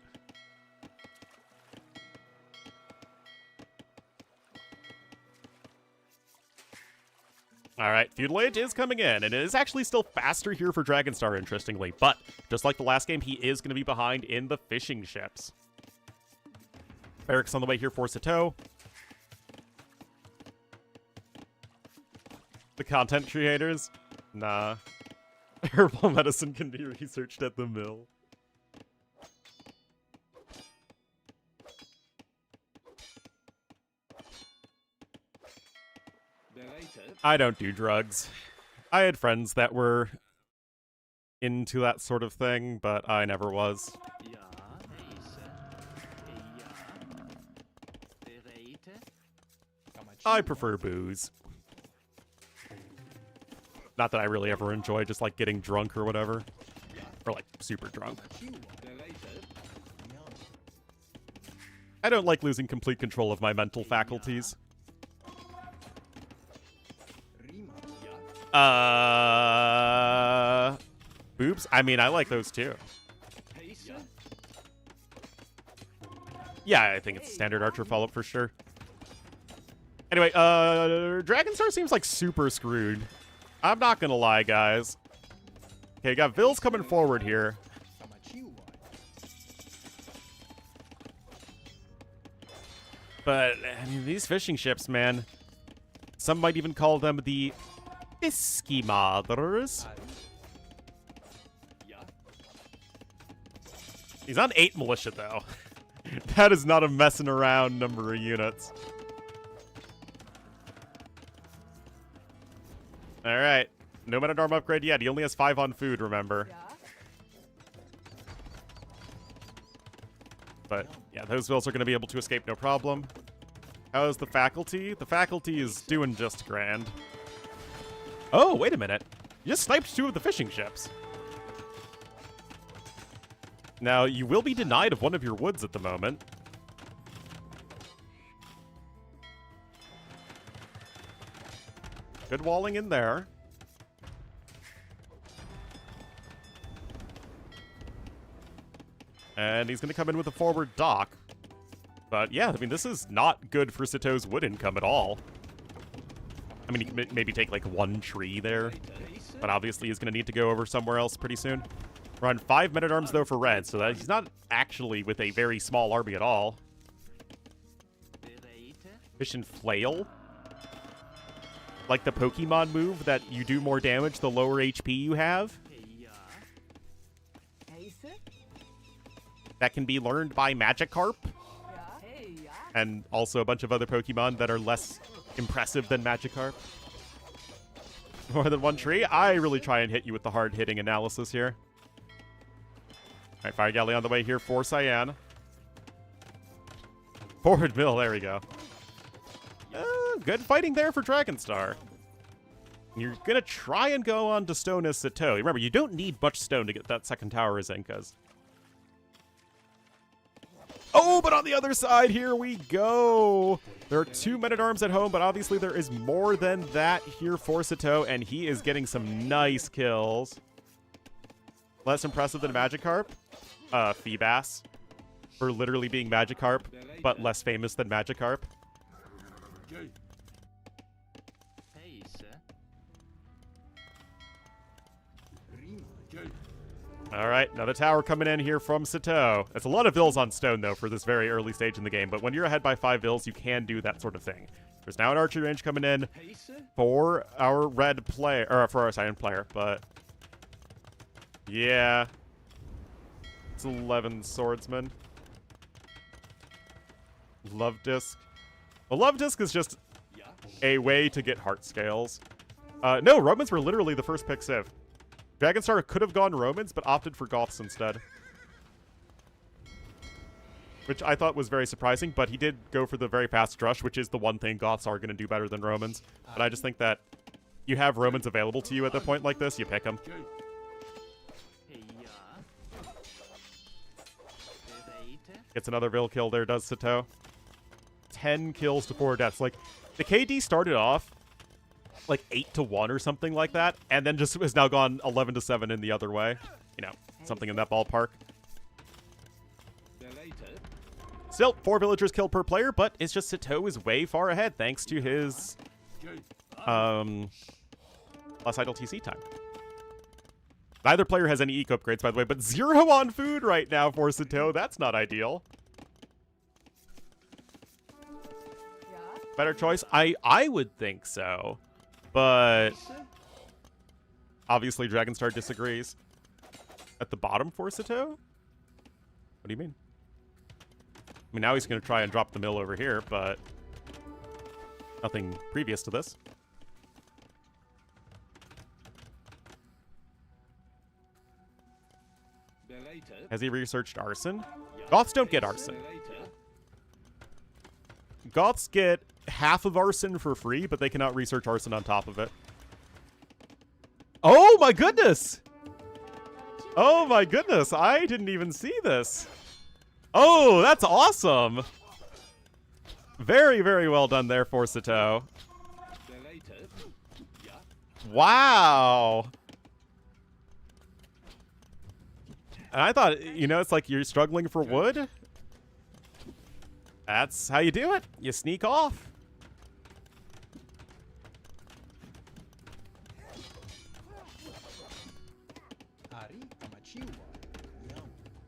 Alright, Feudal Age is coming in, and it is actually still faster here for Dragonstar, interestingly. But, just like the last game, he is going to be behind in the fishing ships. Barracks on the way here for Sitaux. The content creators? Nah. Herbal medicine can be researched at the mill. I don't do drugs. I had friends that were into that sort of thing, but I never was. I prefer booze. Not that I really ever enjoy just like getting drunk or whatever. Or like super drunk. I don't like losing complete control of my mental faculties. Boobs? I mean, I like those too. Yeah, I think it's a standard Archer follow-up for sure. Anyway, Dragonstar seems like super screwed. I'm not gonna lie, guys. Okay, got Vils coming forward here. But, I mean, these fishing ships, man. Some might even call them the Esquimaders. He's on 8 militia, though. That is not a messing around number of units. Alright. No men-at-arm upgrade yet. He only has 5 on food, remember. But, yeah, those vills are going to be able to escape no problem. How's the faculty? The faculty is doing just grand. Oh, wait a minute. You just sniped 2 of the fishing ships. Now, you will be denied of one of your woods at the moment. Good walling in there. And he's going to come in with a forward dock. But yeah, I mean, this is not good for Sitaux's wood income at all. I mean, he can maybe take like 1 tree there. But obviously he's going to need to go over somewhere else pretty soon. We're on 5 men-at-arms though for red, so that he's not actually with a very small army at all. Fish and flail. Like the Pokemon move that you do more damage the lower HP you have. That can be learned by Magikarp. And also a bunch of other Pokemon that are less impressive than Magikarp. More than 1 tree? I really try and hit you with the hard-hitting analysis here. Alright, Fire Galley on the way here for Cyan. Forward mill, there we go. Good fighting there for Dragonstar. You're gonna try and go on to stone as Sitaux. Remember, you don't need much stone to get that second tower as Incas. Oh, but on the other side, here we go. There are 2 men-at-arms at home, but obviously there is more than that here for Sitaux, and he is getting some nice kills. Less impressive than Magikarp. Feebas. For literally being Magikarp, but less famous than Magikarp. All right, another tower coming in here from Sitaux. That's a lot of vills on stone, though, for this very early stage in the game. But when you're ahead by 5 vills, you can do that sort of thing. There's now an archery range coming in for our red player, or for our cyan player. But yeah, it's 11 swordsmen. Love disc. Well, love disc is just a way to get heart scales. No, Romans were literally the first pick civ. Dragonstar could have gone Romans, but opted for Goths instead. Which I thought was very surprising, but he did go for the very fast drush, which is the one thing Goths are going to do better than Romans. But I just think that you have Romans available to you at the point like this, you pick them. Gets another Vil kill there, does Sitaux. 10 kills to 4 deaths. Like, the KD started off like 8-1 or something like that, and then just has now gone 11-7 in the other way. You know, something in that ballpark. Still, 4 villagers killed per player, but it's just Sitaux is way far ahead thanks to his less idle TC time. Neither player has any eco upgrades, by the way, but 0 on food right now for Sitaux. That's not ideal. Better choice? I would think so. But obviously Dragonstar disagrees. At the bottom for Sitaux? What do you mean? I mean, now he's going to try and drop the mill over here, but nothing previous to this. Has he researched arson? Goths don't get arson. Goths get half of arson for free, but they cannot research arson on top of it. Oh my goodness! Oh my goodness, I didn't even see this. Oh, that's awesome! Very, very well done there for Sitaux. Wow! And I thought, you know, it's like you're struggling for wood. That's how you do it. You sneak off.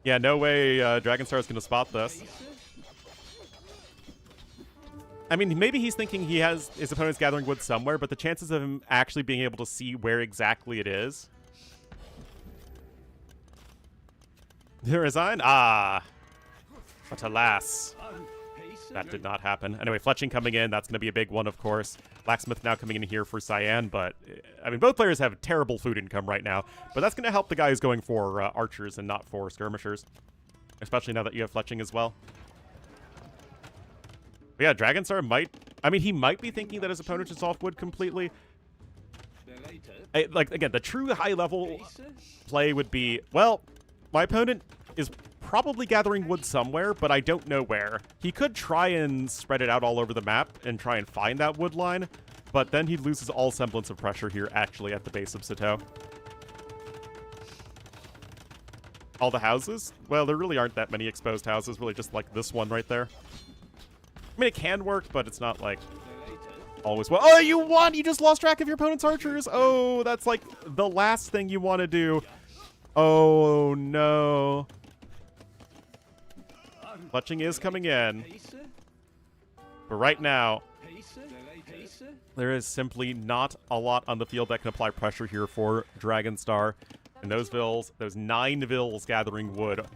Yeah, no way Dragonstar is going to spot this. I mean, maybe he's thinking he has his opponent's gathering wood somewhere, but the chances of him actually being able to see where exactly it is. Resign? Ah. But alas. That did not happen. Anyway, fletching coming in. That's going to be a big one, of course. Blacksmith now coming in here for Cyan, but, I mean, both players have terrible food income right now, but that's going to help the guy who's going for archers and not for skirmishers, especially now that you have fletching as well. But yeah, Dragonstar might... I mean, he might be thinking that his opponent is off wood completely. Like, again, the true high-level play would be, well, my opponent is probably gathering wood somewhere, but I don't know where. He could try and spread it out all over the map and try and find that wood line, but then he loses all semblance of pressure here, actually, at the base of Sitaux. All the houses? Well, there really aren't that many exposed houses, really just like this one right there. I mean, it can work, but it's not, like, always well. Oh, you won! You just lost track of your opponent's archers! Oh, that's, like, the last thing you want to do. Oh, no. Fletching is coming in. But right now, there is simply not a lot on the field that can apply pressure here for Dragonstar. And those vills, those 9 vills gathering wood,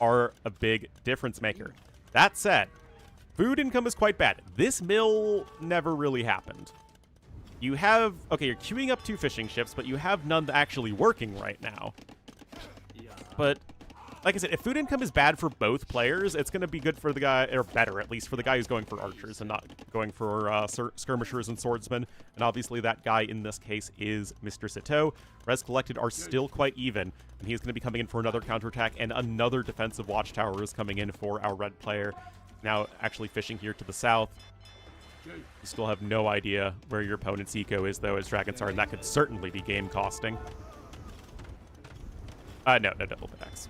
are a big difference maker. That said, food income is quite bad. This mill never really happened. You have... Okay, you're queuing up 2 fishing ships, but you have none actually working right now. But... like I said, if food income is bad for both players, it's going to be good for the guy, or better at least, for the guy who's going for archers and not going for skirmishers and swordsmen. And obviously that guy in this case is Mr. Sitaux. Res collected are still quite even, and he's going to be coming in for another counterattack, and another defensive watchtower is coming in for our red player. Now actually fishing here to the south. You still have no idea where your opponent's eco is, though, as Dragonstar, and that could certainly be game costing. No double attacks.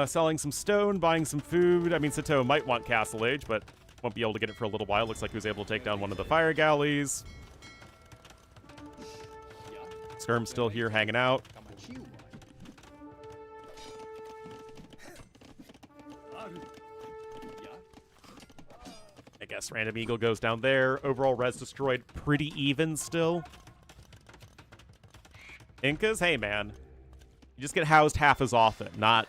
Selling some stone, buying some food. I mean, Sitaux might want Castle Age, but won't be able to get it for a little while. Looks like he was able to take down one of the fire galleys. Skirm's still here hanging out. I guess Random Eagle goes down there. Overall res destroyed pretty even still. Incas, hey man. You just get housed half as often, not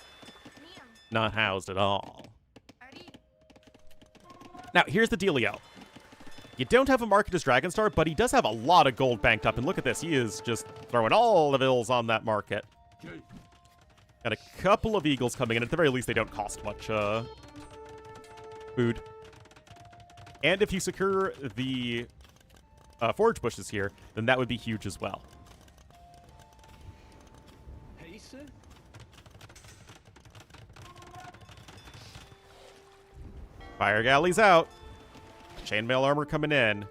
housed at all. Now, here's the dealio. You don't have a market as Dragonstar, but he does have a lot of gold banked up. And look at this. He is just throwing all the bills on that market. Got a couple of eagles coming in. At the very least, they don't cost much food. And if you secure the forage bushes here, then that would be huge as well. Fire galleys out. Chainmail armor coming in.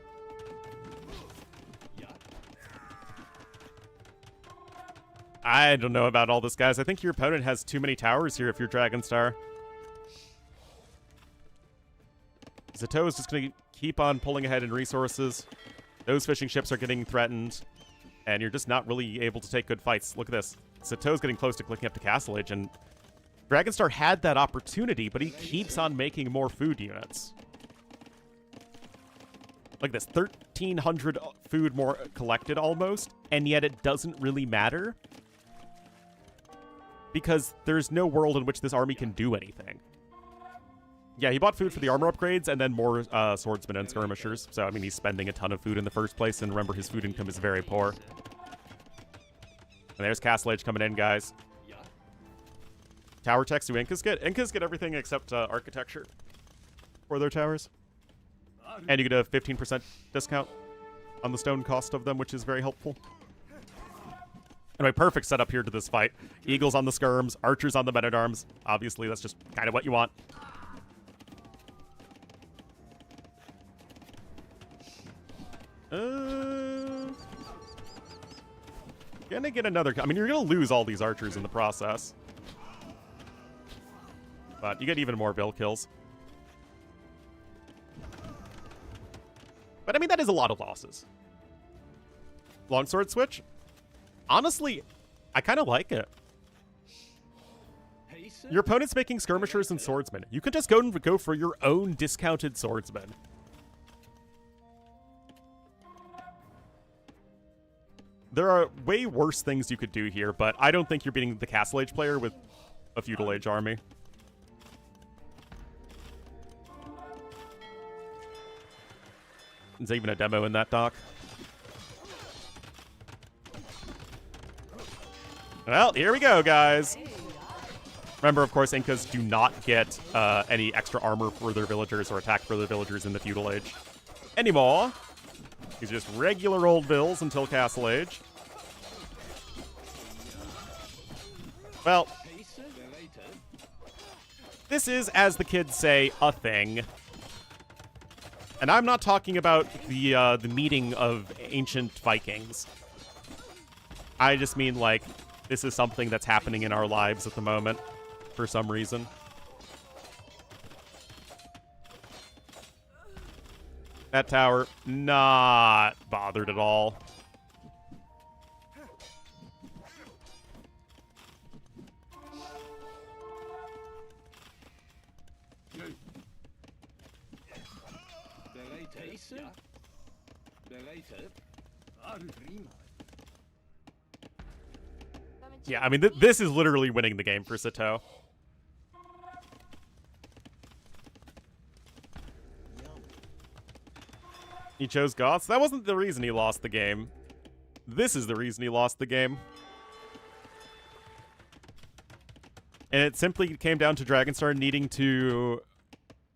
I don't know about all this, guys. I think your opponent has too many towers here if you're Dragonstar. Sitaux is just going to keep on pulling ahead in resources. Those fishing ships are getting threatened. And you're just not really able to take good fights. Look at this. Sitau's getting close to clicking up to Castle Age, and Dragonstar had that opportunity, but he keeps on making more food units. Like this, 1,300 food more collected almost, and yet it doesn't really matter. Because there's no world in which this army can do anything. Yeah, he bought food for the armor upgrades and then more swordsmen and skirmishers. So, I mean, he's spending a ton of food in the first place, and remember, his food income is very poor. And there's Castle Age coming in, guys. Tower techs do Incas get? Incas get everything except architecture for their towers. And you get a 15% discount on the stone cost of them, which is very helpful. Anyway, perfect setup here to this fight. Eagles on the skirms, archers on the men-at-arms. Obviously, that's just kind of what you want. Gonna get another... I mean, you're gonna lose all these archers in the process. But you get even more bill kills. But I mean, that is a lot of losses. Longsword switch? Honestly, I kind of like it. Your opponent's making skirmishers and swordsmen. You can just go for your own discounted swordsman. There are way worse things you could do here, but I don't think you're beating the Castle Age player with a Feudal Age army. There's even a demo in that dock. Well, here we go, guys. Remember, of course, Incas do not get any extra armor for their villagers or attack for their villagers in the Feudal Age anymore. These are just regular old bills until Castle Age. Well, this is, as the kids say, a thing. And I'm not talking about the meeting of ancient Vikings. I just mean, like, this is something that's happening in our lives at the moment, for some reason. That tower, not bothered at all. Yeah, I mean, this is literally winning the game for Sitaux. He chose Goths? That wasn't the reason he lost the game. This is the reason he lost the game. And it simply came down to Dragonstar needing to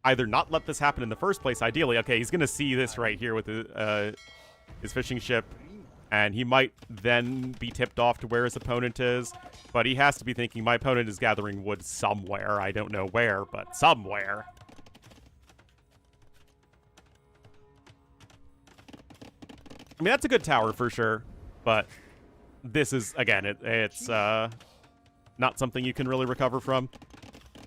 either not let this happen in the first place, ideally. Okay, he's going to see this right here with his fishing ship. And he might then be tipped off to where his opponent is. But he has to be thinking, my opponent is gathering wood somewhere. I don't know where, but somewhere. I mean, that's a good tower for sure. But this is, again, it's not something you can really recover from.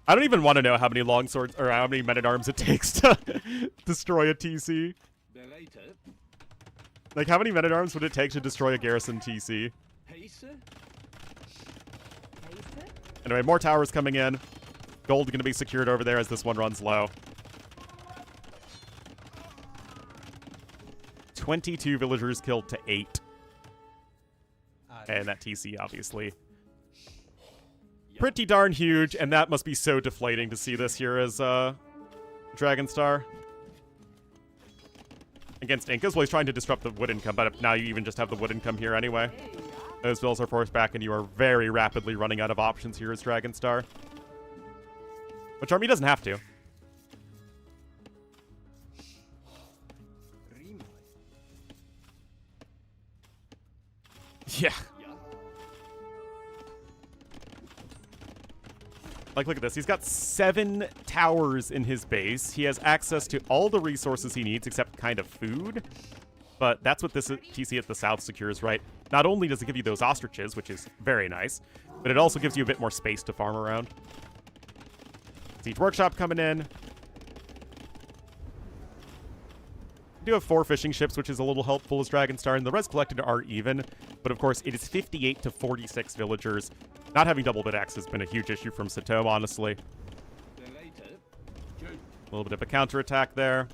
I don't even want to know how many longswords or how many men-at-arms it takes to destroy a TC. Like, how many men-at-arms would it take to destroy a garrison TC? Anyway, more towers coming in. Gold going to be secured over there as this one runs low. 22 villagers killed to 8. And that TC, obviously. Pretty darn huge, and that must be so deflating to see this here as Dragonstar. Against Incas. Well, he's trying to disrupt the wood income, but now you even just have the wood income here anyway. Those villas are forced back, and you are very rapidly running out of options here as Dragonstar. Which army doesn't have to. Yeah. Like, look at this. He's got 7 towers in his base. He has access to all the resources he needs, except kind of food. But that's what this TC at the south secures, right? Not only does it give you those ostriches, which is very nice, but it also gives you a bit more space to farm around. Siege Workshop coming in. We do have 4 fishing ships, which is a little helpful as Dragonstar, and the res collected are even. But of course, it is 58 to 46 villagers. Not having double bid-axe has been a huge issue from Sitaux, honestly. A little bit of a counterattack there.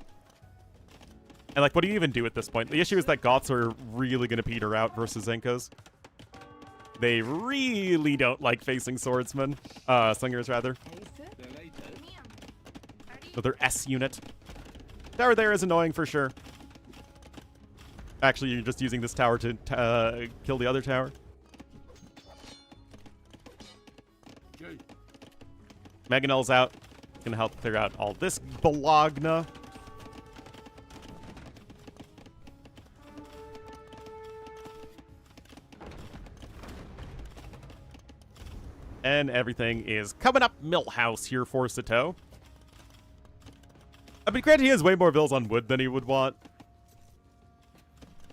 And, like, what do you even do at this point? The issue is that Goths are really going to peter out versus Incas. They really don't like facing swordsmen. Slingers, rather. So their S unit. Tower there is annoying for sure. Actually, you're just using this tower to kill the other tower. Mangonel's out. It's going to help clear out all this Bologna. And everything is coming up Millhouse here for Sitaux. I mean, granted, he has way more vills on wood than he would want.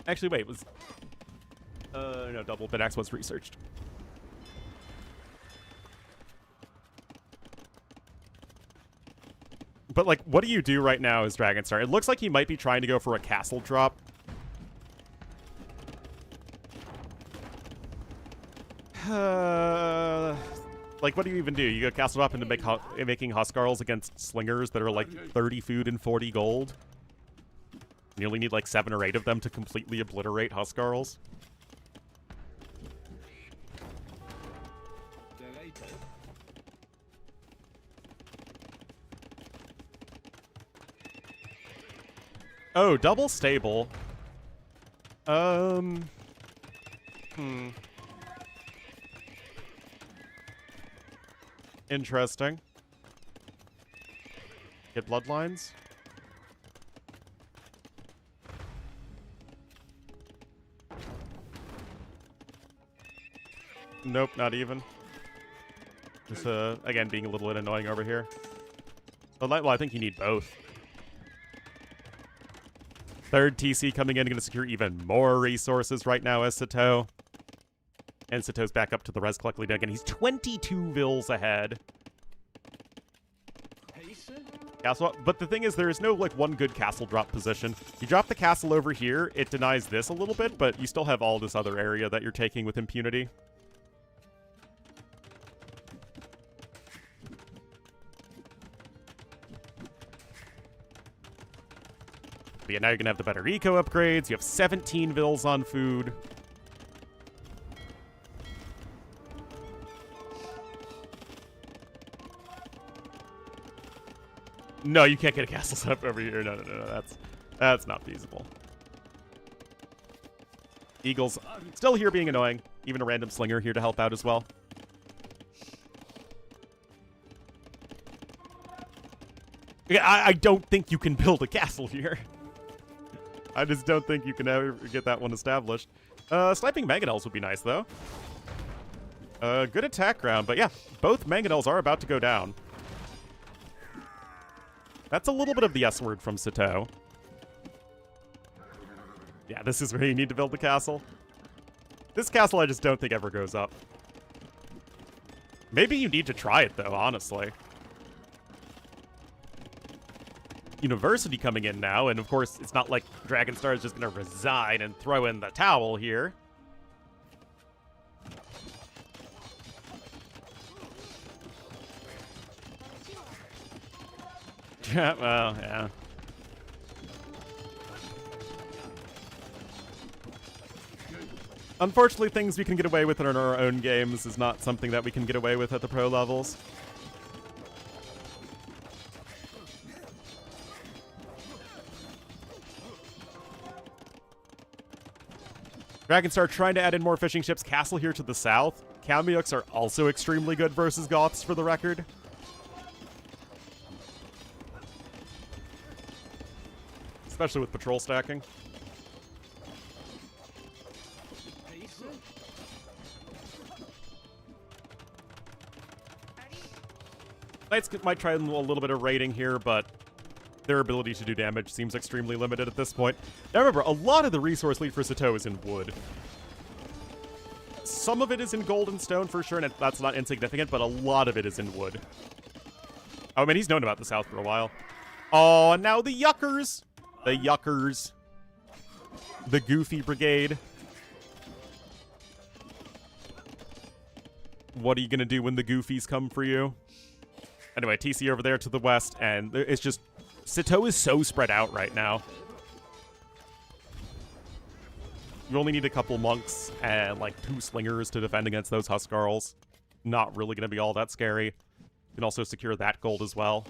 Actually, wait, was... no, double bid-axe was researched. But, like, what do you do right now as Dragonstar? It looks like he might be trying to go for a castle drop. Like, what do you even do? You go castle drop into making Huskarls against slingers that are, like, 30 food and 40 gold? You only need, like, 7 or 8 of them to completely obliterate Huskarls. Oh, double stable. Interesting. Get bloodlines. Nope, not even. Just, again, being a little bit annoying over here. Well, I think you need both. Third TC coming in, going to secure even more resources right now as Sitaux. And Sitau's back up to the res collected again. He's 22 vills ahead. Castle, but the thing is, there is no, like, one good castle drop position. You drop the castle over here, it denies this a little bit, but you still have all this other area that you're taking with impunity. But yeah, now you're going to have the better eco upgrades. You have 17 vills on food. No, you can't get a castle set up over here. No, that's not feasible. Eagles still here being annoying. Even a random slinger here to help out as well. I don't think you can build a castle here. I just don't think you can ever get that one established. Sniping mangonels would be nice, though. Good attack round, but yeah, both mangonels are about to go down. That's a little bit of the S word from Sitaux. Yeah, this is where you need to build the castle. This castle I just don't think ever goes up. Maybe you need to try it, though, honestly. University coming in now, and of course, it's not like Dragonstar is just going to resign and throw in the towel here. Well, yeah. Unfortunately, things we can get away with in our own games is not something that we can get away with at the pro levels. Dragonstar trying to add in more fishing ships. Castle here to the south. Kamyuks are also extremely good versus Goths, for the record. Especially with patrol stacking. Knights might try a little bit of raiding here, but their ability to do damage seems extremely limited at this point. Now remember, a lot of the resource lead for Sitaux is in wood. Some of it is in gold and stone for sure, and that's not insignificant, but a lot of it is in wood. Oh, I mean, he's known about the south for a while. Oh, and now the Yuckers! The Yuckers. The Goofy Brigade. What are you gonna do when the Goofies come for you? Anyway, TC over there to the west, and it's just... Sitaux is so spread out right now. You only need a couple monks and, like, 2 slingers to defend against those Huskarls. Not really going to be all that scary. You can also secure that gold as well.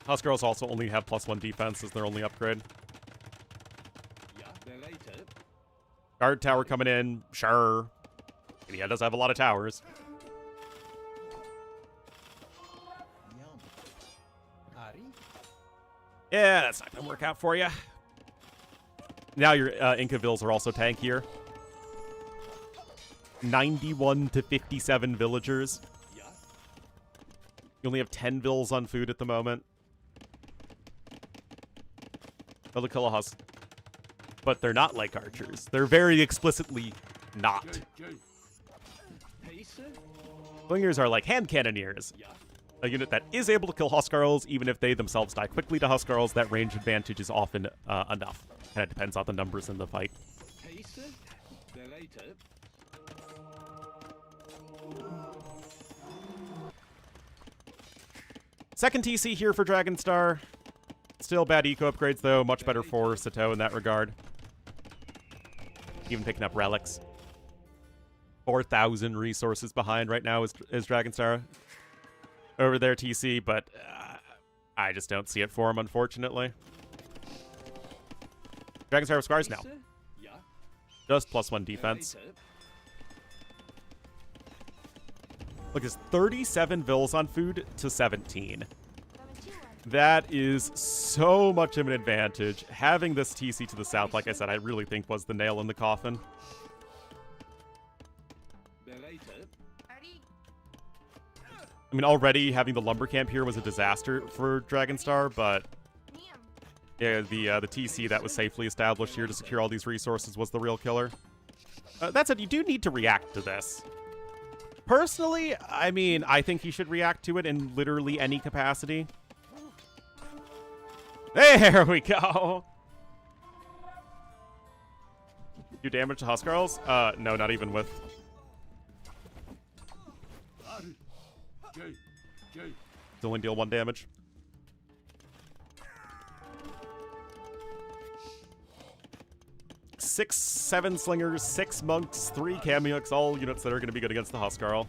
Huskarls also only have +1 defense as their only upgrade. Guard tower coming in, sure. And yeah, it does have a lot of towers. Yeah, that's not gonna work out for you. Now your Inca vills are also tankier. 91 to 57 villagers. You only have 10 vills on food at the moment. Oh, the Kulahus. But they're not like archers. They're very explicitly not. Slingers are like hand cannoneers. A unit that is able to kill Huskarls, even if they themselves die quickly to Huskarls. That range advantage is often enough. And it depends on the numbers in the fight. Second TC here for Dragonstar. Still bad eco upgrades, though. Much better for Sitaux in that regard. Even picking up relics. 4,000 resources behind right now is Dragonstar over there, TC, but I just don't see it for him, unfortunately. Dragonstar with scars now. Just +1 defense. Look, it's 37 vills on food to 17. That is so much of an advantage. Having this TC to the south, like I said, I really think was the nail in the coffin. I mean, already having the lumber camp here was a disaster for Dragonstar, but yeah, the TC that was safely established here to secure all these resources was the real killer. That said, you do need to react to this. Personally, I mean, I think he should react to it in literally any capacity. There we go! Do damage to Huskarls? No, not even with... only deal 1 damage. 6, 7 slingers, 6 monks, 3 Kamyuks, all units that are going to be good against the Huskarl.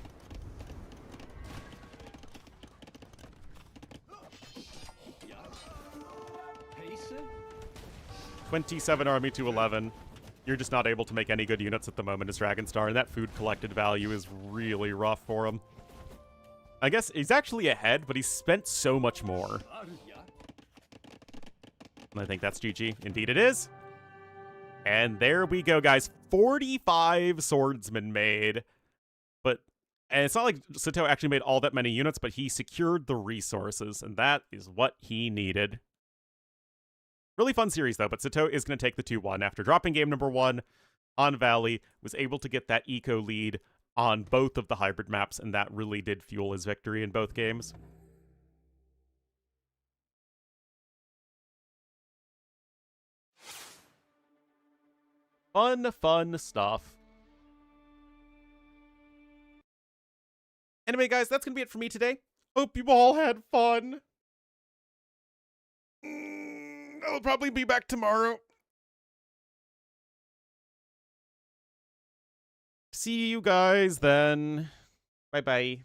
$27 army to 11. You're just not able to make any good units at the moment as Dragonstar, and that food collected value is really rough for him. I guess he's actually ahead, but he's spent so much more. And I think that's GG. Indeed it is. And there we go, guys. 45 swordsmen made. And it's not like Sitaux actually made all that many units, but he secured the resources, and that is what he needed. Really fun series, though, but Sitaux is going to take the 2-1. After dropping game number 1 on Valley, was able to get that eco lead on both of the hybrid maps, and that really did fuel his victory in both games. Fun stuff. Anyway, guys, that's going to be it for me today. Hope you all had fun. I'll probably be back tomorrow. See you guys then. Bye-bye.